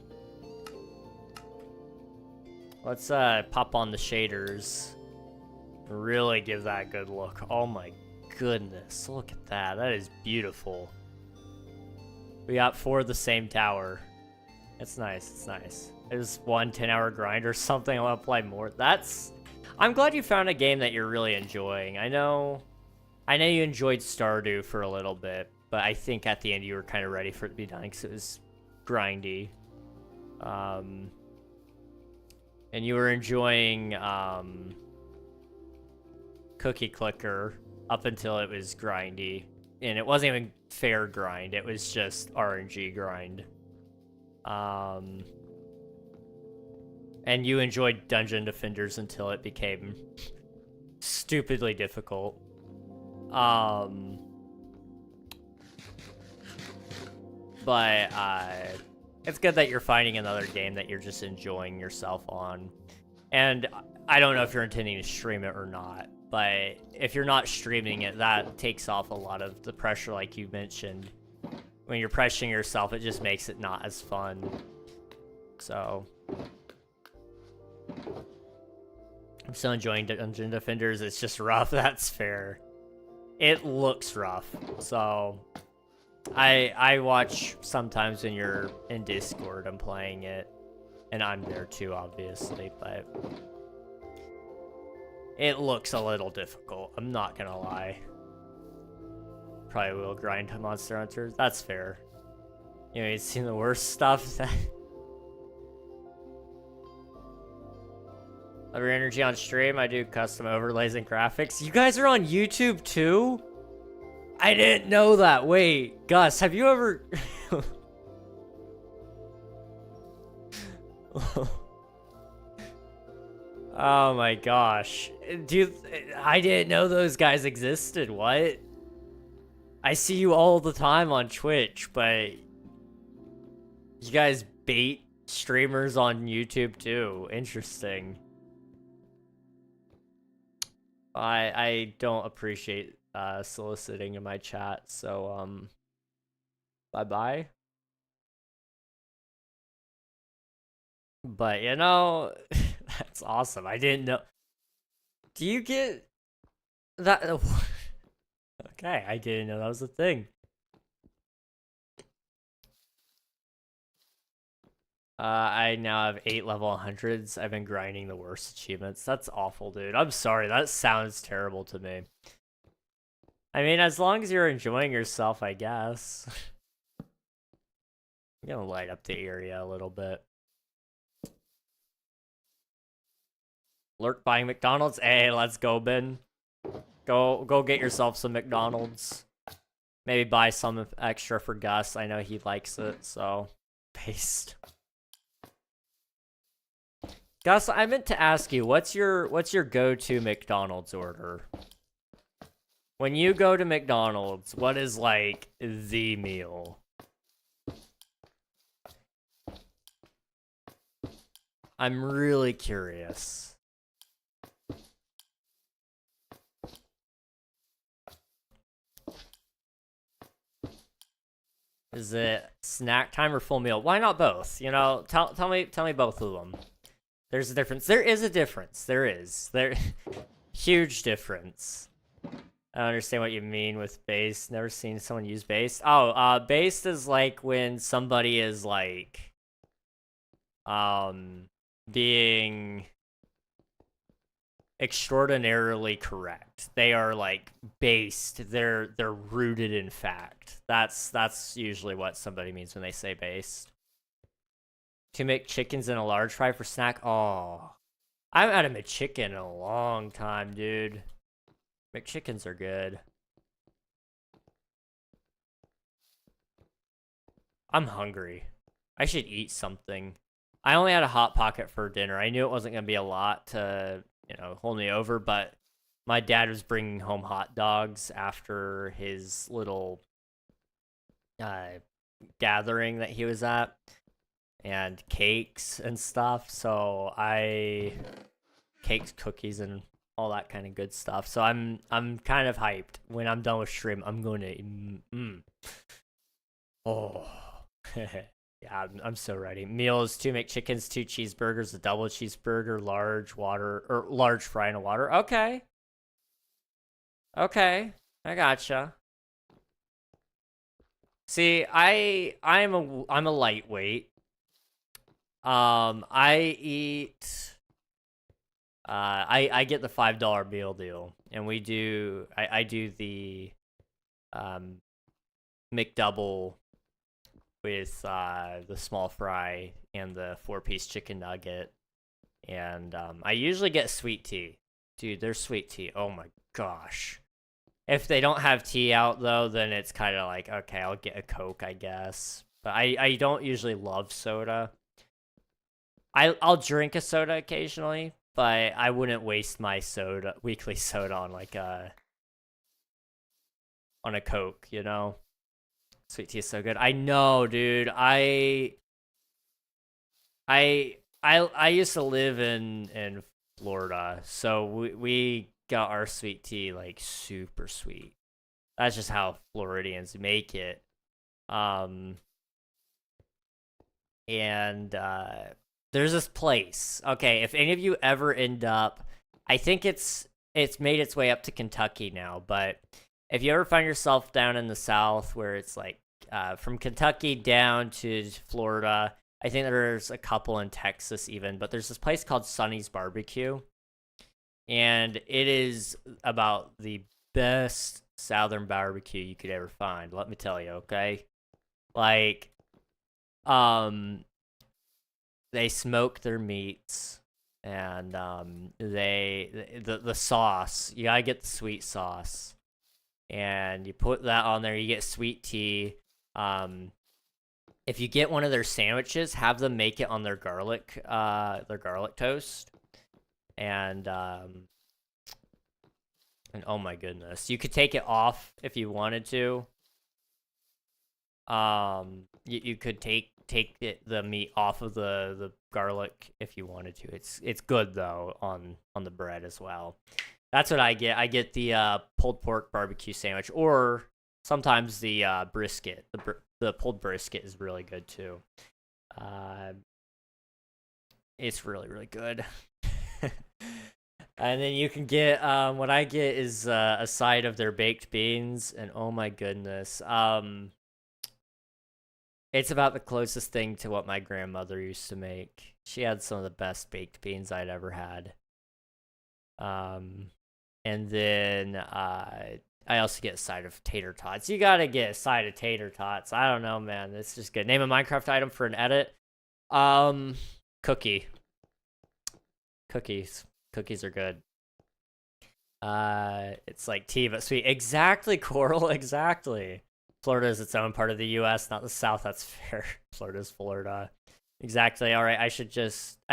Let's pop on the shaders. Really give that a good look. Oh my goodness, look at that. That is beautiful. We got 4 of the same tower. It's nice, it's nice. There's one 10-hour grind or something. I want to play more. I'm glad you found a game that you're really enjoying. I know you enjoyed Stardew for a little bit, but I think at the end you were kind of ready for it to be done because it was grindy. And you were enjoying Cookie Clicker up until it was grindy. And it wasn't even fair grind, it was just RNG grind. And you enjoyed Dungeon Defenders until it became stupidly difficult. But it's good that you're finding another game that you're just enjoying yourself on. And I don't know if you're intending to stream it or not, but if you're not streaming it, that takes off a lot of the pressure, like you mentioned. When you're pressuring yourself, it just makes it not as fun. So I'm still enjoying Dungeon Defenders. It's just rough. That's fair. It looks rough. So I watch sometimes when you're in Discord. I'm playing it, and I'm there too, obviously. But it looks a little difficult. I'm not gonna lie. Probably will grind Monster Hunter. That's fair. You know, you've seen the worst stuff. Love your energy on stream. I do custom overlays and graphics. You guys are on YouTube too? I didn't know that. Wait, Gus, have you ever... Oh my gosh. I didn't know those guys existed. What? I see you all the time on Twitch, but you guys bait streamers on YouTube too. Interesting. I don't appreciate soliciting in my chat, so bye-bye. But you know, that's awesome. I didn't know. Do you get that? Okay, I didn't know that was a thing. I now have 8 level 100s. I've been grinding the worst achievements. That's awful, dude. I'm sorry. That sounds terrible to me. I mean, as long as you're enjoying yourself, I guess. I'm gonna light up the area a little bit. Lurk buying McDonald's? Hey, let's go, Ben. Go get yourself some McDonald's. Maybe buy some extra for Gus. I know he likes it, so... Paste. Gus, I meant to ask you, what's your go-to McDonald's order? When you go to McDonald's, what is like the meal? I'm really curious. Is it snack time or full meal? Why not both? You know, tell me both of them. There's a difference. There is a difference. There huge difference. I don't understand what you mean with based. Never seen someone use based. Oh, based is like when somebody is like being extraordinarily correct. They are like based. They're rooted in fact. That's usually what somebody means when they say based. To make chickens in a large fry for snack. Oh, I haven't had a McChicken in a long time, dude. McChickens are good. I'm hungry. I should eat something. I only had a Hot Pocket for dinner. I knew it wasn't going to be a lot to, you know, hold me over, but my dad was bringing home hot dogs after his little gathering that he was at, and cakes and stuff. So cakes, cookies, and all that kind of good stuff. So I'm kind of hyped. When I'm done with shrimp, I'm going to oh. Yeah, I'm so ready. Meals: 2 McChickens, 2 cheeseburgers, a double cheeseburger, large fry and a water. Okay. Okay. I gotcha. See, I'm a lightweight. I eat I get the $5 meal deal, and I do the McDouble with the small fry and the 4-piece chicken nugget, and I usually get sweet tea. Dude, there's sweet tea. Oh my gosh. If they don't have tea out though, then it's kind of like, okay, I'll get a Coke, I guess. But I don't usually love soda. I'll drink a soda occasionally, but I wouldn't waste my weekly soda on like a Coke, you know? Sweet tea is so good. I know, dude. I used to live in Florida, so we got our sweet tea like super sweet. That's just how Floridians make it. And there's this place. Okay, if any of you ever end up, I think it's made its way up to Kentucky now, but if you ever find yourself down in the South where it's like from Kentucky down to Florida, I think there's a couple in Texas even, but there's this place called Sonny's Barbecue, and it is about the best Southern barbecue you could ever find. Let me tell you, okay? Like, they smoke their meats, and the sauce, you gotta get the sweet sauce, and you put that on there. You get sweet tea. If you get one of their sandwiches, have them make it on their garlic toast, and oh my goodness, you could take it off if you wanted to. You could take the meat off of the garlic if you wanted to. It's good though on the bread as well. That's what I get. I get the pulled pork barbecue sandwich, or sometimes the brisket. The pulled brisket is really good too. It's really, really good. And then you can get what I get is a side of their baked beans, and oh my goodness, it's about the closest thing to what my grandmother used to make. She had some of the best baked beans I'd ever had. And then I also get a side of tater tots. You gotta get a side of tater tots. I don't know, man. It's just good. Name a Minecraft item for an edit. Cookie. Cookies. Cookies are good. It's like tea but sweet. Exactly, Coral. Exactly. Florida is its own part of the U.S., not the South. That's fair. Florida's Florida. Exactly. All right. I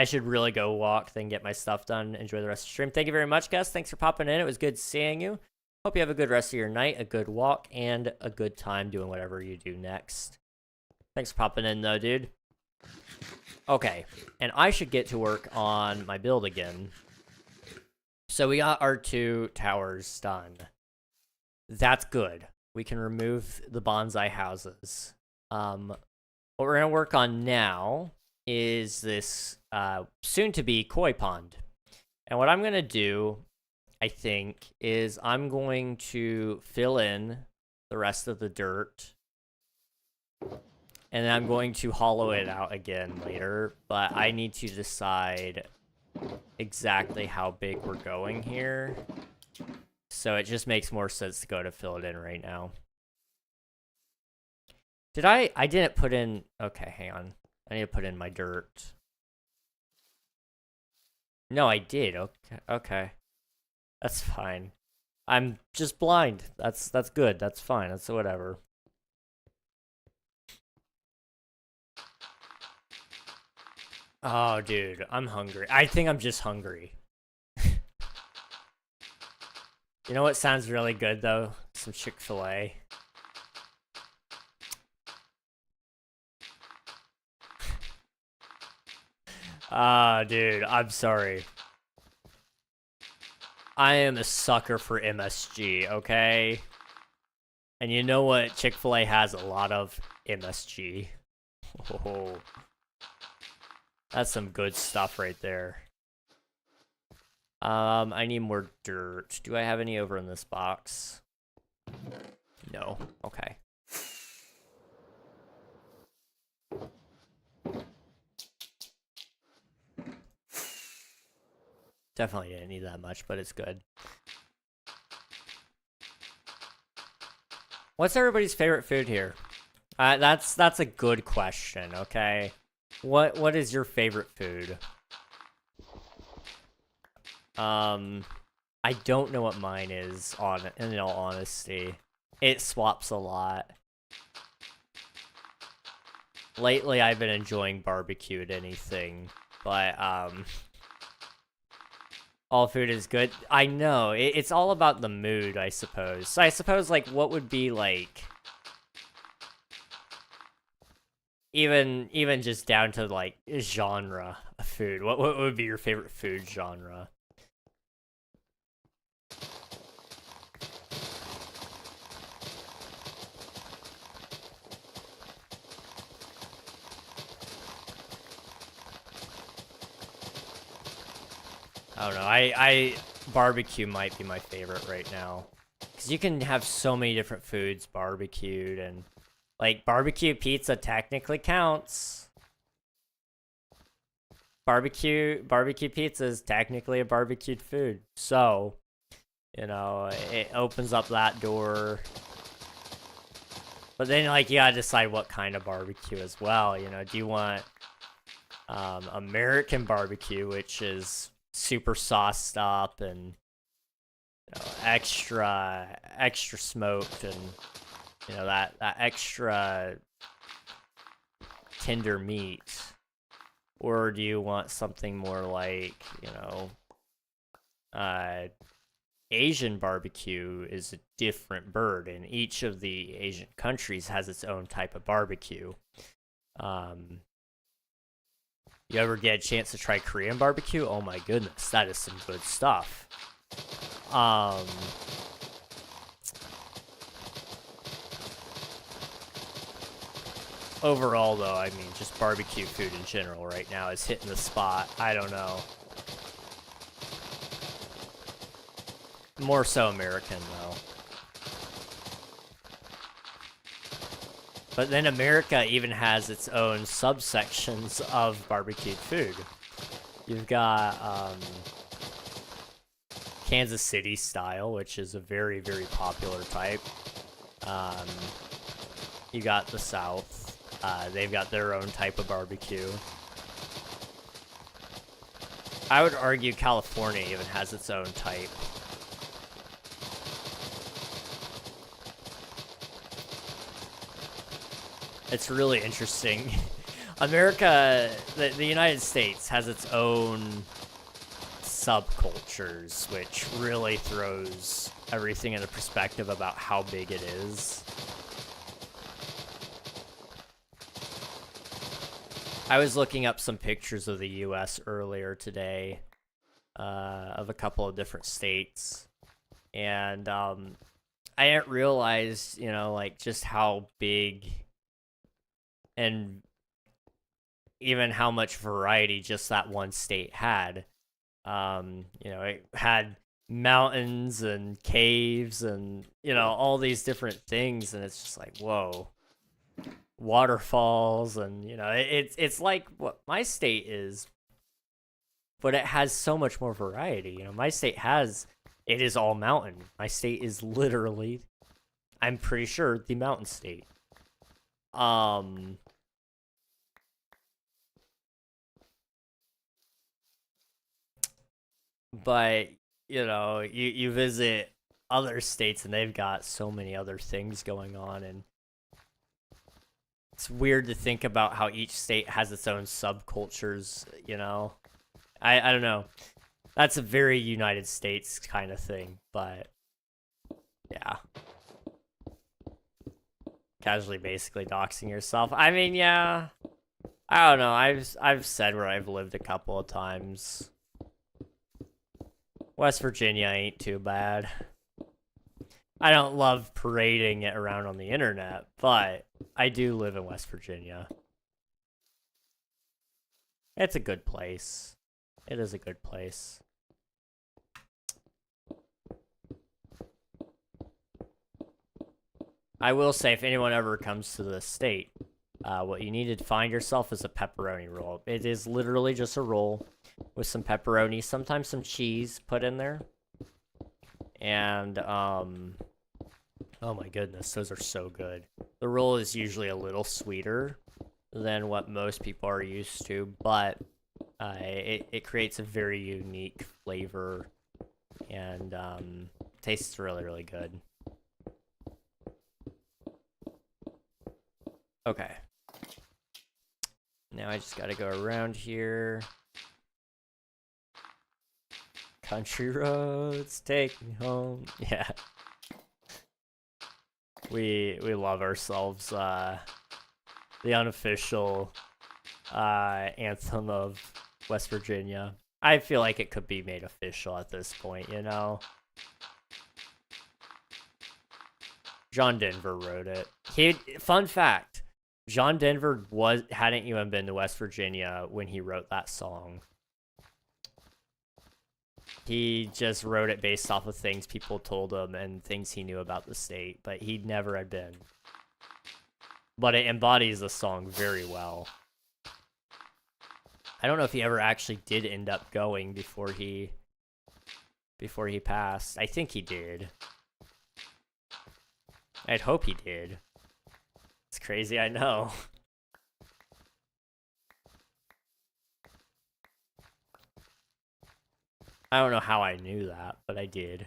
should really go walk, then get my stuff done. Enjoy the rest of the stream. Thank you very much, Gus. Thanks for popping in. It was good seeing you. Hope you have a good rest of your night, a good walk, and a good time doing whatever you do next. Thanks for popping in, though, dude. Okay. And I should get to work on my build again. So we got our 2 towers done. That's good. We can remove the bonsai houses. What we're going to work on now is this soon-to-be koi pond. And what I'm going to do, I think, is I'm going to fill in the rest of the dirt. And then I'm going to hollow it out again later. But I need to decide exactly how big we're going here. So it just makes more sense to go to fill it in right now. Did I didn't put in, okay, hang on. I need to put in my dirt. No, I did, okay. That's fine. I'm just blind. That's good, that's fine, that's whatever. Oh, dude, I'm hungry. I think I'm just hungry. You know what sounds really good, though? Some Chick-fil-A. Dude, I'm sorry. I am a sucker for MSG, okay? And you know what Chick-fil-A has a lot of? MSG. Oh, that's some good stuff right there. I need more dirt. Do I have any over in this box? No. Okay. Definitely didn't need that much, but it's good. What's everybody's favorite food here? That's a good question, okay? What is your favorite food? I don't know what mine is, in all honesty. It swaps a lot. Lately, I've been enjoying barbecued anything, but, all food is good. I know, it's all about the mood, I suppose. So I suppose, like, what would be, like... Even just down to, like, genre of food. What would be your favorite food genre? I don't know. I barbecue might be my favorite right now, because you can have so many different foods barbecued, and like barbecue pizza technically counts. Barbecue pizza is technically a barbecued food, so you know it opens up that door. But then like you gotta decide what kind of barbecue as well. You know, do you want American barbecue, which is super sauced up and you know, extra smoked, and you know that extra tender meat, or do you want something more like, you know, Asian barbecue is a different bird, and each of the Asian countries has its own type of barbecue. You ever get a chance to try Korean barbecue? Oh my goodness, that is some good stuff. Overall, though, I mean, just barbecue food in general right now is hitting the spot. I don't know. More so American, though. But then America even has its own subsections of barbecued food. You've got Kansas City style, which is a very, very popular type. You got the South. They've got their own type of barbecue. I would argue California even has its own type. It's really interesting. America, the United States has its own subcultures, which really throws everything into perspective about how big it is. I was looking up some pictures of the US earlier today, of a couple of different states, and I didn't realize, you know, like just how big and even how much variety just that one state had. You know, it had mountains and caves and, you know, all these different things, and it's just like, whoa. Waterfalls, and, you know, it's like what my state is, but it has so much more variety. You know, my state it is all mountain. My state is literally, I'm pretty sure, the mountain state. But, you know, you visit other states and they've got so many other things going on, and it's weird to think about how each state has its own subcultures, you know? I don't know. That's a very United States kind of thing, but yeah. Casually basically doxing yourself. I mean, yeah. I don't know. I've said where I've lived a couple of times. West Virginia ain't too bad. I don't love parading it around on the internet, but I do live in West Virginia. It's a good place. It is a good place. I will say, if anyone ever comes to the state, what you need to find yourself is a pepperoni roll. It is literally just a roll with some pepperoni, sometimes some cheese put in there. And, oh my goodness, those are so good. The roll is usually a little sweeter than what most people are used to, but it creates a very unique flavor, and tastes really, really good. Okay. Now I just gotta go around here. Country roads, take me home. Yeah. We love ourselves, the unofficial anthem of West Virginia. I feel like it could be made official at this point, you know? John Denver wrote it. Fun fact, John Denver hadn't even been to West Virginia when he wrote that song. He just wrote it based off of things people told him and things he knew about the state, but he never had been. But it embodies the song very well. I don't know if he ever actually did end up going before he passed. I think he did. I'd hope he did. It's crazy, I know. I don't know how I knew that, but I did.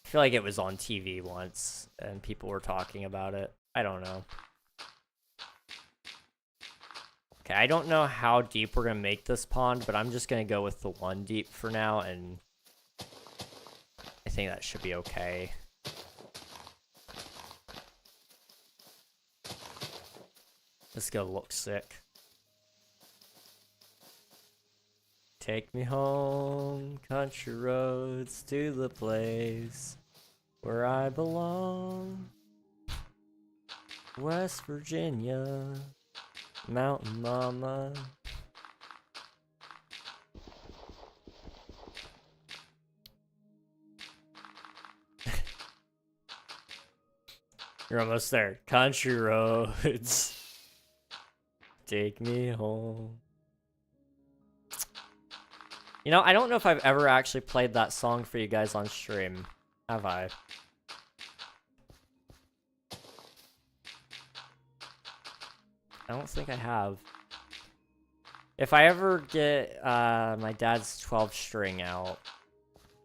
I feel like it was on TV once, and people were talking about it. I don't know. Okay, I don't know how deep we're gonna make this pond, but I'm just gonna go with the 1 deep for now, and I think that should be okay. This gonna look sick. Take me home, country roads, to the place where I belong. West Virginia, Mountain Mama. You're almost there. Country roads, take me home. You know, I don't know if I've ever actually played that song for you guys on stream. Have I? I don't think I have. If I ever get my dad's 12 string out,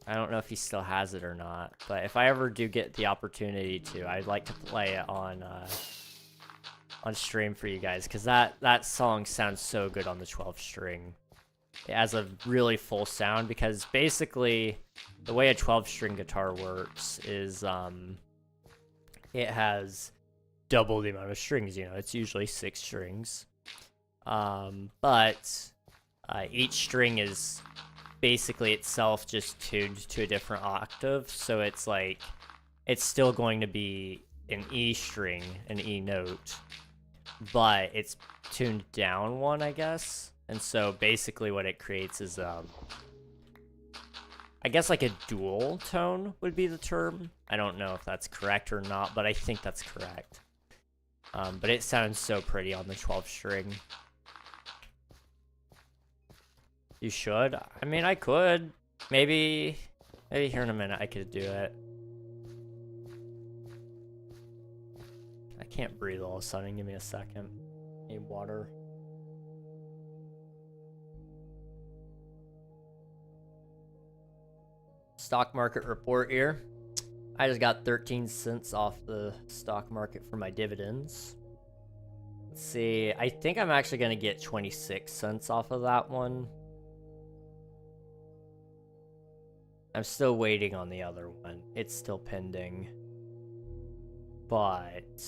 I don't know if he still has it or not, but if I ever do get the opportunity to, I'd like to play it on on stream for you guys, because that song sounds so good on the 12 string. It has a really full sound, because basically the way a 12 string guitar works is it has double the amount of strings. You know, it's usually 6 strings, but each string is basically itself just tuned to a different octave, so it's like it's still going to be an E string, an E note, but it's tuned down one, I guess. And so basically what it creates is I guess like a dual tone would be the term. I don't know if that's correct or not, but I think that's correct. But it sounds so pretty on the 12 string. You should? I mean, I could. Maybe here in a minute I could do it. I can't breathe all of a sudden. Give me a second. Need water. Stock market report here. I just got 13 cents off the stock market for my dividends. Let's see. I think I'm actually going to get 26 cents off of that one. I'm still waiting on the other one. It's still pending. But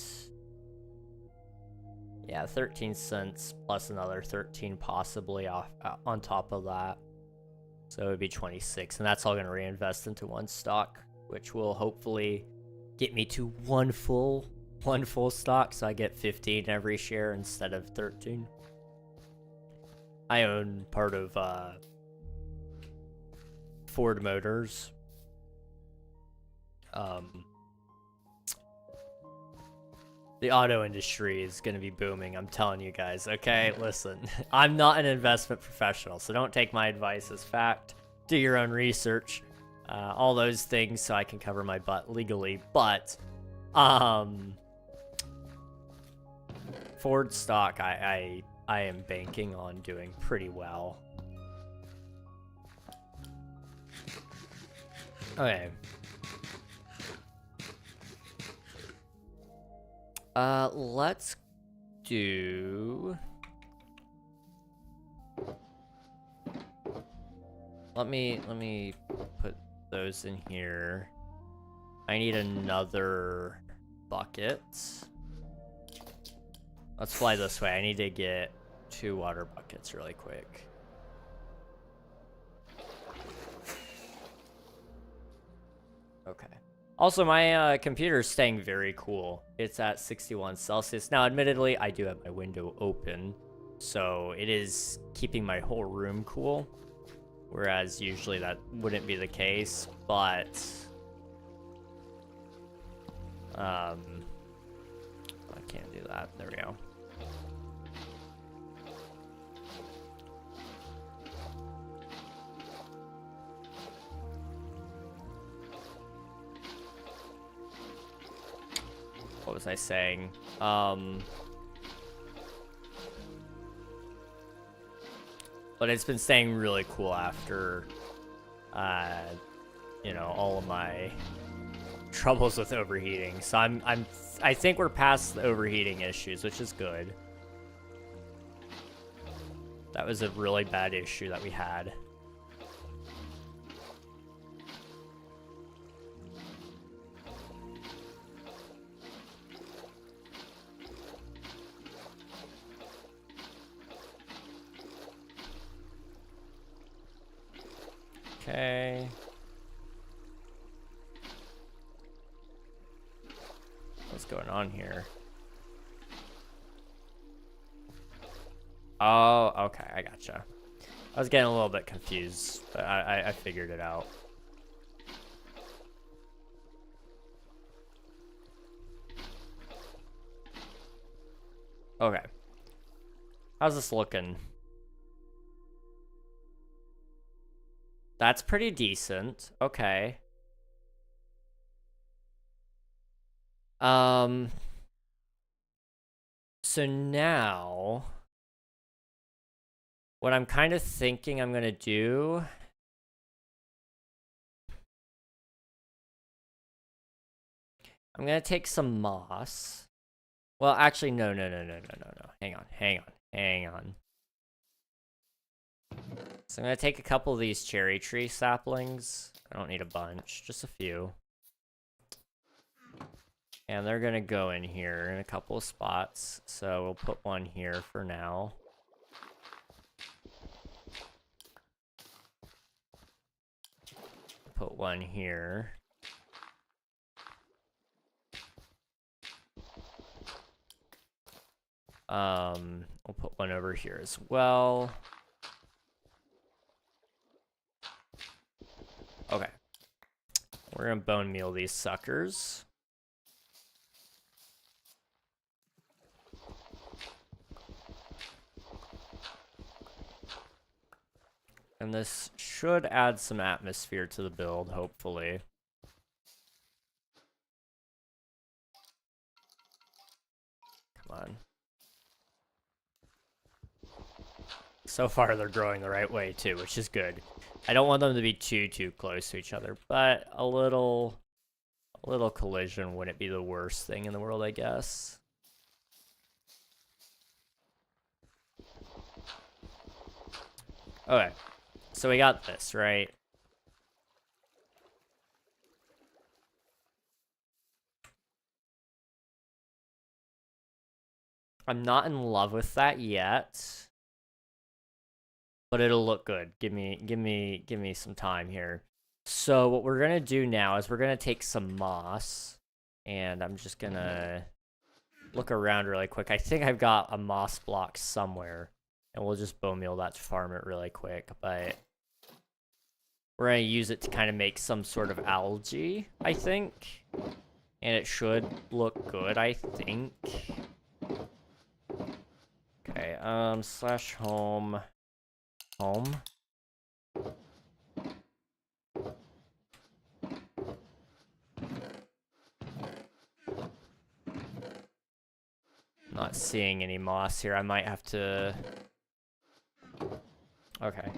yeah, 13 cents plus another 13 possibly off on top of that. So it would be 26, and that's all going to reinvest into one stock, which will hopefully get me to one full stock, so I get 15 every share instead of 13. I own part of Ford Motors. The auto industry is going to be booming, I'm telling you guys. Okay, listen, I'm not an investment professional, so don't take my advice as fact. Do your own research, all those things, so I can cover my butt legally. But Ford stock, I am banking on doing pretty well. Okay. Let's do... Let me put those in here. I need another bucket. Let's fly this way. I need to get 2 water buckets really quick. Okay. Also, my computer is staying very cool. It's at 61 Celsius. Now, admittedly, I do have my window open, so it is keeping my whole room cool, whereas usually that wouldn't be the case, but I can't do that. There we go. What was I saying? But it's been staying really cool after, you know, all of my troubles with overheating. So I think we're past the overheating issues, which is good. That was a really bad issue that we had. Okay. What's going on here? Oh, okay, I gotcha. I was getting a little bit confused, but I figured it out. Okay. How's this looking? That's pretty decent. Okay. So now, what I'm kind of thinking I'm gonna do, I'm gonna take some moss. Well, actually, no. Hang on. So I'm gonna take a couple of these cherry tree saplings. I don't need a bunch, just a few. And they're gonna go in here in a couple of spots. So we'll put one here for now. Put one here. We'll put one over here as well. Okay. We're gonna bone meal these suckers. And this should add some atmosphere to the build, hopefully. Come on. So far, they're growing the right way, too, which is good. I don't want them to be too close to each other, but a little collision wouldn't be the worst thing in the world, I guess. Okay. So we got this, right? I'm not in love with that yet, but it'll look good. Give me some time here. So what we're gonna do now is we're gonna take some moss, and I'm just gonna look around really quick. I think I've got a moss block somewhere, and we'll just bone meal that to farm it really quick, but we're gonna use it to kind of make some sort of algae, I think. And it should look good, I think. Okay, slash home. Not seeing any moss here. I might have to... Okay.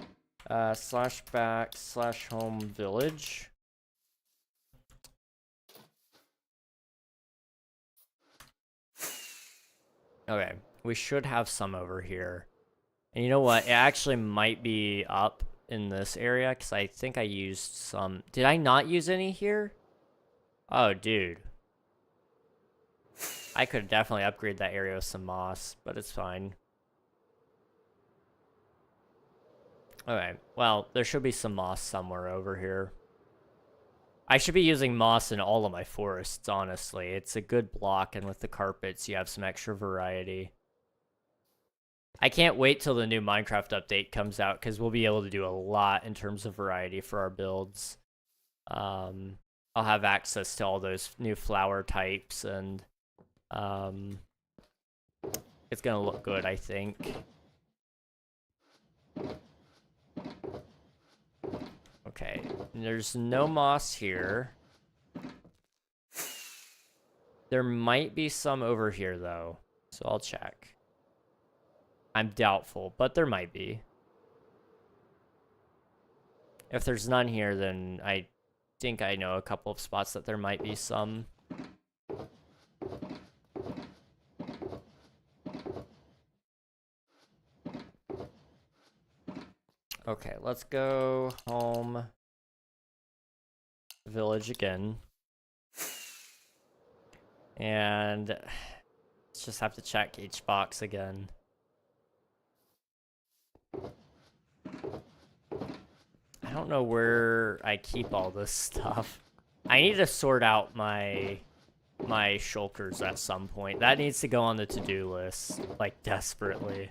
Slash back, slash home village. Okay, we should have some over here. And you know what? It actually might be up in this area, because I think I used some... Did I not use any here? Oh, dude. I could definitely upgrade that area with some moss, but it's fine. Okay, well, there should be some moss somewhere over here. I should be using moss in all of my forests, honestly. It's a good block, and with the carpets, you have some extra variety. I can't wait till the new Minecraft update comes out, because we'll be able to do a lot in terms of variety for our builds. I'll have access to all those new flower types, and it's gonna look good, I think. Okay, there's no moss here. There might be some over here, though, so I'll check. I'm doubtful, but there might be. If there's none here, then I think I know a couple of spots that there might be some. Okay, let's go home village again. And let's just have to check each box again. I don't know where I keep all this stuff. I need to sort out my shulkers at some point. That needs to go on the to-do list, like, desperately.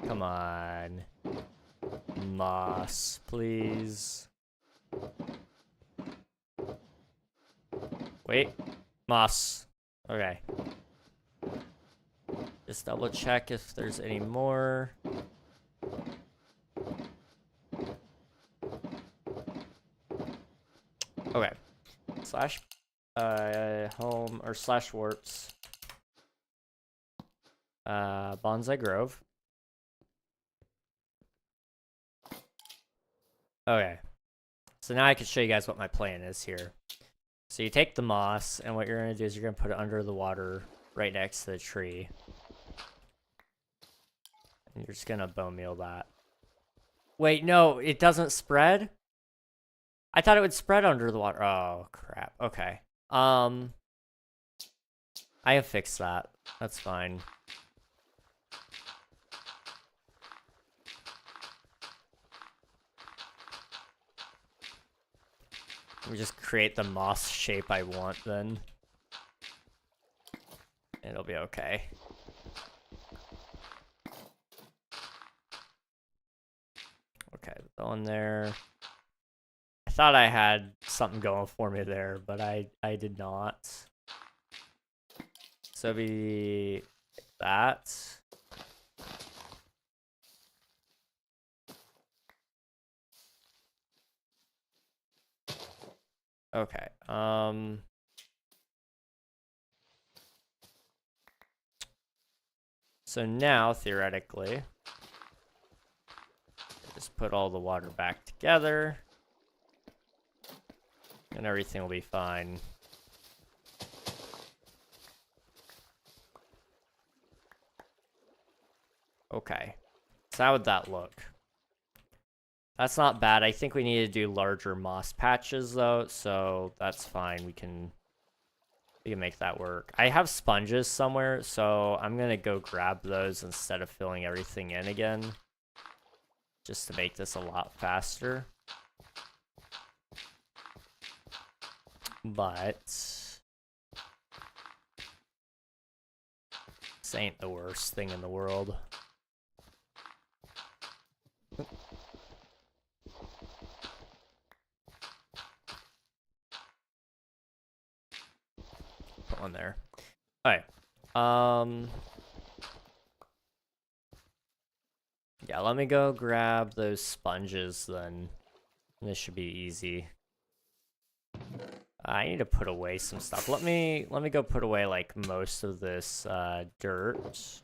Come on. Moss, please. Wait. Moss. Okay. Just double check if there's any more. Okay. Slash home or slash warps. Bonsai Grove. Okay. So now I can show you guys what my plan is here. So you take the moss, and what you're gonna do is you're gonna put it under the water right next to the tree. And you're just gonna bone meal that. Wait, no, it doesn't spread? I thought it would spread under the water. Oh, crap. Okay. I have fixed that. That's fine. Let me just create the moss shape I want then. It'll be okay. Okay, on there. I thought I had something going for me there, but I did not. So be that. Okay. So now theoretically, just put all the water back together, and everything will be fine. Okay. So how would that look? That's not bad. I think we need to do larger moss patches though, so that's fine. We can make that work. I have sponges somewhere, so I'm gonna go grab those instead of filling everything in again, just to make this a lot faster. But this ain't the worst thing in the world. Put one there. Alright. Yeah, let me go grab those sponges then. This should be easy. I need to put away some stuff. Let me go put away like most of this dirt.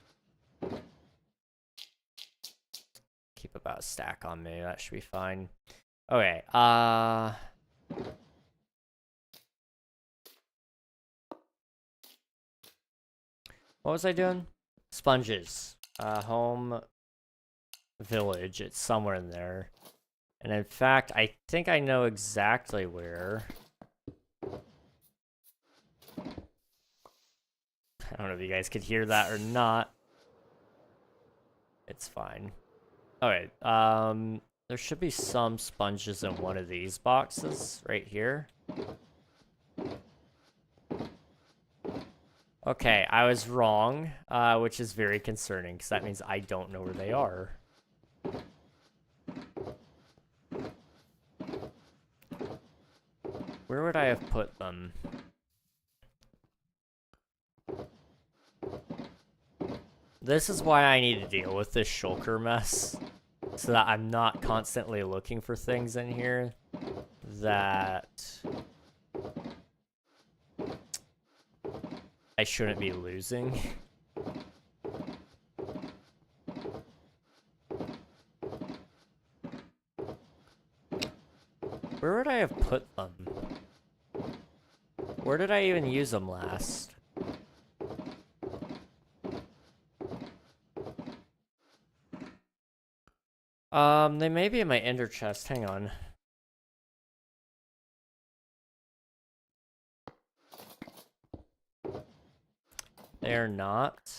Keep about a stack on me. That should be fine. Okay. What was I doing? Sponges. Home village. It's somewhere in there. And in fact, I think I know exactly where. I don't know if you guys could hear that or not. It's fine. Alright, there should be some sponges in one of these boxes right here. Okay, I was wrong, which is very concerning because that means I don't know where they are. Where would I have put them? This is why I need to deal with this shulker mess, so that I'm not constantly looking for things in here that I shouldn't be losing. Where would I have put them? Where did I even use them last? They may be in my ender chest. Hang on. They're not.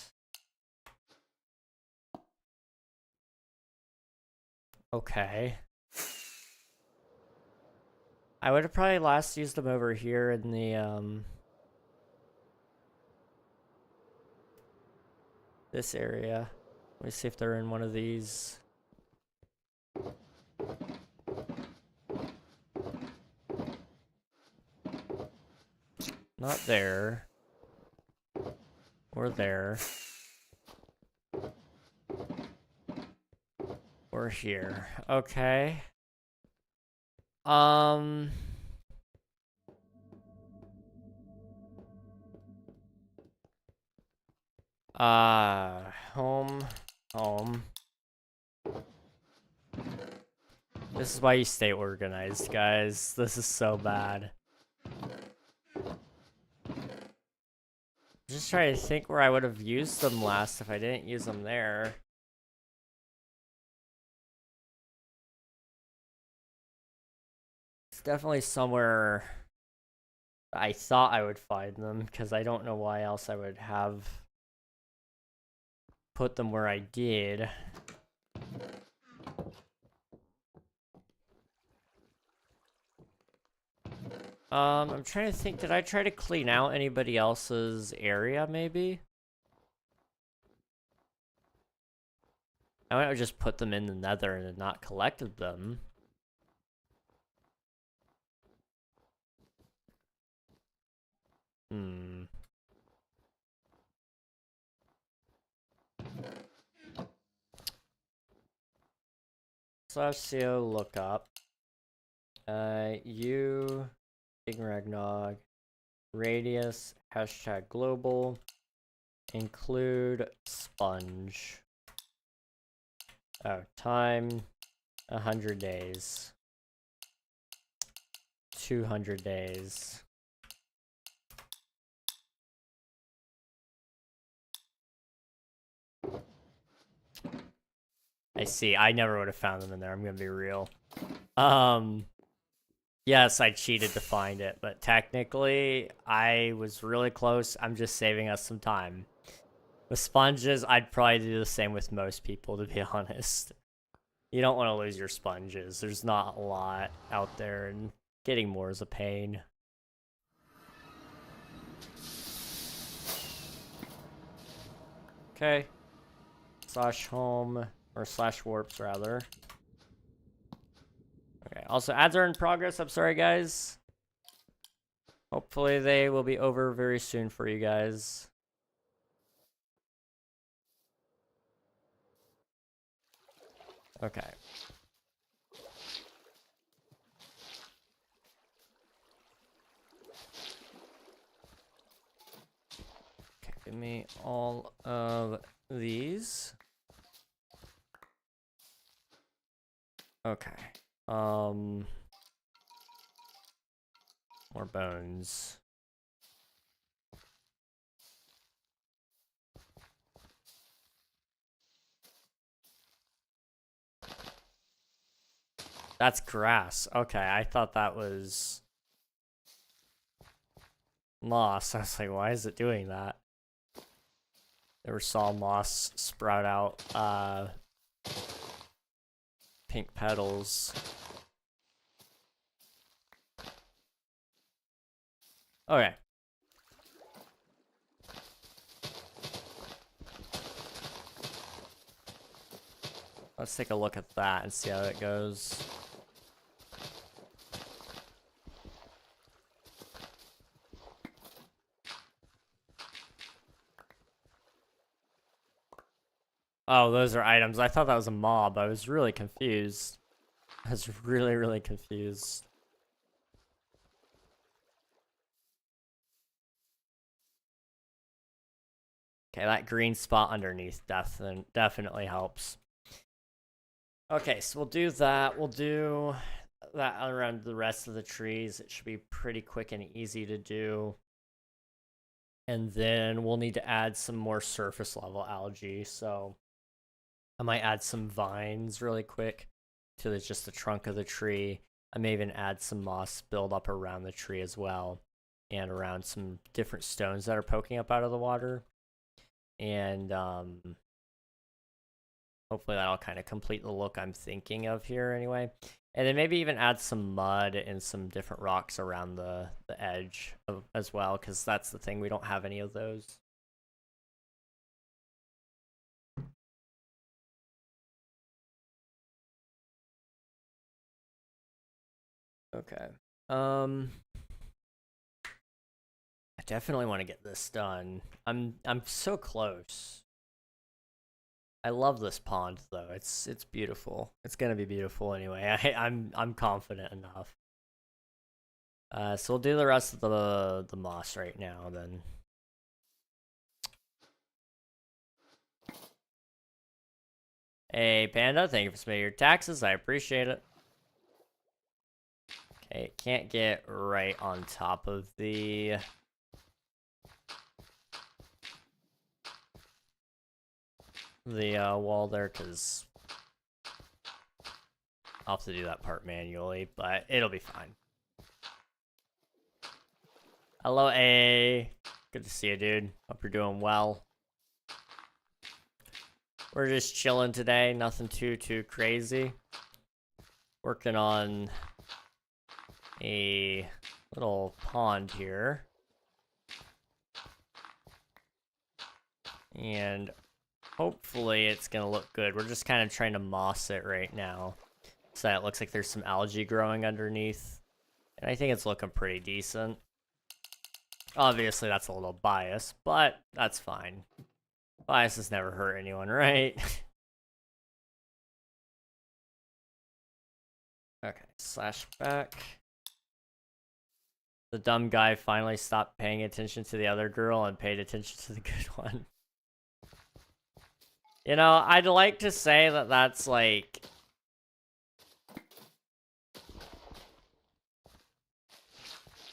Okay. I would have probably last used them over here in the, this area. Let me see if they're in one of these. Not there. Or there. Or here. Okay. Home. This is why you stay organized, guys. This is so bad. Just trying to think where I would have used them last if I didn't use them there. It's definitely somewhere I thought I would find them, because I don't know why else I would have put them where I did. I'm trying to think, did I try to clean out anybody else's area, maybe? I might have just put them in the nether and not collected them. /co lookup. You, KingRegNog, radius, hashtag global, include sponge. Oh, time, 100 days. 200 days. I see. I never would have found them in there. I'm gonna be real. Yes, I cheated to find it, but technically, I was really close. I'm just saving us some time. With sponges, I'd probably do the same with most people, to be honest. You don't want to lose your sponges. There's not a lot out there, and getting more is a pain. Okay. /home, or /warps, rather. Okay, also ads are in progress. I'm sorry, guys. Hopefully they will be over very soon for you guys. Okay. Okay, give me all of these. Okay. More bones. That's grass. Okay, I thought that was moss. I was like, why is it doing that? Never saw moss sprout out pink petals. Okay. Let's take a look at that and see how it goes. Oh, those are items. I thought that was a mob. I was really confused. I was really, really confused. Okay, that green spot underneath definitely helps. Okay, so we'll do that. We'll do that around the rest of the trees. It should be pretty quick and easy to do. And then we'll need to add some more surface level algae. So I might add some vines really quick to just the trunk of the tree. I may even add some moss build up around the tree as well, and around some different stones that are poking up out of the water. And hopefully that'll kind of complete the look I'm thinking of here anyway. And then maybe even add some mud and some different rocks around the edge as well, because that's the thing, we don't have any of those. Okay. I definitely want to get this done. I'm so close. I love this pond though. It's beautiful. It's gonna be beautiful anyway. I'm confident enough. So we'll do the rest of the moss right now then. Hey Panda, thank you for submitting your taxes. I appreciate it. Okay, can't get right on top of the the wall there, because I'll have to do that part manually, but it'll be fine. Hello, A. Good to see you, dude. Hope you're doing well. We're just chilling today, nothing too crazy. Working on a little pond here. And hopefully it's gonna look good. We're just kind of trying to moss it right now, so that it looks like there's some algae growing underneath. And I think it's looking pretty decent. Obviously that's a little biased, but that's fine. Bias has never hurt anyone, right? Okay, slash back. The dumb guy finally stopped paying attention to the other girl and paid attention to the good one. You know, I'd like to say that that's like...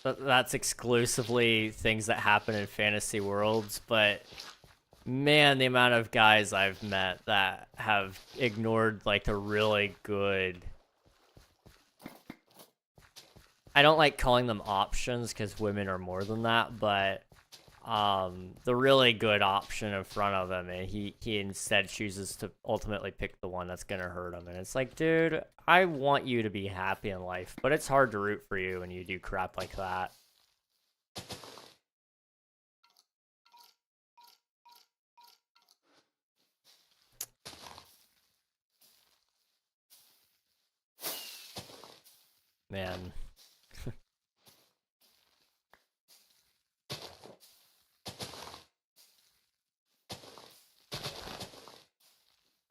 that's exclusively things that happen in fantasy worlds, but... man, the amount of guys I've met that have ignored, like, the really good... I don't like calling them options, because women are more than that, but... the really good option in front of him, and he instead chooses to ultimately pick the one that's gonna hurt him. And it's like, dude, I want you to be happy in life, but it's hard to root for you when you do crap like that. Man.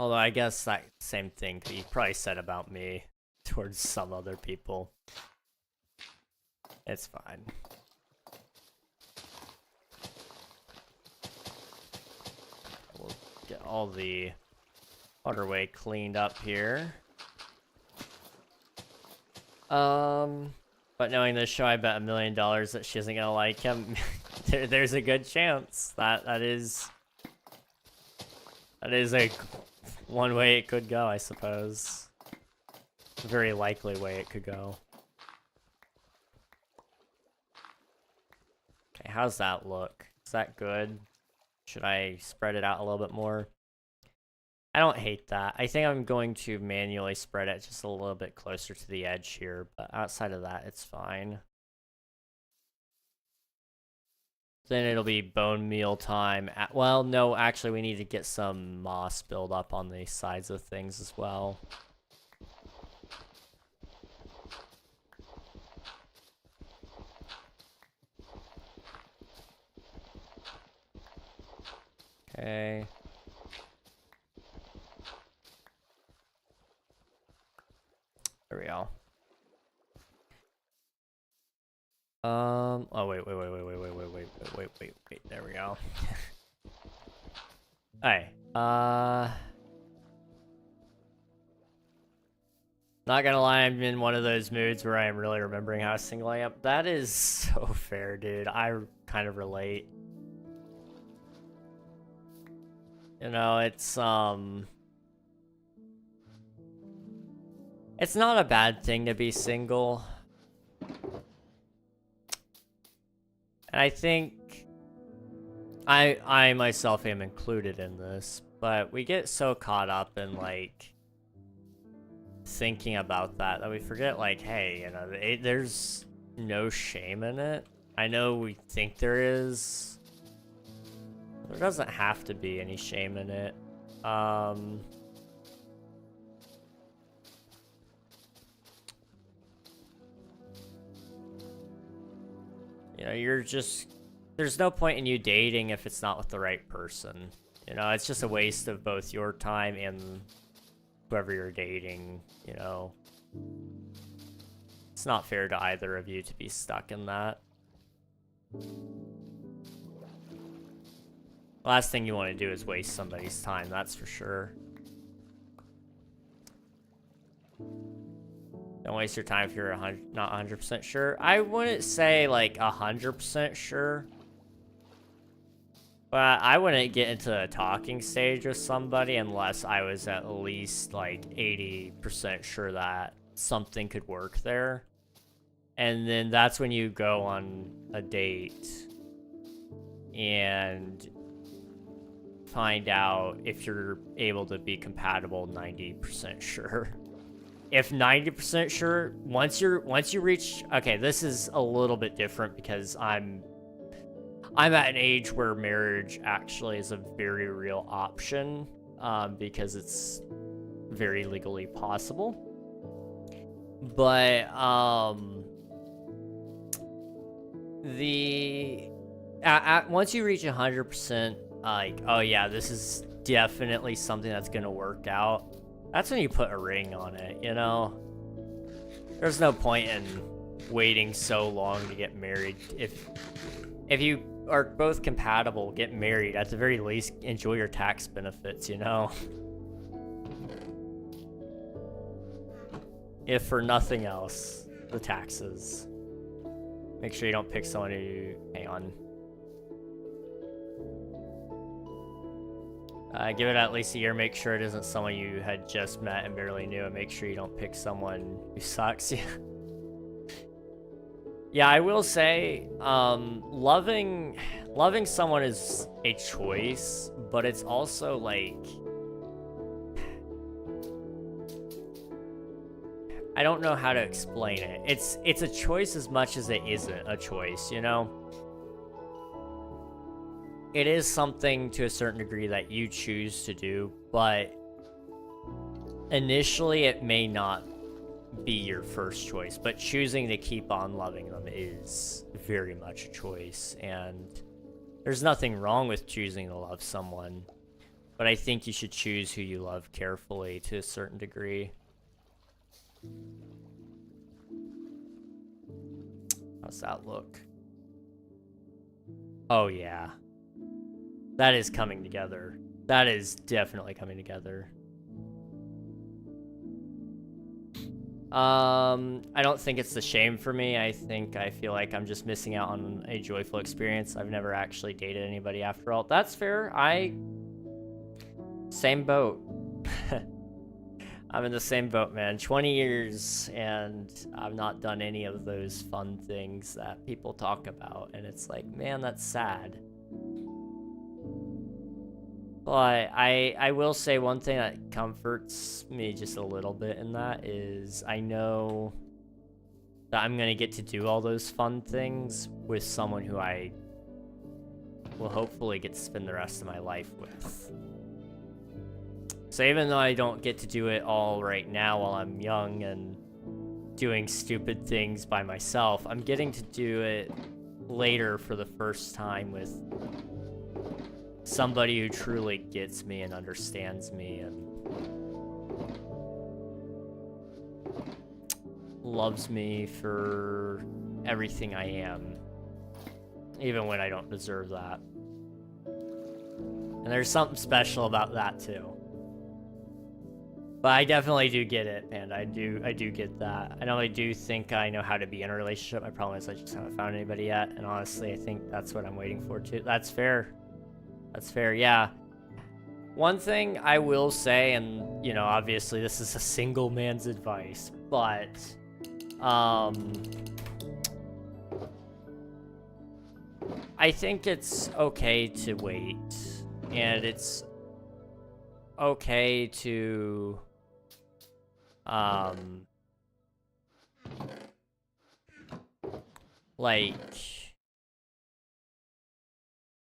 Although I guess that same thing he probably said about me towards some other people. It's fine. We'll get all the waterway cleaned up here. But knowing this show, I bet $1 million that she isn't gonna like him. There's a good chance that is a one way it could go, I suppose. A very likely way it could go. Okay, how's that look? Is that good? Should I spread it out a little bit more? I don't hate that. I think I'm going to manually spread it just a little bit closer to the edge here, but outside of that, it's fine. Then it'll be bone meal time. Well, no, actually, we need to get some moss build up on the sides of things as well. Okay. There we go. Oh, wait. There we go. Hey, not gonna lie, I'm in one of those moods where I am really remembering how single I am. That is so fair, dude. I kind of relate. You know, it's not a bad thing to be single. And I think I myself am included in this, but we get so caught up in, like, thinking about that we forget, like, hey, you know, there's no shame in it. I know we think there is. There doesn't have to be any shame in it. You know, there's no point in you dating if it's not with the right person. You know, it's just a waste of both your time and whoever you're dating, you know. It's not fair to either of you to be stuck in that. Last thing you want to do is waste somebody's time, that's for sure. Don't waste your time if you're not 100% sure. I wouldn't say like 100% sure. But I wouldn't get into a talking stage with somebody unless I was at least like 80% sure that something could work there. And then that's when you go on a date and find out if you're able to be compatible 90% sure. If 90% sure, once you reach, okay, this is a little bit different because I'm at an age where marriage actually is a very real option, because it's very legally possible. But once you reach 100%, like, oh yeah, this is definitely something that's gonna work out. That's when you put a ring on it, you know? There's no point in waiting so long to get married. If you are both compatible, get married. At the very least, enjoy your tax benefits, you know? If for nothing else, the taxes. Make sure you don't pick someone who... Hang on. Give it at least a year. Make sure it isn't someone you had just met and barely knew, and make sure you don't pick someone who sucks. Yeah, I will say, loving someone is a choice, but it's also like, I don't know how to explain it. It's a choice as much as it isn't a choice, you know? It is something to a certain degree that you choose to do, but initially it may not be your first choice, but choosing to keep on loving them is very much a choice, and there's nothing wrong with choosing to love someone, but I think you should choose who you love carefully to a certain degree. How's that look? Oh yeah. That is coming together. That is definitely coming together. I don't think it's the shame for me. I feel like I'm just missing out on a joyful experience. I've never actually dated anybody after all. That's fair. Same boat. I'm in the same boat, man. 20 years, and I've not done any of those fun things that people talk about. And it's like, man, that's sad. But I will say one thing that comforts me just a little bit in that is I know that I'm going to get to do all those fun things with someone who I will hopefully get to spend the rest of my life with. So even though I don't get to do it all right now while I'm young and doing stupid things by myself, I'm getting to do it later for the first time with somebody who truly gets me and understands me and loves me for everything I am, even when I don't deserve that. And there's something special about that too. But I definitely do get it, man. I do get that. I know I do think I know how to be in a relationship. My problem is I just haven't found anybody yet, and honestly, I think that's what I'm waiting for too. That's fair. That's fair, yeah. One thing I will say, and, you know, obviously this is a single man's advice, but, I think it's okay to wait, and it's okay to, like,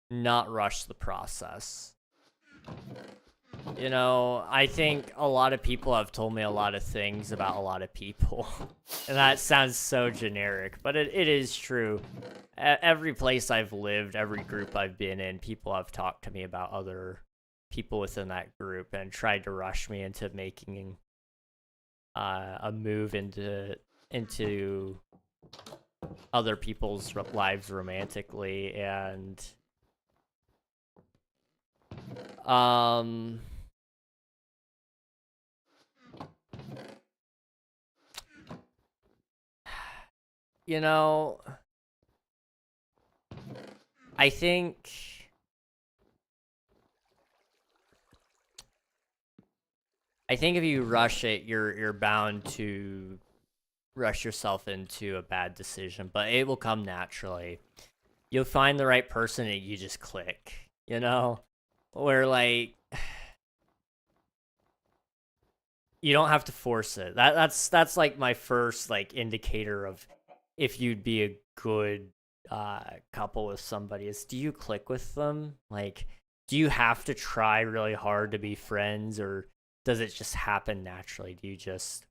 not rush the process. You know, I think a lot of people have told me a lot of things about a lot of people. And that sounds so generic, but it is true. Every place I've lived, every group I've been in, people have talked to me about other people within that group and tried to rush me into making a move into other people's lives romantically, and you know, I think I think if you rush it, you're bound to rush yourself into a bad decision, but it will come naturally. You'll find the right person and you just click, you know? Where like you don't have to force it. That's like my first like indicator of if you'd be a good couple with somebody is, do you click with them? Like, do you have to try really hard to be friends, or does it just happen naturally? Do you just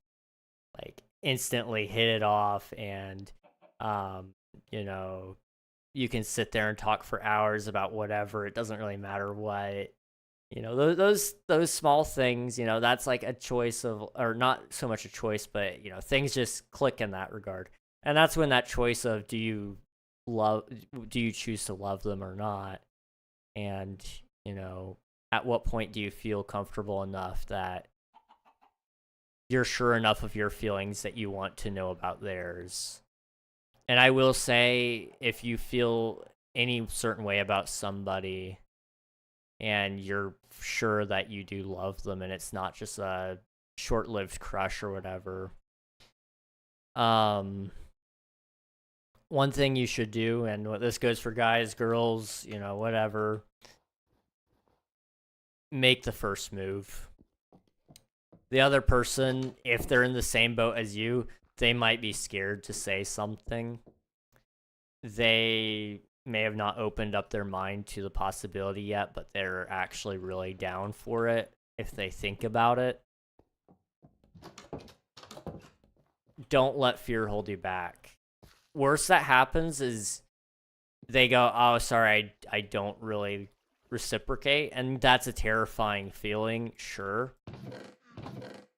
like instantly hit it off and um you know, you can sit there and talk for hours about whatever, it doesn't really matter what, you know, those small things, you know, that's like a choice of, or not so much a choice, but you know, things just click in that regard. And that's when that choice of love do you choose to love them or not, and you know, at what point do you feel comfortable enough that you're sure enough of your feelings that you want to know about theirs. And I will say, if you feel any certain way about somebody and you're sure that you do love them and it's not just a short-lived crush or whatever, one thing you should do, and what this goes for guys, girls, you know, whatever, make the first move. The other person, if they're in the same boat as you, they might be scared to say something. They may have not opened up their mind to the possibility yet, but they're actually really down for it if they think about it. Don't let fear hold you back. Worst that happens is they go, oh, sorry, I don't really reciprocate. And that's a terrifying feeling, sure.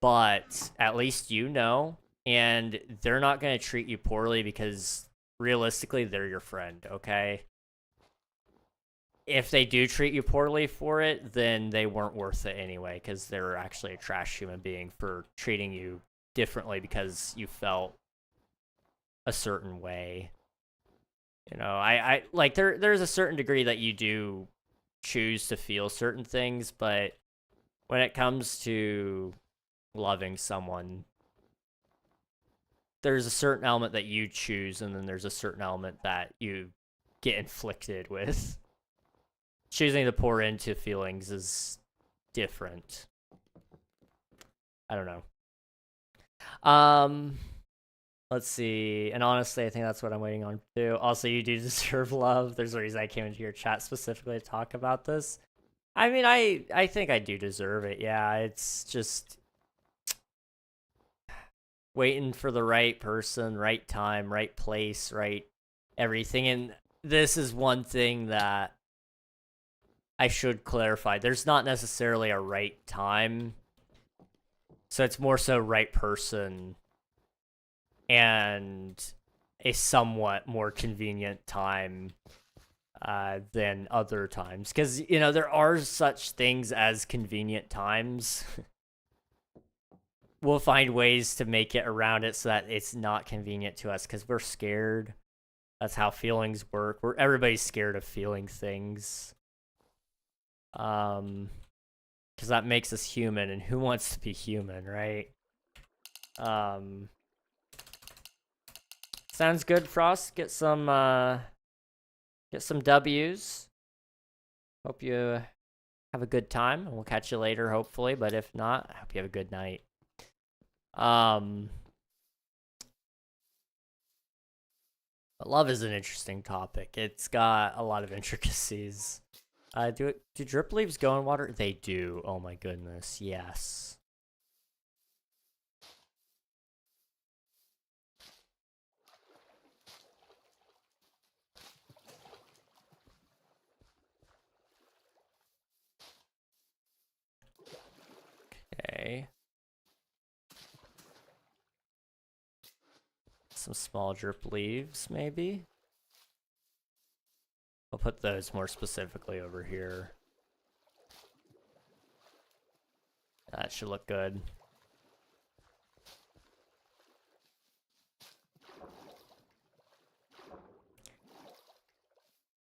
But at least you know, and they're not going to treat you poorly because realistically, they're your friend, okay? If they do treat you poorly for it, then they weren't worth it anyway, because they're actually a trash human being for treating you differently because you felt a certain way. You know, I like there's a certain degree that you do choose to feel certain things, but when it comes to loving someone, there's a certain element that you choose, and then there's a certain element that you get inflicted with. Choosing to pour into feelings is different. I don't know. Let's see. And honestly, I think that's what I'm waiting on too. Also, you do deserve love. There's a reason I came into your chat specifically to talk about this. I mean, I think I do deserve it. Yeah, it's just waiting for the right person, right time, right place, right everything. And this is one thing that I should clarify. There's not necessarily a right time. So it's more so right person and a somewhat more convenient time than other times. Because, you know, there are such things as convenient times. We'll find ways to make it around it so that it's not convenient to us because we're scared. That's how feelings work. Everybody's scared of feeling things. Because that makes us human, and who wants to be human, right? Sounds good, Frost. Get some W's. Hope you have a good time, and we'll catch you later, hopefully. But if not, I hope you have a good night. But love is an interesting topic. It's got a lot of intricacies. Do drip leaves go in water? They do. Oh my goodness, yes. Okay. Some small drip leaves, maybe? I'll put those more specifically over here. That should look good.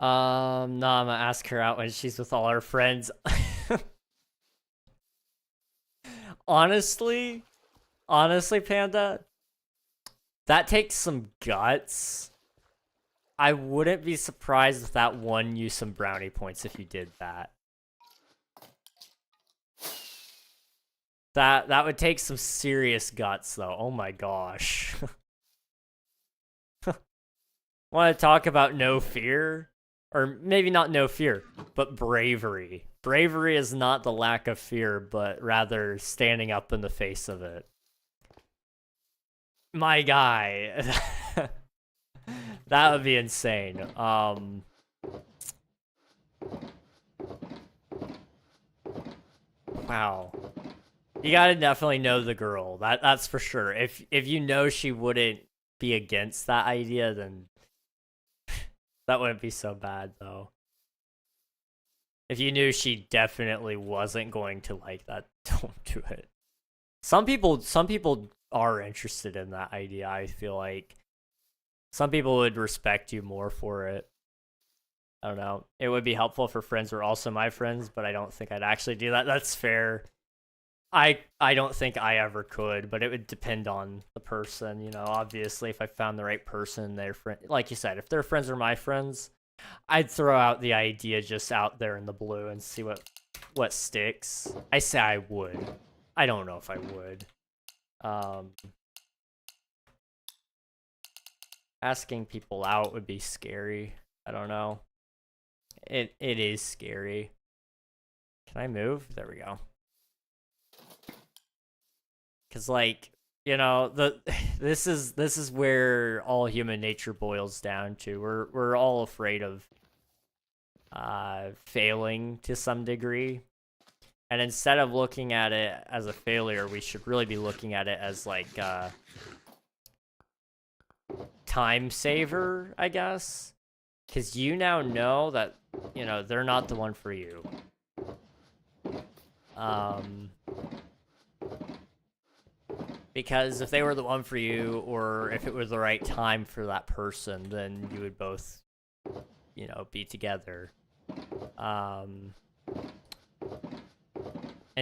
No, I'm gonna ask her out when she's with all her friends. Honestly, Panda, that takes some guts. I wouldn't be surprised if that won you some brownie points if you did that. That would take some serious guts, though. Oh my gosh. Want to talk about no fear? Or maybe not no fear, but bravery. Bravery is not the lack of fear, but rather standing up in the face of it. My guy. That would be insane. Wow. You gotta definitely know the girl. That's for sure. If you know she wouldn't be against that idea, then that wouldn't be so bad though. If you knew she definitely wasn't going to like that, don't do it. Some people are interested in that idea, I feel like. Some people would respect you more for it. I don't know. It would be helpful for friends who are also my friends, but I don't think I'd actually do that. That's fair. I don't think I ever could, but it would depend on the person, you know. Obviously, if I found the right person, their friend, like you said, if their friends are my friends, I'd throw out the idea just out there in the blue and see what sticks. I say I would. I don't know if I would. Asking people out would be scary. I don't know. It is scary. Can I move? There we go. Cause like, you know, this is where all human nature boils down to. We're all afraid of failing to some degree. And instead of looking at it as a failure, we should really be looking at it as like time saver, I guess. Cause you now know that, you know, they're not the one for you. Because if they were the one for you, or if it was the right time for that person, then you would both, you know, be together. And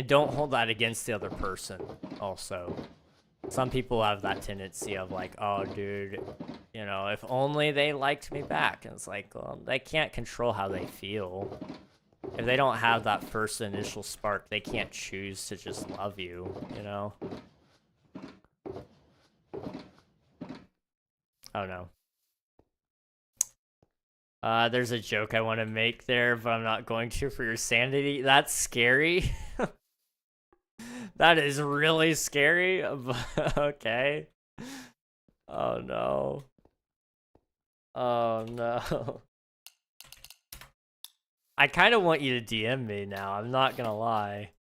don't hold that against the other person, also. Some people have that tendency of like, oh, dude, you know, if only they liked me back. And it's like, well, they can't control how they feel. If they don't have that first initial spark, they can't choose to just love you, you know? I don't know. There's a joke I want to make there, but I'm not going to for your sanity. That's scary. That is really scary. Okay. Oh no. Oh no. I kind of want you to DM me now. I'm not gonna lie.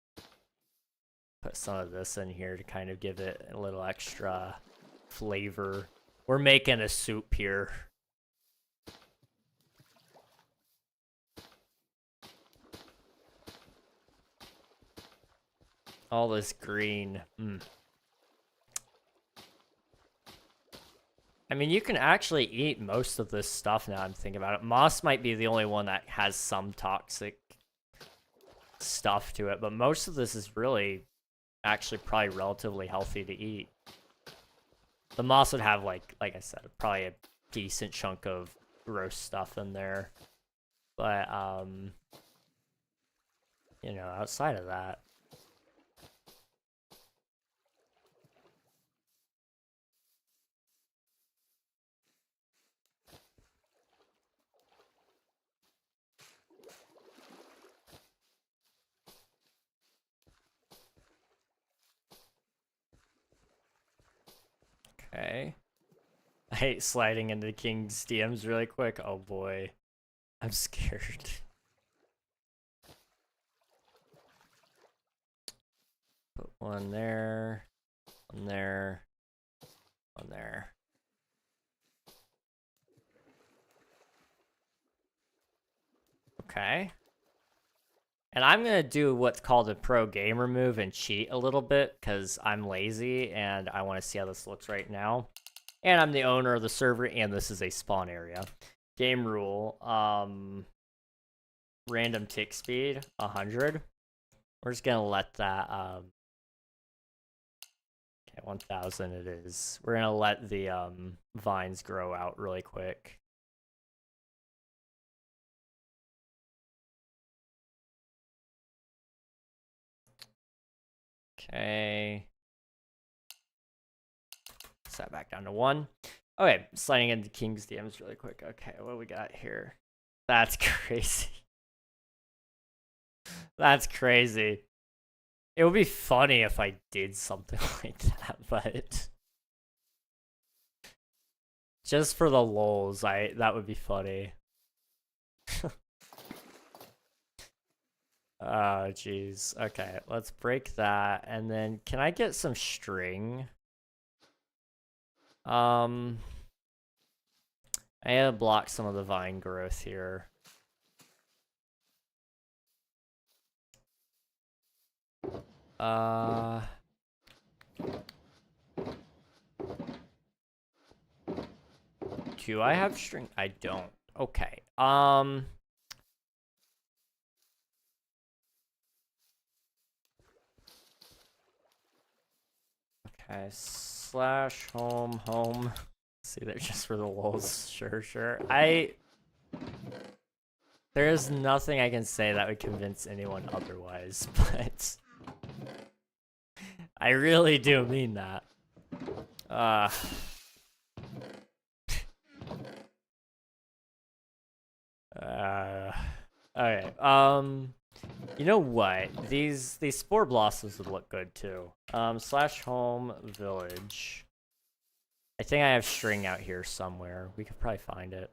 Put some of this in here to kind of give it a little extra flavor. We're making a soup here. All this green. I mean, you can actually eat most of this stuff now I'm thinking about it. Moss might be the only one that has some toxic stuff to it, but most of this is really actually probably relatively healthy to eat. The moss would have, like I said, probably a decent chunk of gross stuff in there. But, you know, outside of that. Okay. I hate sliding into King's DMs really quick. Oh boy. I'm scared. Put one there. One there. One there. Okay. And I'm going to do what's called a pro gamer move and cheat a little bit because I'm lazy and I want to see how this looks right now. And I'm the owner of the server and this is a spawn area. Game rule, random tick speed, 100. We're just going to let that Okay, 1,000 it is. We're gonna let the vines grow out really quick. Okay. Set back down to 1. Okay, sliding into King's DMs really quick. Okay, what do we got here? That's crazy. That's crazy. It would be funny if I did something like that, but just for the lulz, that would be funny. Oh, jeez. Okay, let's break that, and then can I get some string? I gotta block some of the vine growth here. Do I have string? I don't. Okay. Okay, slash home. See, they're just for the lulz. Sure. There is nothing I can say that would convince anyone otherwise, but I really do mean that. Okay. You know what? These spore blossoms would look good too. Slash home village. I think I have string out here somewhere. We could probably find it.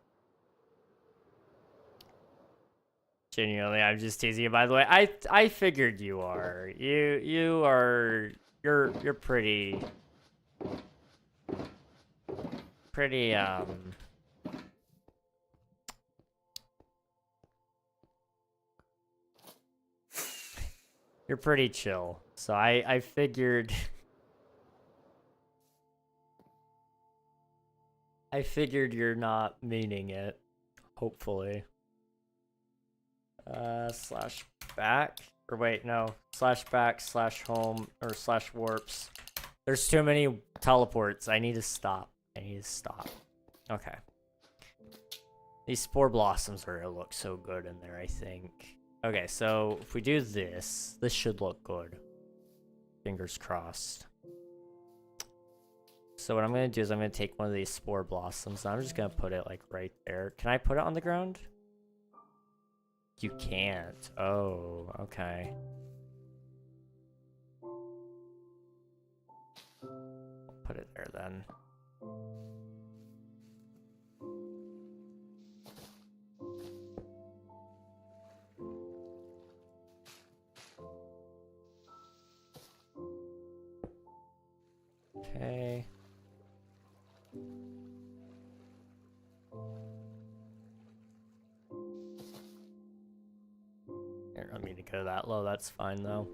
Genuinely, I'm just teasing you. By the way, I figured you are. You're pretty you're pretty chill. So I figured I figured you're not meaning it. Hopefully. Slash back, or wait, no, slash back, slash home, or slash warps. There's too many teleports. I need to stop. Okay. These spore blossoms are gonna look so good in there, I think. Okay, so if we do this, this should look good. Fingers crossed. So what I'm gonna do is I'm gonna take one of these spore blossoms, and I'm just gonna put it like right there. Can I put it on the ground? You can't. Oh, okay. Put it there then. Okay. I don't mean to go that low, that's fine though.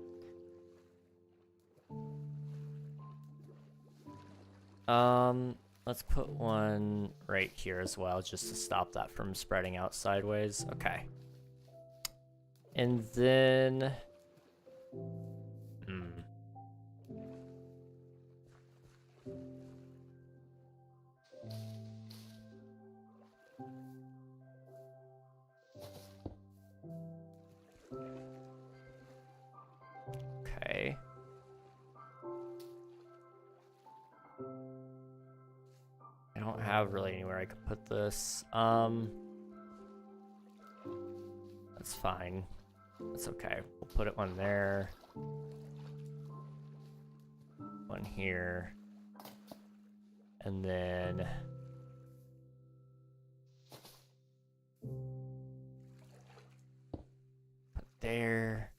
Let's put one right here as well, just to stop that from spreading out sideways. Okay. And then... Okay. I don't have really anywhere I could put this. That's fine. That's okay. We'll put it one there. One here. And then... put there.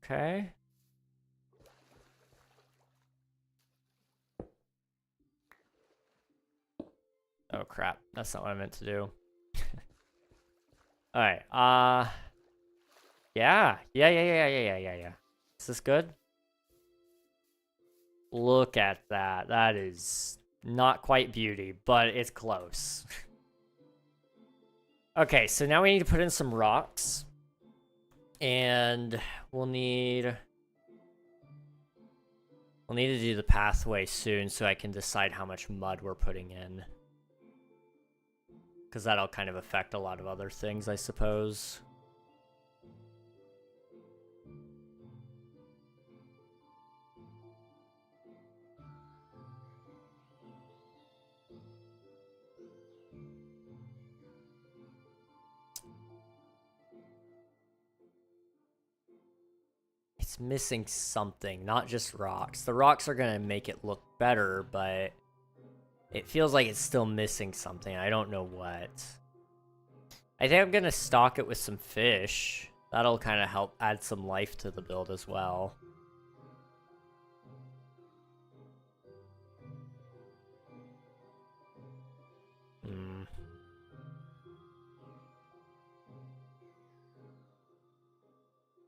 Okay. Oh crap, that's not what I meant to do. Alright, yeah. Is this good? Look at that. That is not quite beauty, but it's close. Okay, so now we need to put in some rocks. And we'll need to do the pathway soon so I can decide how much mud we're putting in. Because that'll kind of affect a lot of other things, I suppose. It's missing something, not just rocks. The rocks are gonna make it look better, but it feels like it's still missing something. I don't know what. I think I'm gonna stock it with some fish. That'll kind of help add some life to the build as well.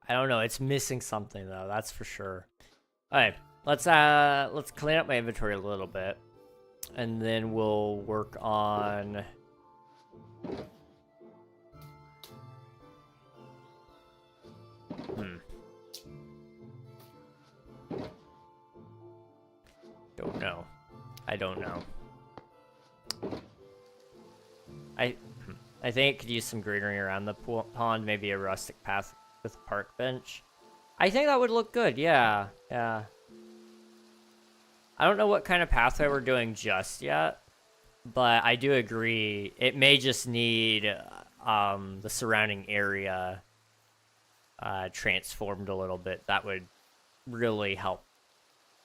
I don't know, it's missing something though, that's for sure. Alright, let's clean up my inventory a little bit. And then we'll work on Don't know. I don't know. I think it could use some greenery around the pond, maybe a rustic path with a park bench. I think that would look good, yeah. Yeah. I don't know what kind of pathway we're doing just yet, but I do agree it may just need the surrounding area transformed a little bit. That would really help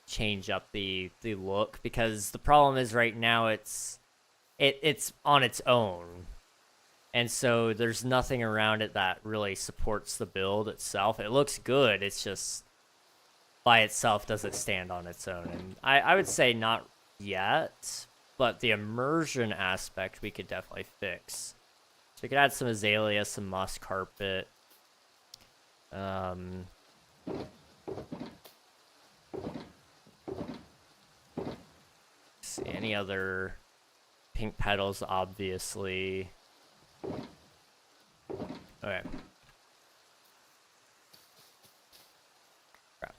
change up the look, because the problem is right now it's on its own, and so there's nothing around it that really supports the build itself. It looks good, it's just by itself doesn't stand on its own, and I would say not yet, but the immersion aspect we could definitely fix. So we could add some azalea, some moss carpet, see any other pink petals, obviously. Okay. Crap.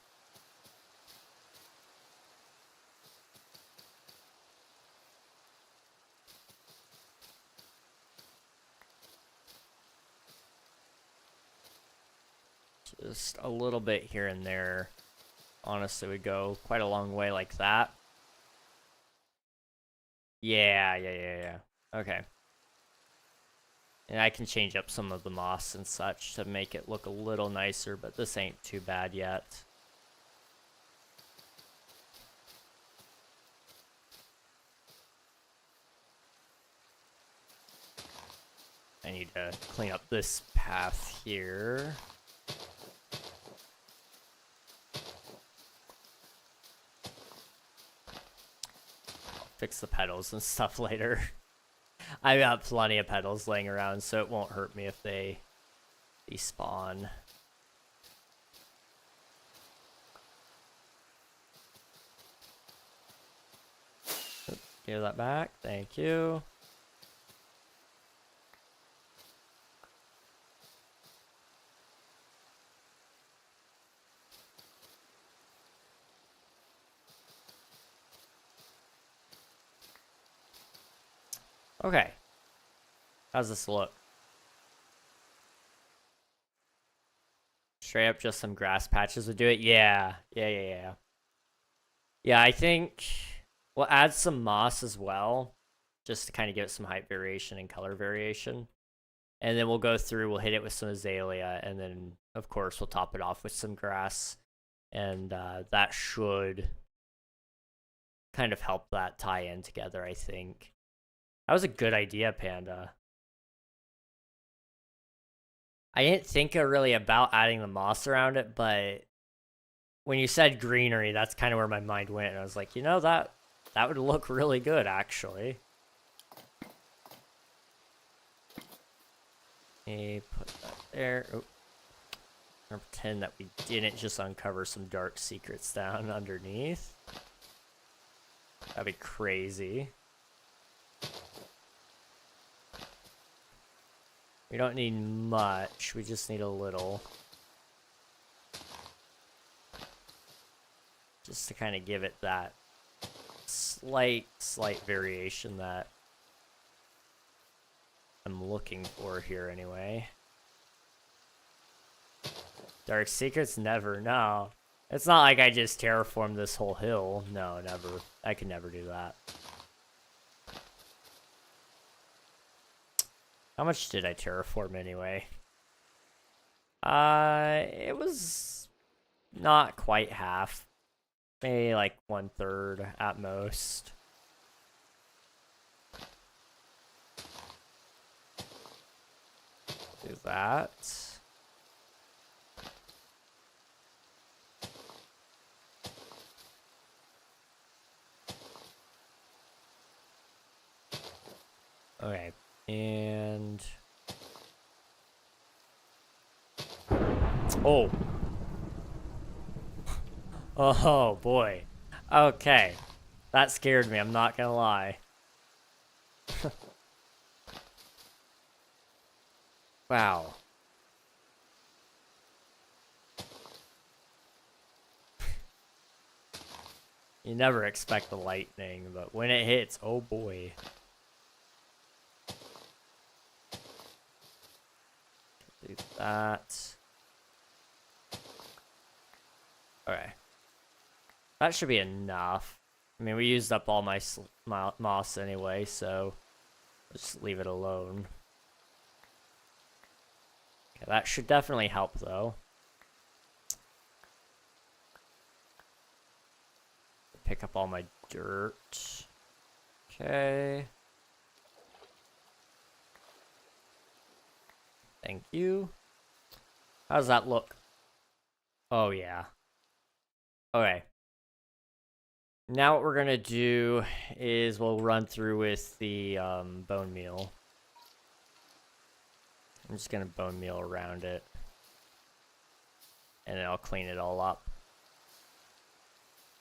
Just a little bit here and there. Honestly, would go quite a long way like that. Yeah. Okay. And I can change up some of the moss and such to make it look a little nicer, but this ain't too bad yet. I need to clean up this path here. Fix the petals and stuff later. I got plenty of petals laying around, so it won't hurt me if they despawn. Give that back. Thank you. Okay. How's this look? Straight up just some grass patches would do it? Yeah. Yeah, I think we'll add some moss as well, just to kind of give it some height variation and color variation. And then we'll go through, we'll hit it with some azalea, and then, of course, we'll top it off with some grass. And that should kind of help that tie in together, I think. That was a good idea, Panda. I didn't think really about adding the moss around it, but when you said greenery, that's kind of where my mind went. And I was like, you know, that would look really good, actually. Okay, put that there. Oh. I'm gonna pretend that we didn't just uncover some dark secrets down underneath. That'd be crazy. We don't need much, we just need a little. just to kind of give it that slight variation that I'm looking for here anyway. Dark secrets? Never, no. It's not like I just terraformed this whole hill. No, never. I could never do that. How much did I terraform anyway? It was not quite half. Maybe like 1/3 at most. Do that. Okay, and oh. Oh boy. Okay. That scared me, I'm not gonna lie. Wow. You never expect the lightning, but when it hits, oh boy. Do that. Okay. That should be enough. I mean, we used up all my moss anyway, so let's just leave it alone. Okay, that should definitely help, though. Pick up all my dirt. Okay. Thank you. How does that look? Oh, yeah. Okay. Now what we're gonna do is we'll run through with the bone meal. I'm just gonna bone meal around it. And then I'll clean it all up.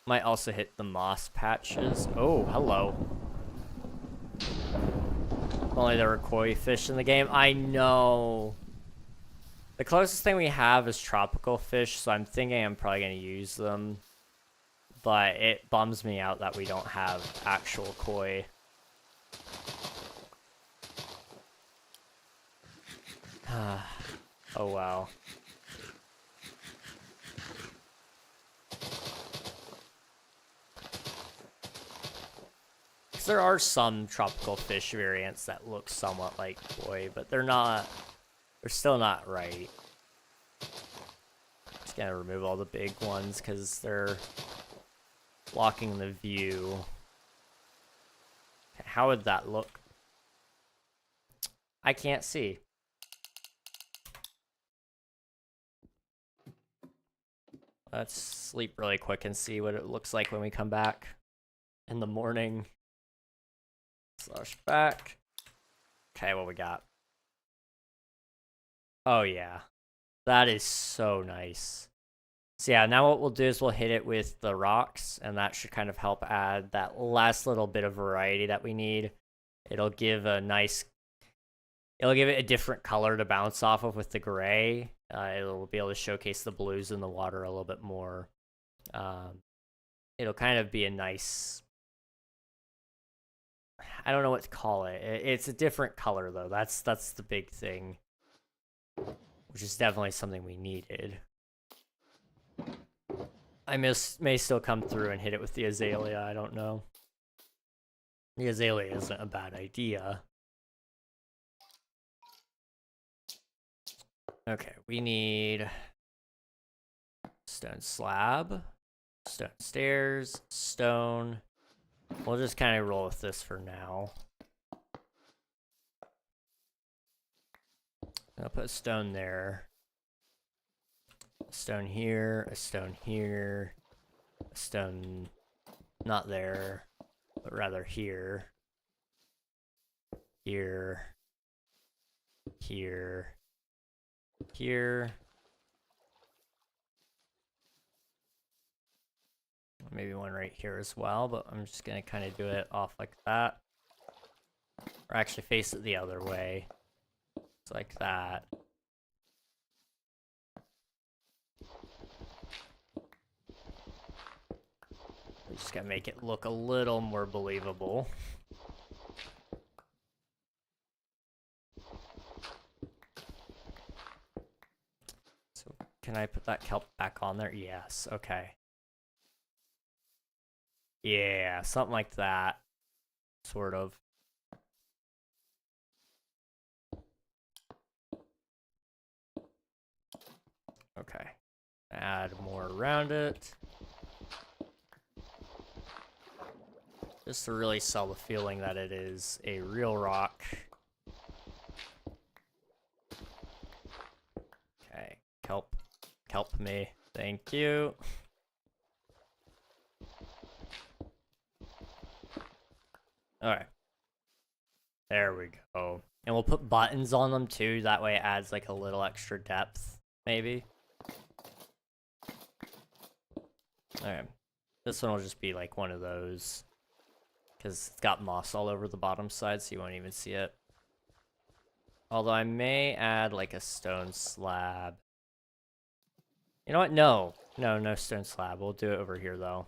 Might also hit the moss patches. Oh, hello. If only there were koi fish in the game. I know. The closest thing we have is tropical fish, so I'm thinking I'm probably gonna use them. But it bums me out that we don't have actual koi. Oh wow. There are some tropical fish variants that look somewhat like koi, but they're still not right. Just gonna remove all the big ones because they're blocking the view. How would that look? I can't see. Let's sleep really quick and see what it looks like when we come back in the morning. Slash back. Okay, what we got? Oh yeah. That is so nice. So yeah, now what we'll do is we'll hit it with the rocks, and that should kind of help add that last little bit of variety that we need. It'll give it a different color to bounce off of with the gray. It'll be able to showcase the blues in the water a little bit more. It'll kind of be a nice, I don't know what to call it. It's a different color though. That's the big thing, which is definitely something we needed. I may still come through and hit it with the azalea. I don't know. The azalea isn't a bad idea. Okay, we need stone slab, stone stairs, stone. We'll just kind of roll with this for now. I'll put a stone there. A stone here, a stone here, a stone not there, but rather here. Here. Here. Here. Maybe one right here as well, but I'm just gonna kind of do it off like that. Or actually face it the other way. It's like that. Just gotta make it look a little more believable. So, can I put that kelp back on there? Yes, okay. Yeah, something like that. Sort of. Okay. Add more around it. Just to really sell the feeling that it is a real rock. Okay, kelp. Kelp me. Thank you. Alright. There we go. And we'll put buttons on them too, that way it adds like a little extra depth, maybe. Alright. This one will just be like one of those. Because it's got moss all over the bottom side, so you won't even see it. Although I may add like a stone slab. You know what? No. No stone slab. We'll do it over here though.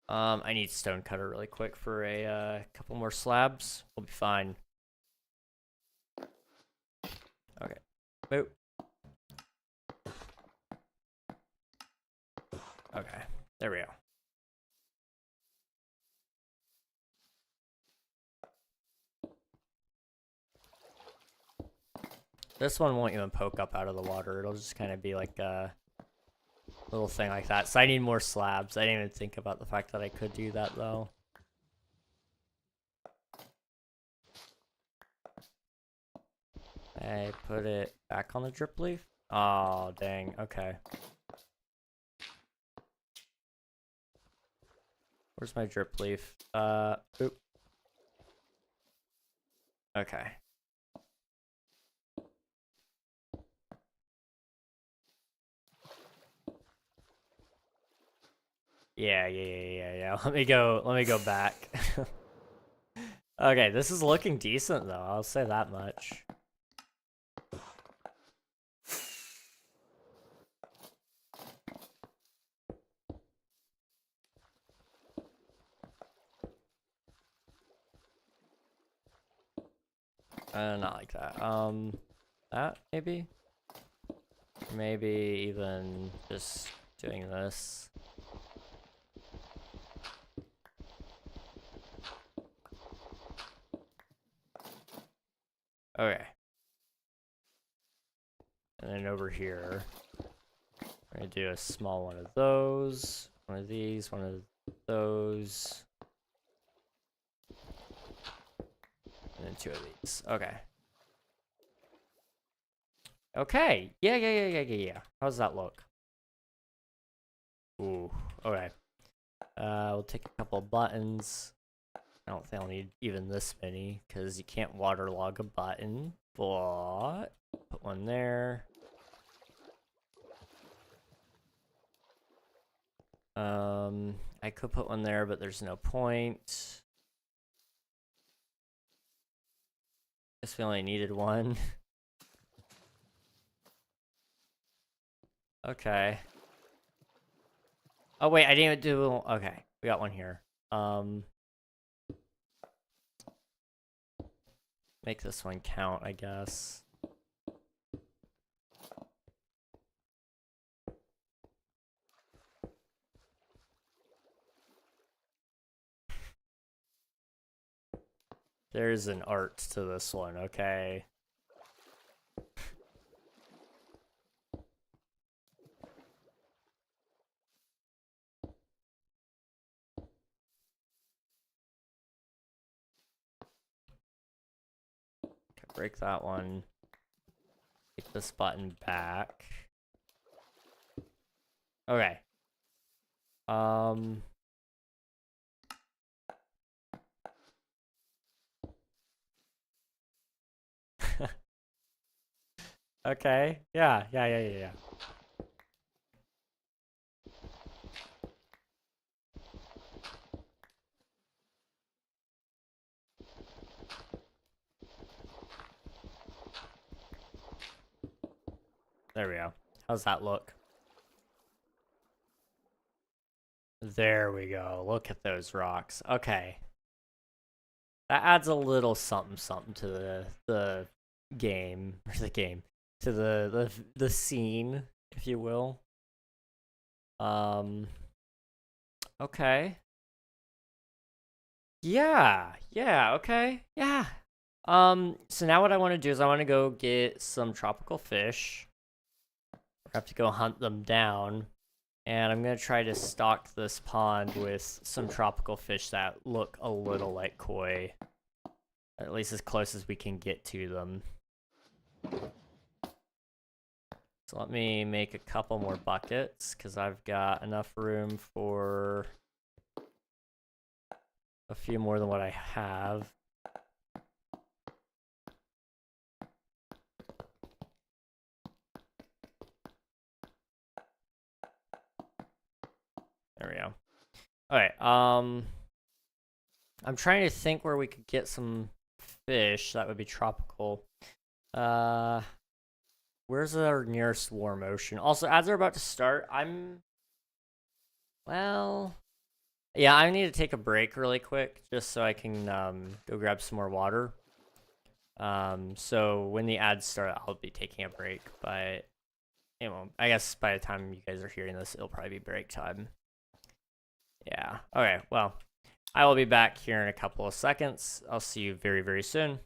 I need stone cutter really quick for a couple more slabs. We'll be fine. Okay. Boop. Okay. There we go. This one won't even poke up out of the water. It'll just kind of be like a little thing like that. So I need more slabs. I didn't even think about the fact that I could do that though. I put it back on the drip leaf. Oh, dang. Okay. Where's my drip leaf? Oop. Okay. Yeah. Let me go back. Okay, this is looking decent though, I'll say that much. Not like that. That maybe? Maybe even just doing this. Okay. And then over here, I'm gonna do a small one of those, one of these, one of those, and then two of these. Okay. Okay. Yeah. How does that look? Ooh. Okay. We'll take a couple buttons. I don't think I'll need even this many because you can't waterlog a button, but put one there. I could put one there, but there's no point. Guess we only needed one. Okay. Oh wait, I didn't even do. Okay, we got one here. Make this one count, I guess. There's an art to this one, okay. Break that one. Take this button back. Okay. Okay. Yeah. There we go. How's that look? There we go. Look at those rocks. Okay. That adds a little something something to the game, or the game, to the scene, if you will. Okay. Yeah, okay. Yeah. So now what I want to do is I want to go get some tropical fish. I have to go hunt them down. And I'm going to try to stock this pond with some tropical fish that look a little like koi. At least as close as we can get to them. So let me make a couple more buckets, because I've got enough room for a few more than what I have. There we go. Alright, I'm trying to think where we could get some fish that would be tropical. Where's our nearest warm ocean? Also, as they're about to start, well, yeah, I need to take a break really quick just so I can go grab some more water. So when the ads start, I'll be taking a break, but you know, I guess by the time you guys are hearing this, it'll probably be break time. Yeah. Okay, well, I will be back here in a couple of seconds. I'll see you very, very soon.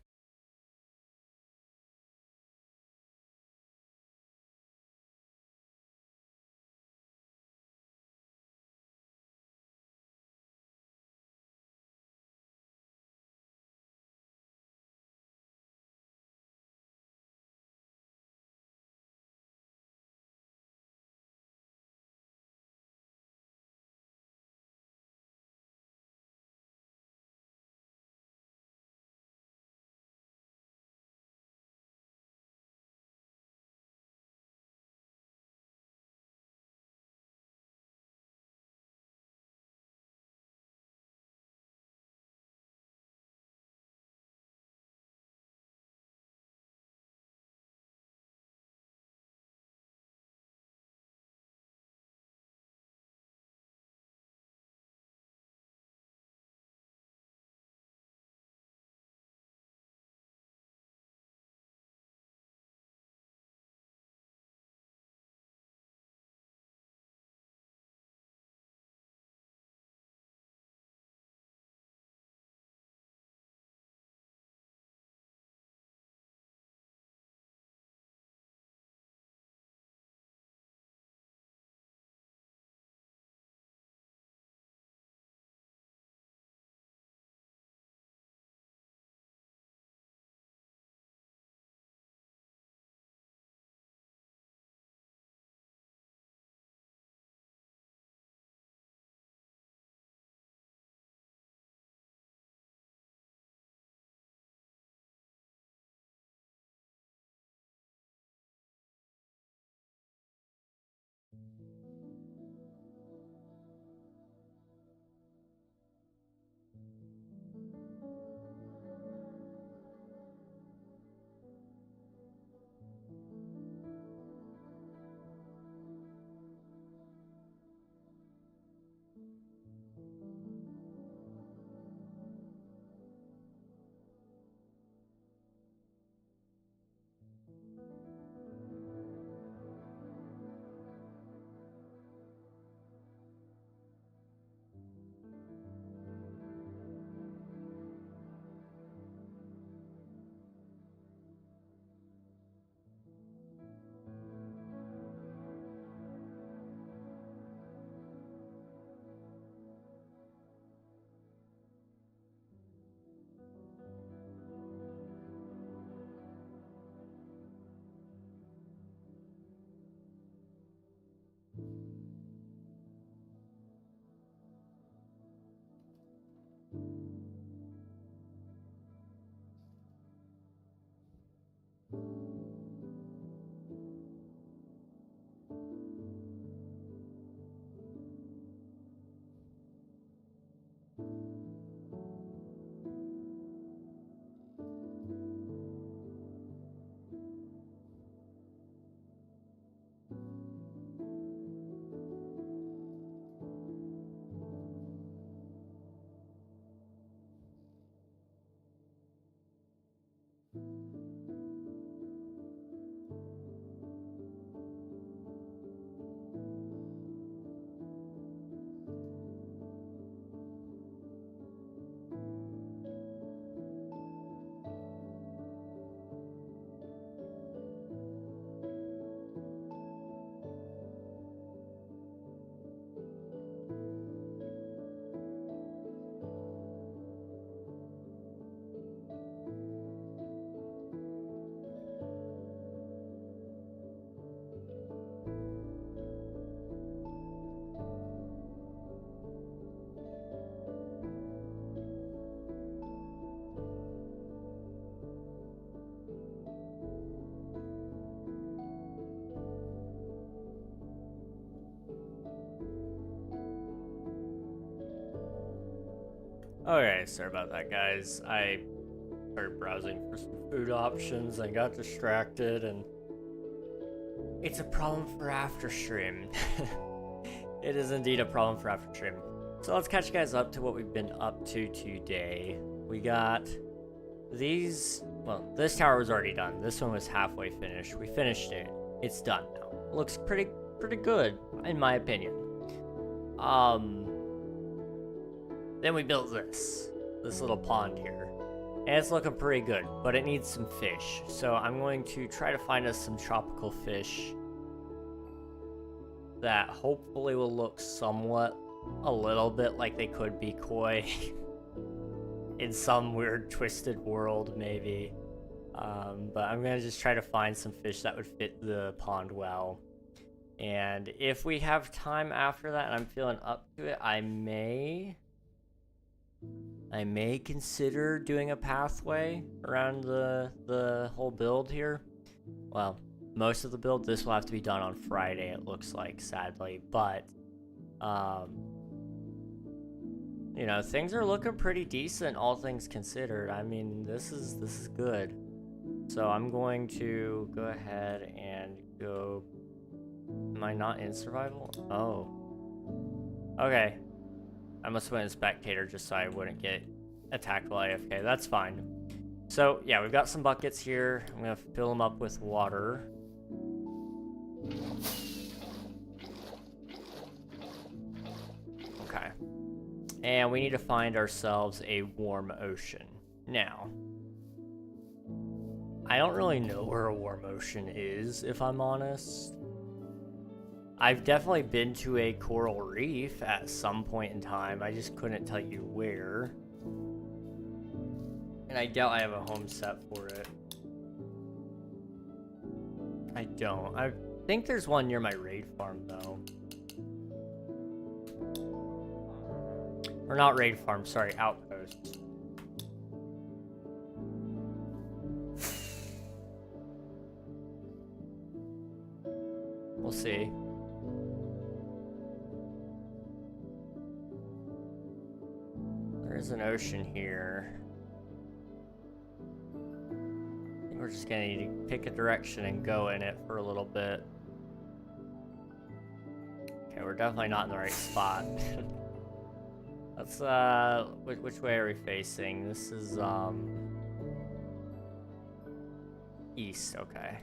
Okay, sorry about that, guys. I started browsing for some food options and got distracted, and it's a problem for after stream. It is indeed a problem for after stream. So let's catch you guys up to what we've been up to today. We got these. Well, this tower was already done. This one was halfway finished. We finished it. It's done now. Looks pretty good, in my opinion. Then we built this little pond here. And it's looking pretty good, but it needs some fish. So I'm going to try to find us some tropical fish that hopefully will look somewhat a little bit like they could be koi in some weird twisted world, maybe. But I'm gonna just try to find some fish that would fit the pond well. And if we have time after that and I'm feeling up to it, I may consider doing a pathway around the whole build here. Well, most of the build. This will have to be done on Friday, it looks like, sadly. But, you know, things are looking pretty decent, all things considered. I mean, this is good. So I'm going to go ahead and go... Am I not in survival? Oh. Okay. I must have went in spectator just so I wouldn't get attacked while AFK. That's fine. So, yeah, we've got some buckets here. I'm going to fill them up with water. Okay. And we need to find ourselves a warm ocean. Now, I don't really know where a warm ocean is, if I'm honest. I've definitely been to a coral reef at some point in time. I just couldn't tell you where. And I doubt I have a home set for it. I don't. I think there's one near my raid farm, though. Or not raid farm, sorry, outpost. We'll see. There's an ocean here. I think we're just gonna need to pick a direction and go in it for a little bit. Okay, we're definitely not in the right spot. Let's, which way are we facing? This is, east, okay.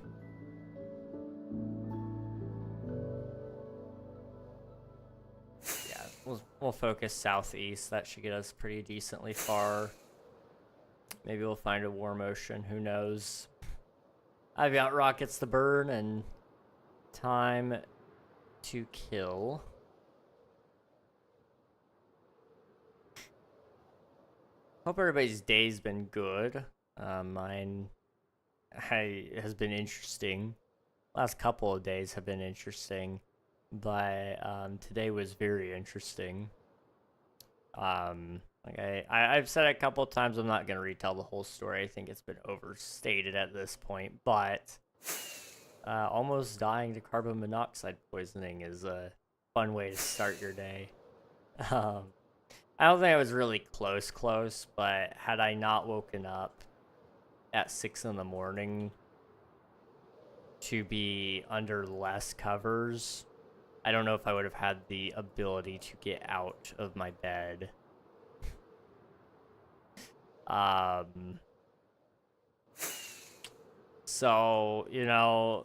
We'll focus southeast. That should get us pretty decently far. Maybe we'll find a warm ocean. Who knows? I've got rockets to burn and time to kill. Hope everybody's day's been good. Mine has been interesting. Last couple of days have been interesting. But today was very interesting. Okay, I've said it a couple of times, I'm not going to retell the whole story. I think it's been overstated at this point. But almost dying to carbon monoxide poisoning is a fun way to start your day. I don't think I was really close, but had I not woken up at 6 in the morning to be under less covers, I don't know if I would have had the ability to get out of my bed. So, you know,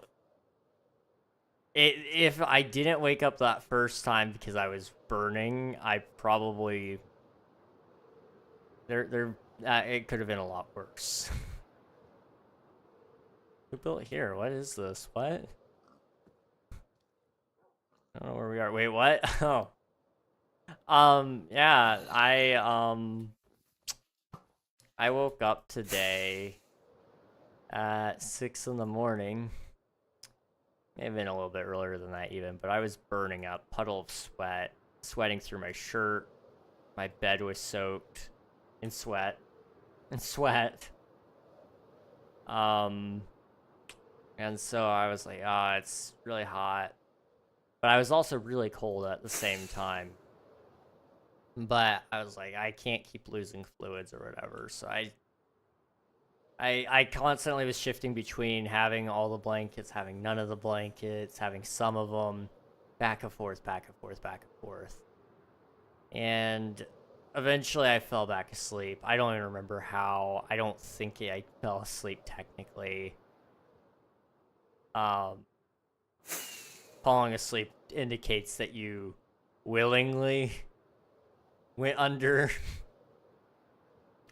if I didn't wake up that first time because I was burning, I probably... it could have been a lot worse. Who built here? What is this? What? I don't know where we are. Wait, what? Oh. Yeah, I woke up today at 6 in the morning. Maybe been a little bit earlier than that even, but I was burning up, puddle of sweat, sweating through my shirt. My bed was soaked in sweat. And so I was like, it's really hot. But I was also really cold at the same time. But I was like, I can't keep losing fluids or whatever. So I constantly was shifting between having all the blankets, having none of the blankets, having some of them, back and forth, back and forth, back and forth. And eventually I fell back asleep. I don't even remember how. I don't think I fell asleep technically. Um, Falling asleep indicates that you willingly went under.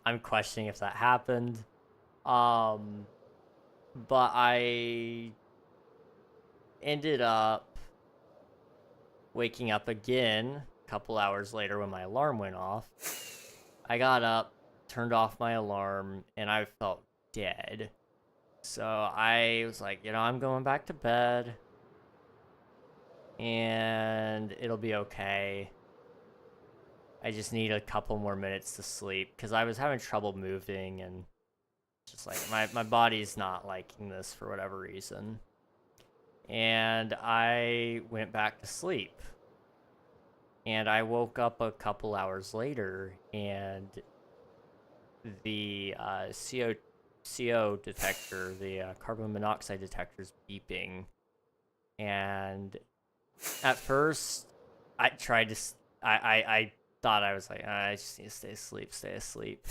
I'm questioning if that happened. Um, but I ended up waking up again a couple hours later when my alarm went off. I got up, turned off my alarm, and I felt dead. So I was like, I'm going back to bed and it'll be okay. I just need a couple more minutes to sleep because I was having trouble moving and just like my body's not liking this for whatever reason. And I went back to sleep. And I woke up a couple hours later and the CO detector, the carbon monoxide detector is beeping. And at first, I tried to, I thought I was like, I just need to stay asleep.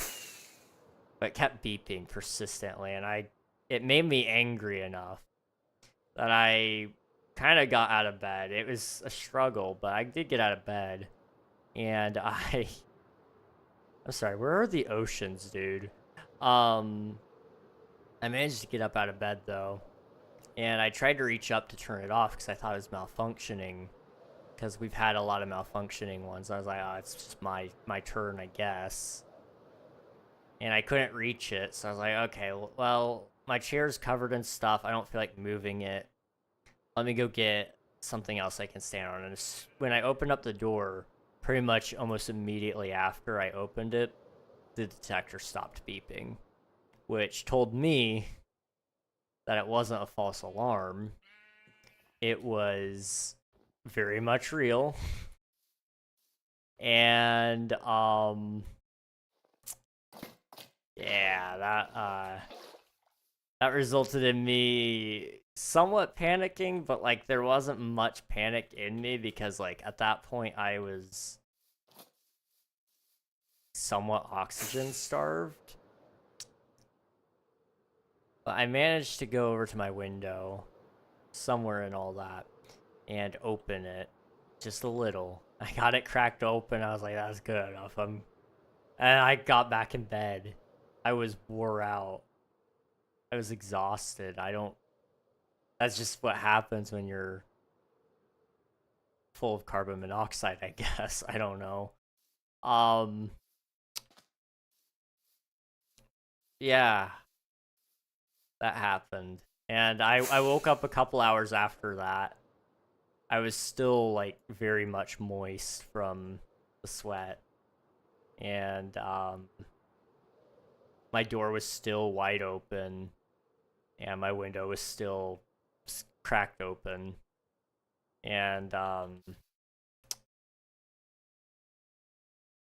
But it kept beeping persistently, and it made me angry enough that I kind of got out of bed. It was a struggle, but I did get out of bed, and I'm sorry, where are the oceans, dude? I managed to get up out of bed though, and I tried to reach up to turn it off because I thought it was malfunctioning. Because we've had a lot of malfunctioning ones. I was like, oh, it's just my turn, I guess. And I couldn't reach it, so I was like, okay, well, my chair's covered in stuff. I don't feel like moving it. Let me go get something else I can stand on. And when I opened up the door, pretty much almost immediately after I opened it, the detector stopped beeping, which told me that it wasn't a false alarm. It was very much real. And yeah, that resulted in me somewhat panicking, but like there wasn't much panic in me because like at that point I was somewhat oxygen starved. But I managed to go over to my window somewhere in all that and open it just a little. I got it cracked open. I was like, that's good enough. And I got back in bed. I was wore out. I was exhausted. I don't. That's just what happens when you're full of carbon monoxide, I guess. I don't know. Um, yeah, that happened. And I woke up a couple hours after that. I was still like very much moist from the sweat. And my door was still wide open and my window was still cracked open. And I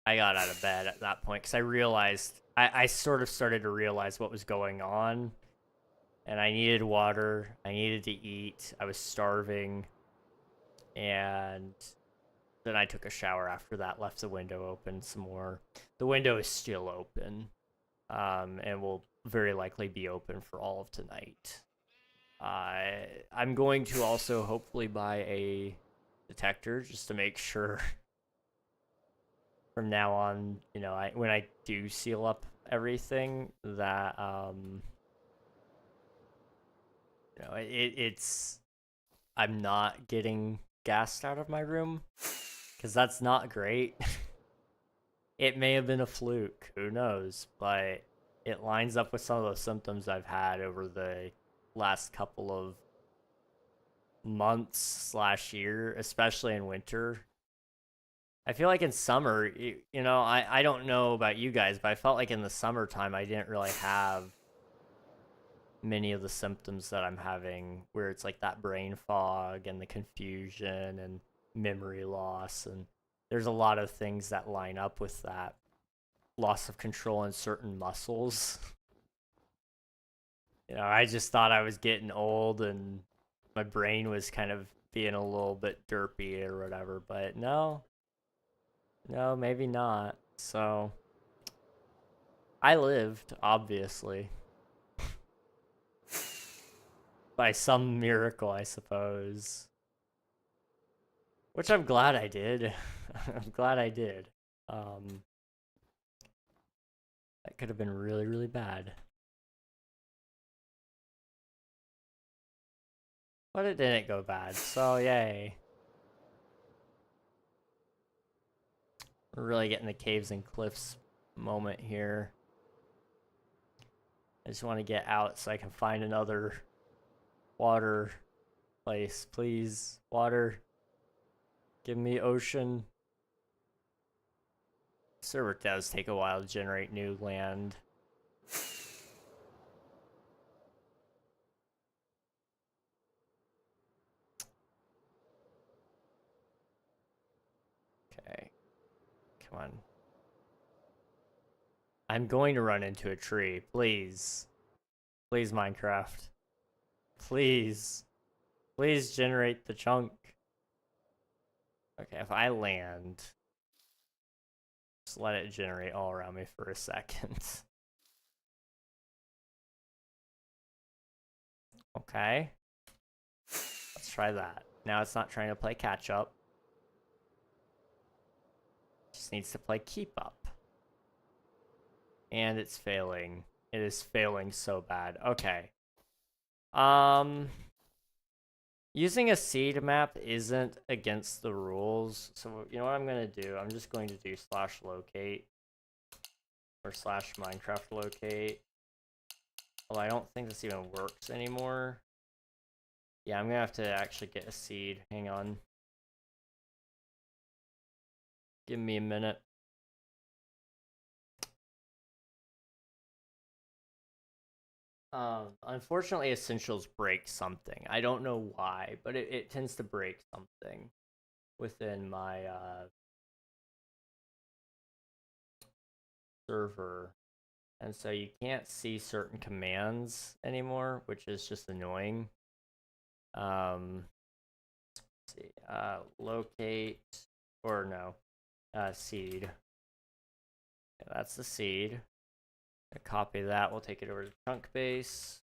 got out of bed at that point because I realized I sort of started to realize what was going on, and I needed water. I needed to eat. I was starving, and then I took a shower after that. Left the window open some more. The window is still open, and will very likely be open for all of tonight. I'm going to also hopefully buy a detector just to make sure from now on, when I do seal up everything, that it's I'm not getting gassed out of my room because that's not great. It may have been a fluke, who knows, but it lines up with some of those symptoms I've had over the last couple of months slash year, especially in winter. I feel like in summer, I don't know about you guys, but I felt like in the summertime I didn't really have many of the symptoms that I'm having, where it's like that brain fog and the confusion and memory loss. And there's a lot of things that line up with that. Loss of control in certain muscles. You know, I just thought I was getting old and my brain was kind of being a little bit derpy or whatever, but no, maybe not. So I lived, obviously, by some miracle, I suppose, which I'm glad I did. I'm glad I did. That could have been really, really bad. But it didn't go bad, so yay. We're really getting the caves and cliffs moment here. I just want to get out so I can find another water place. Please, water. Give me ocean. Server does take a while to generate new land. Okay. Come on. I'm going to run into a tree. Please. Please, Minecraft. Please. Please generate the chunk. Okay, if I land, just let it generate all around me for a second. Okay. Let's try that. Now it's not trying to play catch up. It just needs to play keep up. And it's failing. It is failing so bad. Okay. Using a seed map isn't against the rules. So you know what I'm gonna do? I'm just going to do /locate or /Minecraft locate. Well, I don't think this even works anymore. Yeah, I'm gonna have to actually get a seed. Hang on. Give me a minute. Unfortunately, Essentials breaks something. I don't know why, but it tends to break something within my server. And so you can't see certain commands anymore, which is just annoying. Let's see, locate, or no, seed. Okay, that's the seed. Copy that, we'll take it over to chunk base.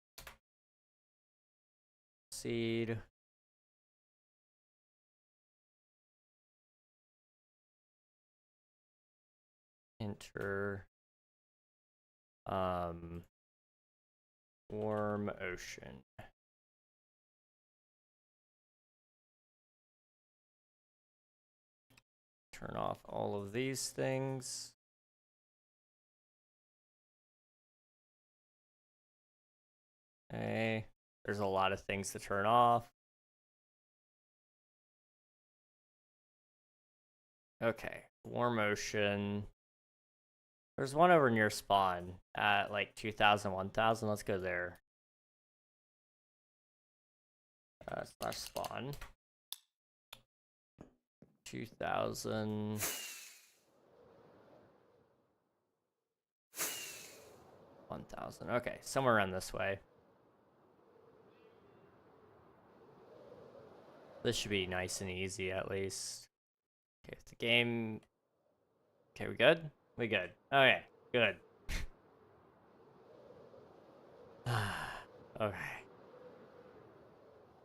Seed. Enter. Warm ocean. Turn off all of these things. Okay, there's a lot of things to turn off. Okay, warm ocean. There's one over near spawn at like 2,000, 1,000. Let's go there. /spawn. 2,000. 1,000. Okay, somewhere around this way. This should be nice and easy at least. Okay, if the game. Okay, we good? We good. Okay, good. Okay.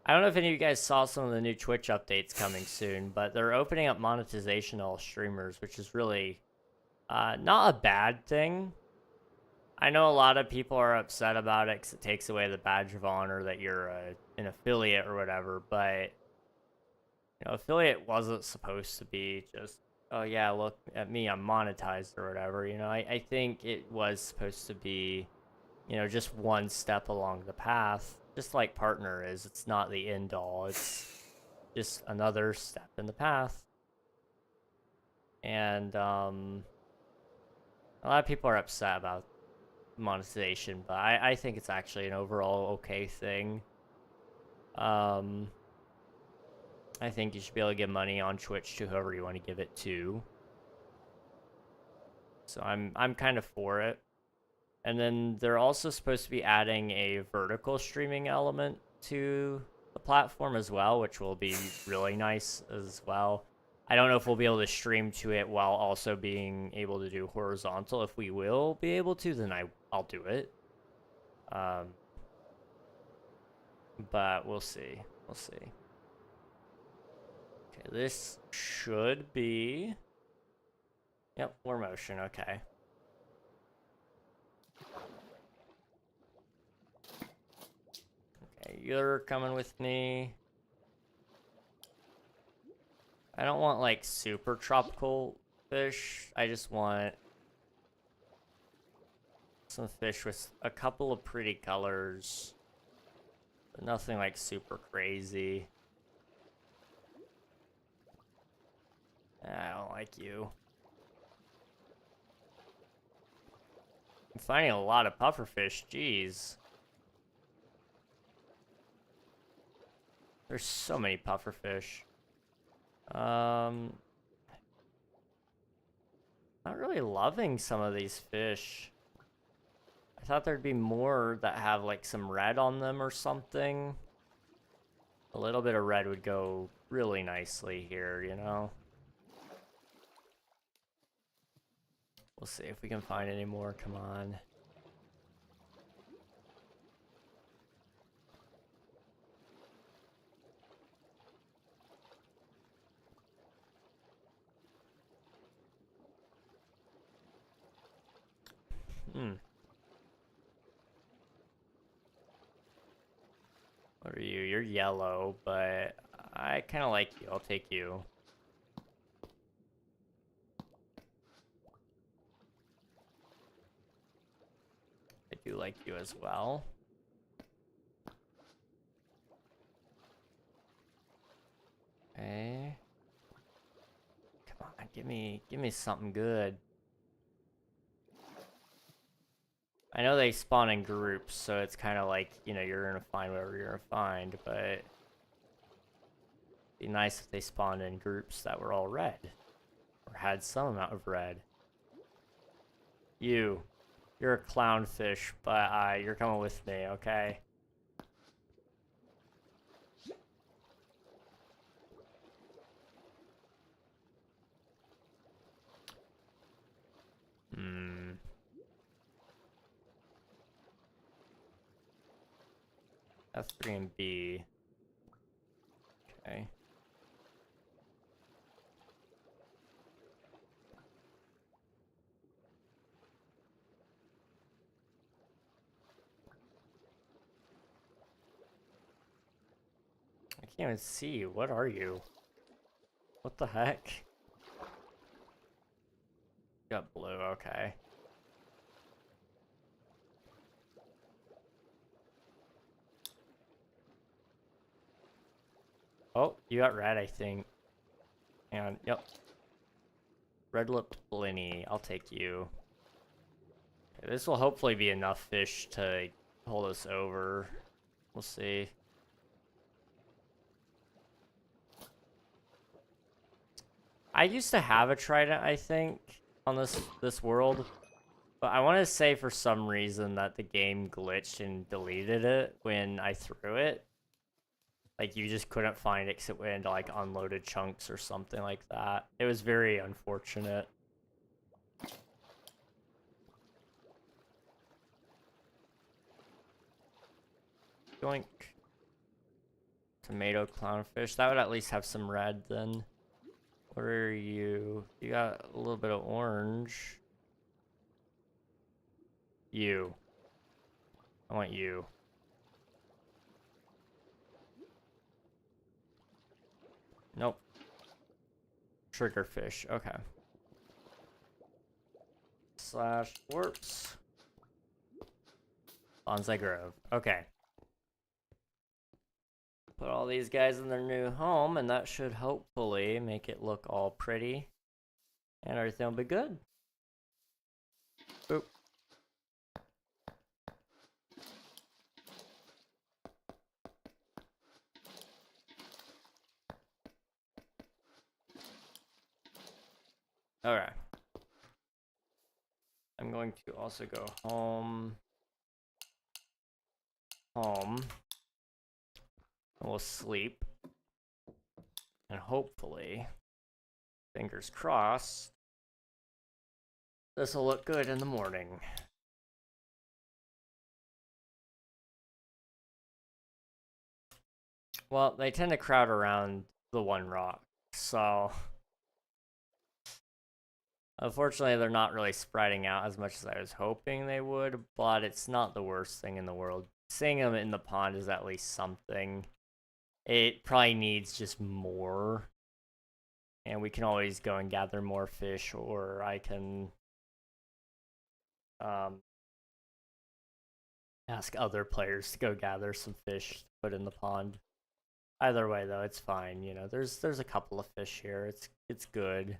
I don't know if any of you guys saw some of the new Twitch updates coming soon, but they're opening up monetization to all streamers, which is really not a bad thing. I know a lot of people are upset about it because it takes away the badge of honor that you're an affiliate or whatever, but you know, affiliate wasn't supposed to be just, oh yeah, look at me, I'm monetized or whatever. You know, I think it was supposed to be, you know, just one step along the path, just like partner is. It's not the end all. It's just another step in the path. And a lot of people are upset about monetization, but I think it's actually an overall okay thing. I think you should be able to give money on Twitch to whoever you want to give it to. So I'm kind of for it. And then they're also supposed to be adding a vertical streaming element to the platform as well, which will be really nice as well. I don't know if we'll be able to stream to it while also being able to do horizontal. If we will be able to, then I'll do it. But we'll see. We'll see. Okay, this should be... Yep, more motion, okay. Okay, you're coming with me. I don't want, like, super tropical fish. I just want some fish with a couple of pretty colors. But nothing, like, super crazy. I don't like you. I'm finding a lot of pufferfish, jeez. There's so many pufferfish. Not really loving some of these fish. I thought there'd be more that have like some red on them or something. A little bit of red would go really nicely here, you know? We'll see if we can find any more, come on. What are you? You're yellow, but I kind of like you. I'll take you. I do like you as well. Okay. Come on, give me something good. I know they spawn in groups, so it's kind of like, you know, you're gonna find whatever you're gonna find, but it'd be nice if they spawned in groups that were all red, or had some amount of red. You're a clownfish, but you're coming with me, okay? F3 and B. Okay. I can't even see you. What are you? What the heck? You got blue, okay. Oh, you got red, I think. And, yep. Red lip Blinny, I'll take you. Okay, this will hopefully be enough fish to hold us over. We'll see. I used to have a trident, I think, on this world. But I want to say for some reason that the game glitched and deleted it when I threw it. Like, you just couldn't find it because it went into, like, unloaded chunks or something like that. It was very unfortunate. Yoink. Tomato clownfish. That would at least have some red, then. What are you? You got a little bit of orange. You. I want you. Nope. Triggerfish. Okay. Slash warps. Bonsai Grove. Okay. Put all these guys in their new home, and that should hopefully make it look all pretty. And everything will be good. Boop. Okay. I'm going to also go home. And we'll sleep. And hopefully, fingers crossed, this will look good in the morning. Well, they tend to crowd around the one rock, so unfortunately they're not really spreading out as much as I was hoping they would, but it's not the worst thing in the world. Seeing them in the pond is at least something. It probably needs just more, and we can always go and gather more fish, or I can ask other players to go gather some fish to put in the pond. Either way, though, it's fine. You know, there's a couple of fish here. It's good.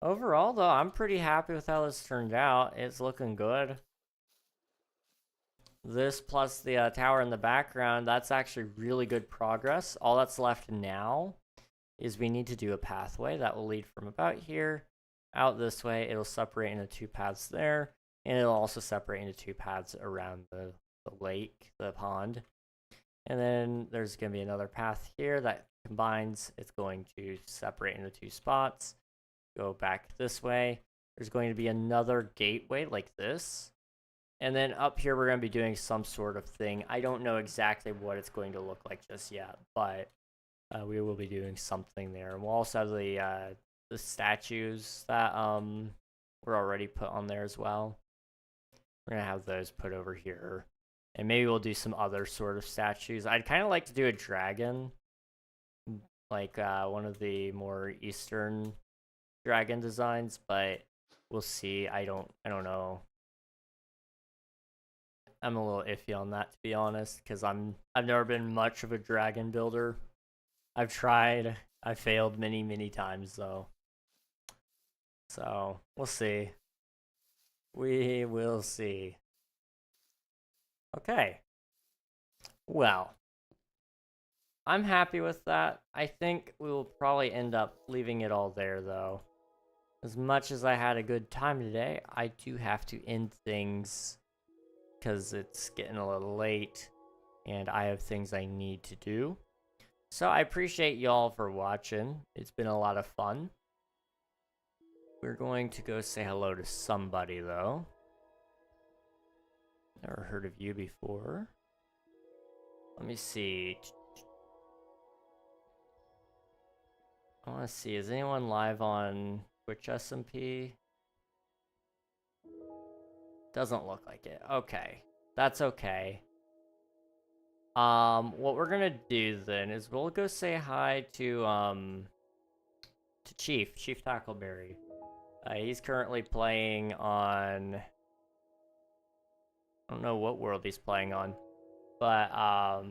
Overall, though, I'm pretty happy with how this turned out. It's looking good. This plus the tower in the background, that's actually really good progress. All that's left now is we need to do a pathway that will lead from about here out this way. It'll separate into two paths there, and it'll also separate into two paths around the lake, the pond. And then there's going to be another path here that combines. It's going to separate into two spots. Go back this way. There's going to be another gateway like this. And then up here, we're going to be doing some sort of thing. I don't know exactly what it's going to look like just yet, but we will be doing something there. And we'll also have the statues that were already put on there as well. We're going to have those put over here. And maybe we'll do some other sort of statues. I'd kind of like to do a dragon, like one of the more Eastern dragon designs, but we'll see. I don't know. I'm a little iffy on that, to be honest, because I've never been much of a dragon builder. I've tried. I failed many times though. So we'll see. We will see. Okay. Well, I'm happy with that. I think we will probably end up leaving it all there, though. As much as I had a good time today, I do have to end things because it's getting a little late and I have things I need to do. So I appreciate y'all for watching. It's been a lot of fun. We're going to go say hello to somebody, though. Never heard of you before. Let me see. I want to see, is anyone live on Twitch SMP? Doesn't look like it. Okay. That's okay. What we're gonna do then is we'll go say hi to Chief Tackleberry. He's currently playing on, I don't know what world he's playing on, but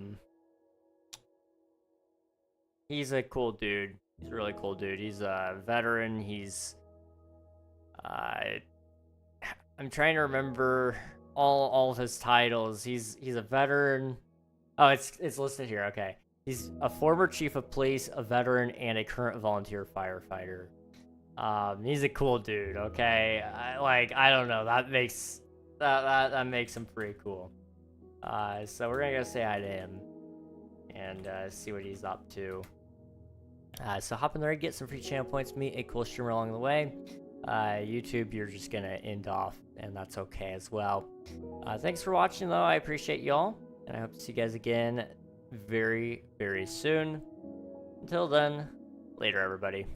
he's a cool dude. He's a really cool dude. He's a veteran. He's I'm trying to remember all of his titles. He's a veteran. Oh, it's listed here. Okay. He's a former chief of police, a veteran, and a current volunteer firefighter. He's a cool dude, okay? I don't know. That makes him pretty cool. So we're gonna go say hi to him and see what he's up to. So hop in there, get some free channel points, meet a cool streamer along the way. YouTube, you're just gonna end off, and that's okay as well. Thanks for watching, though. I appreciate y'all, and I hope to see you guys again very soon. Until then, later, everybody.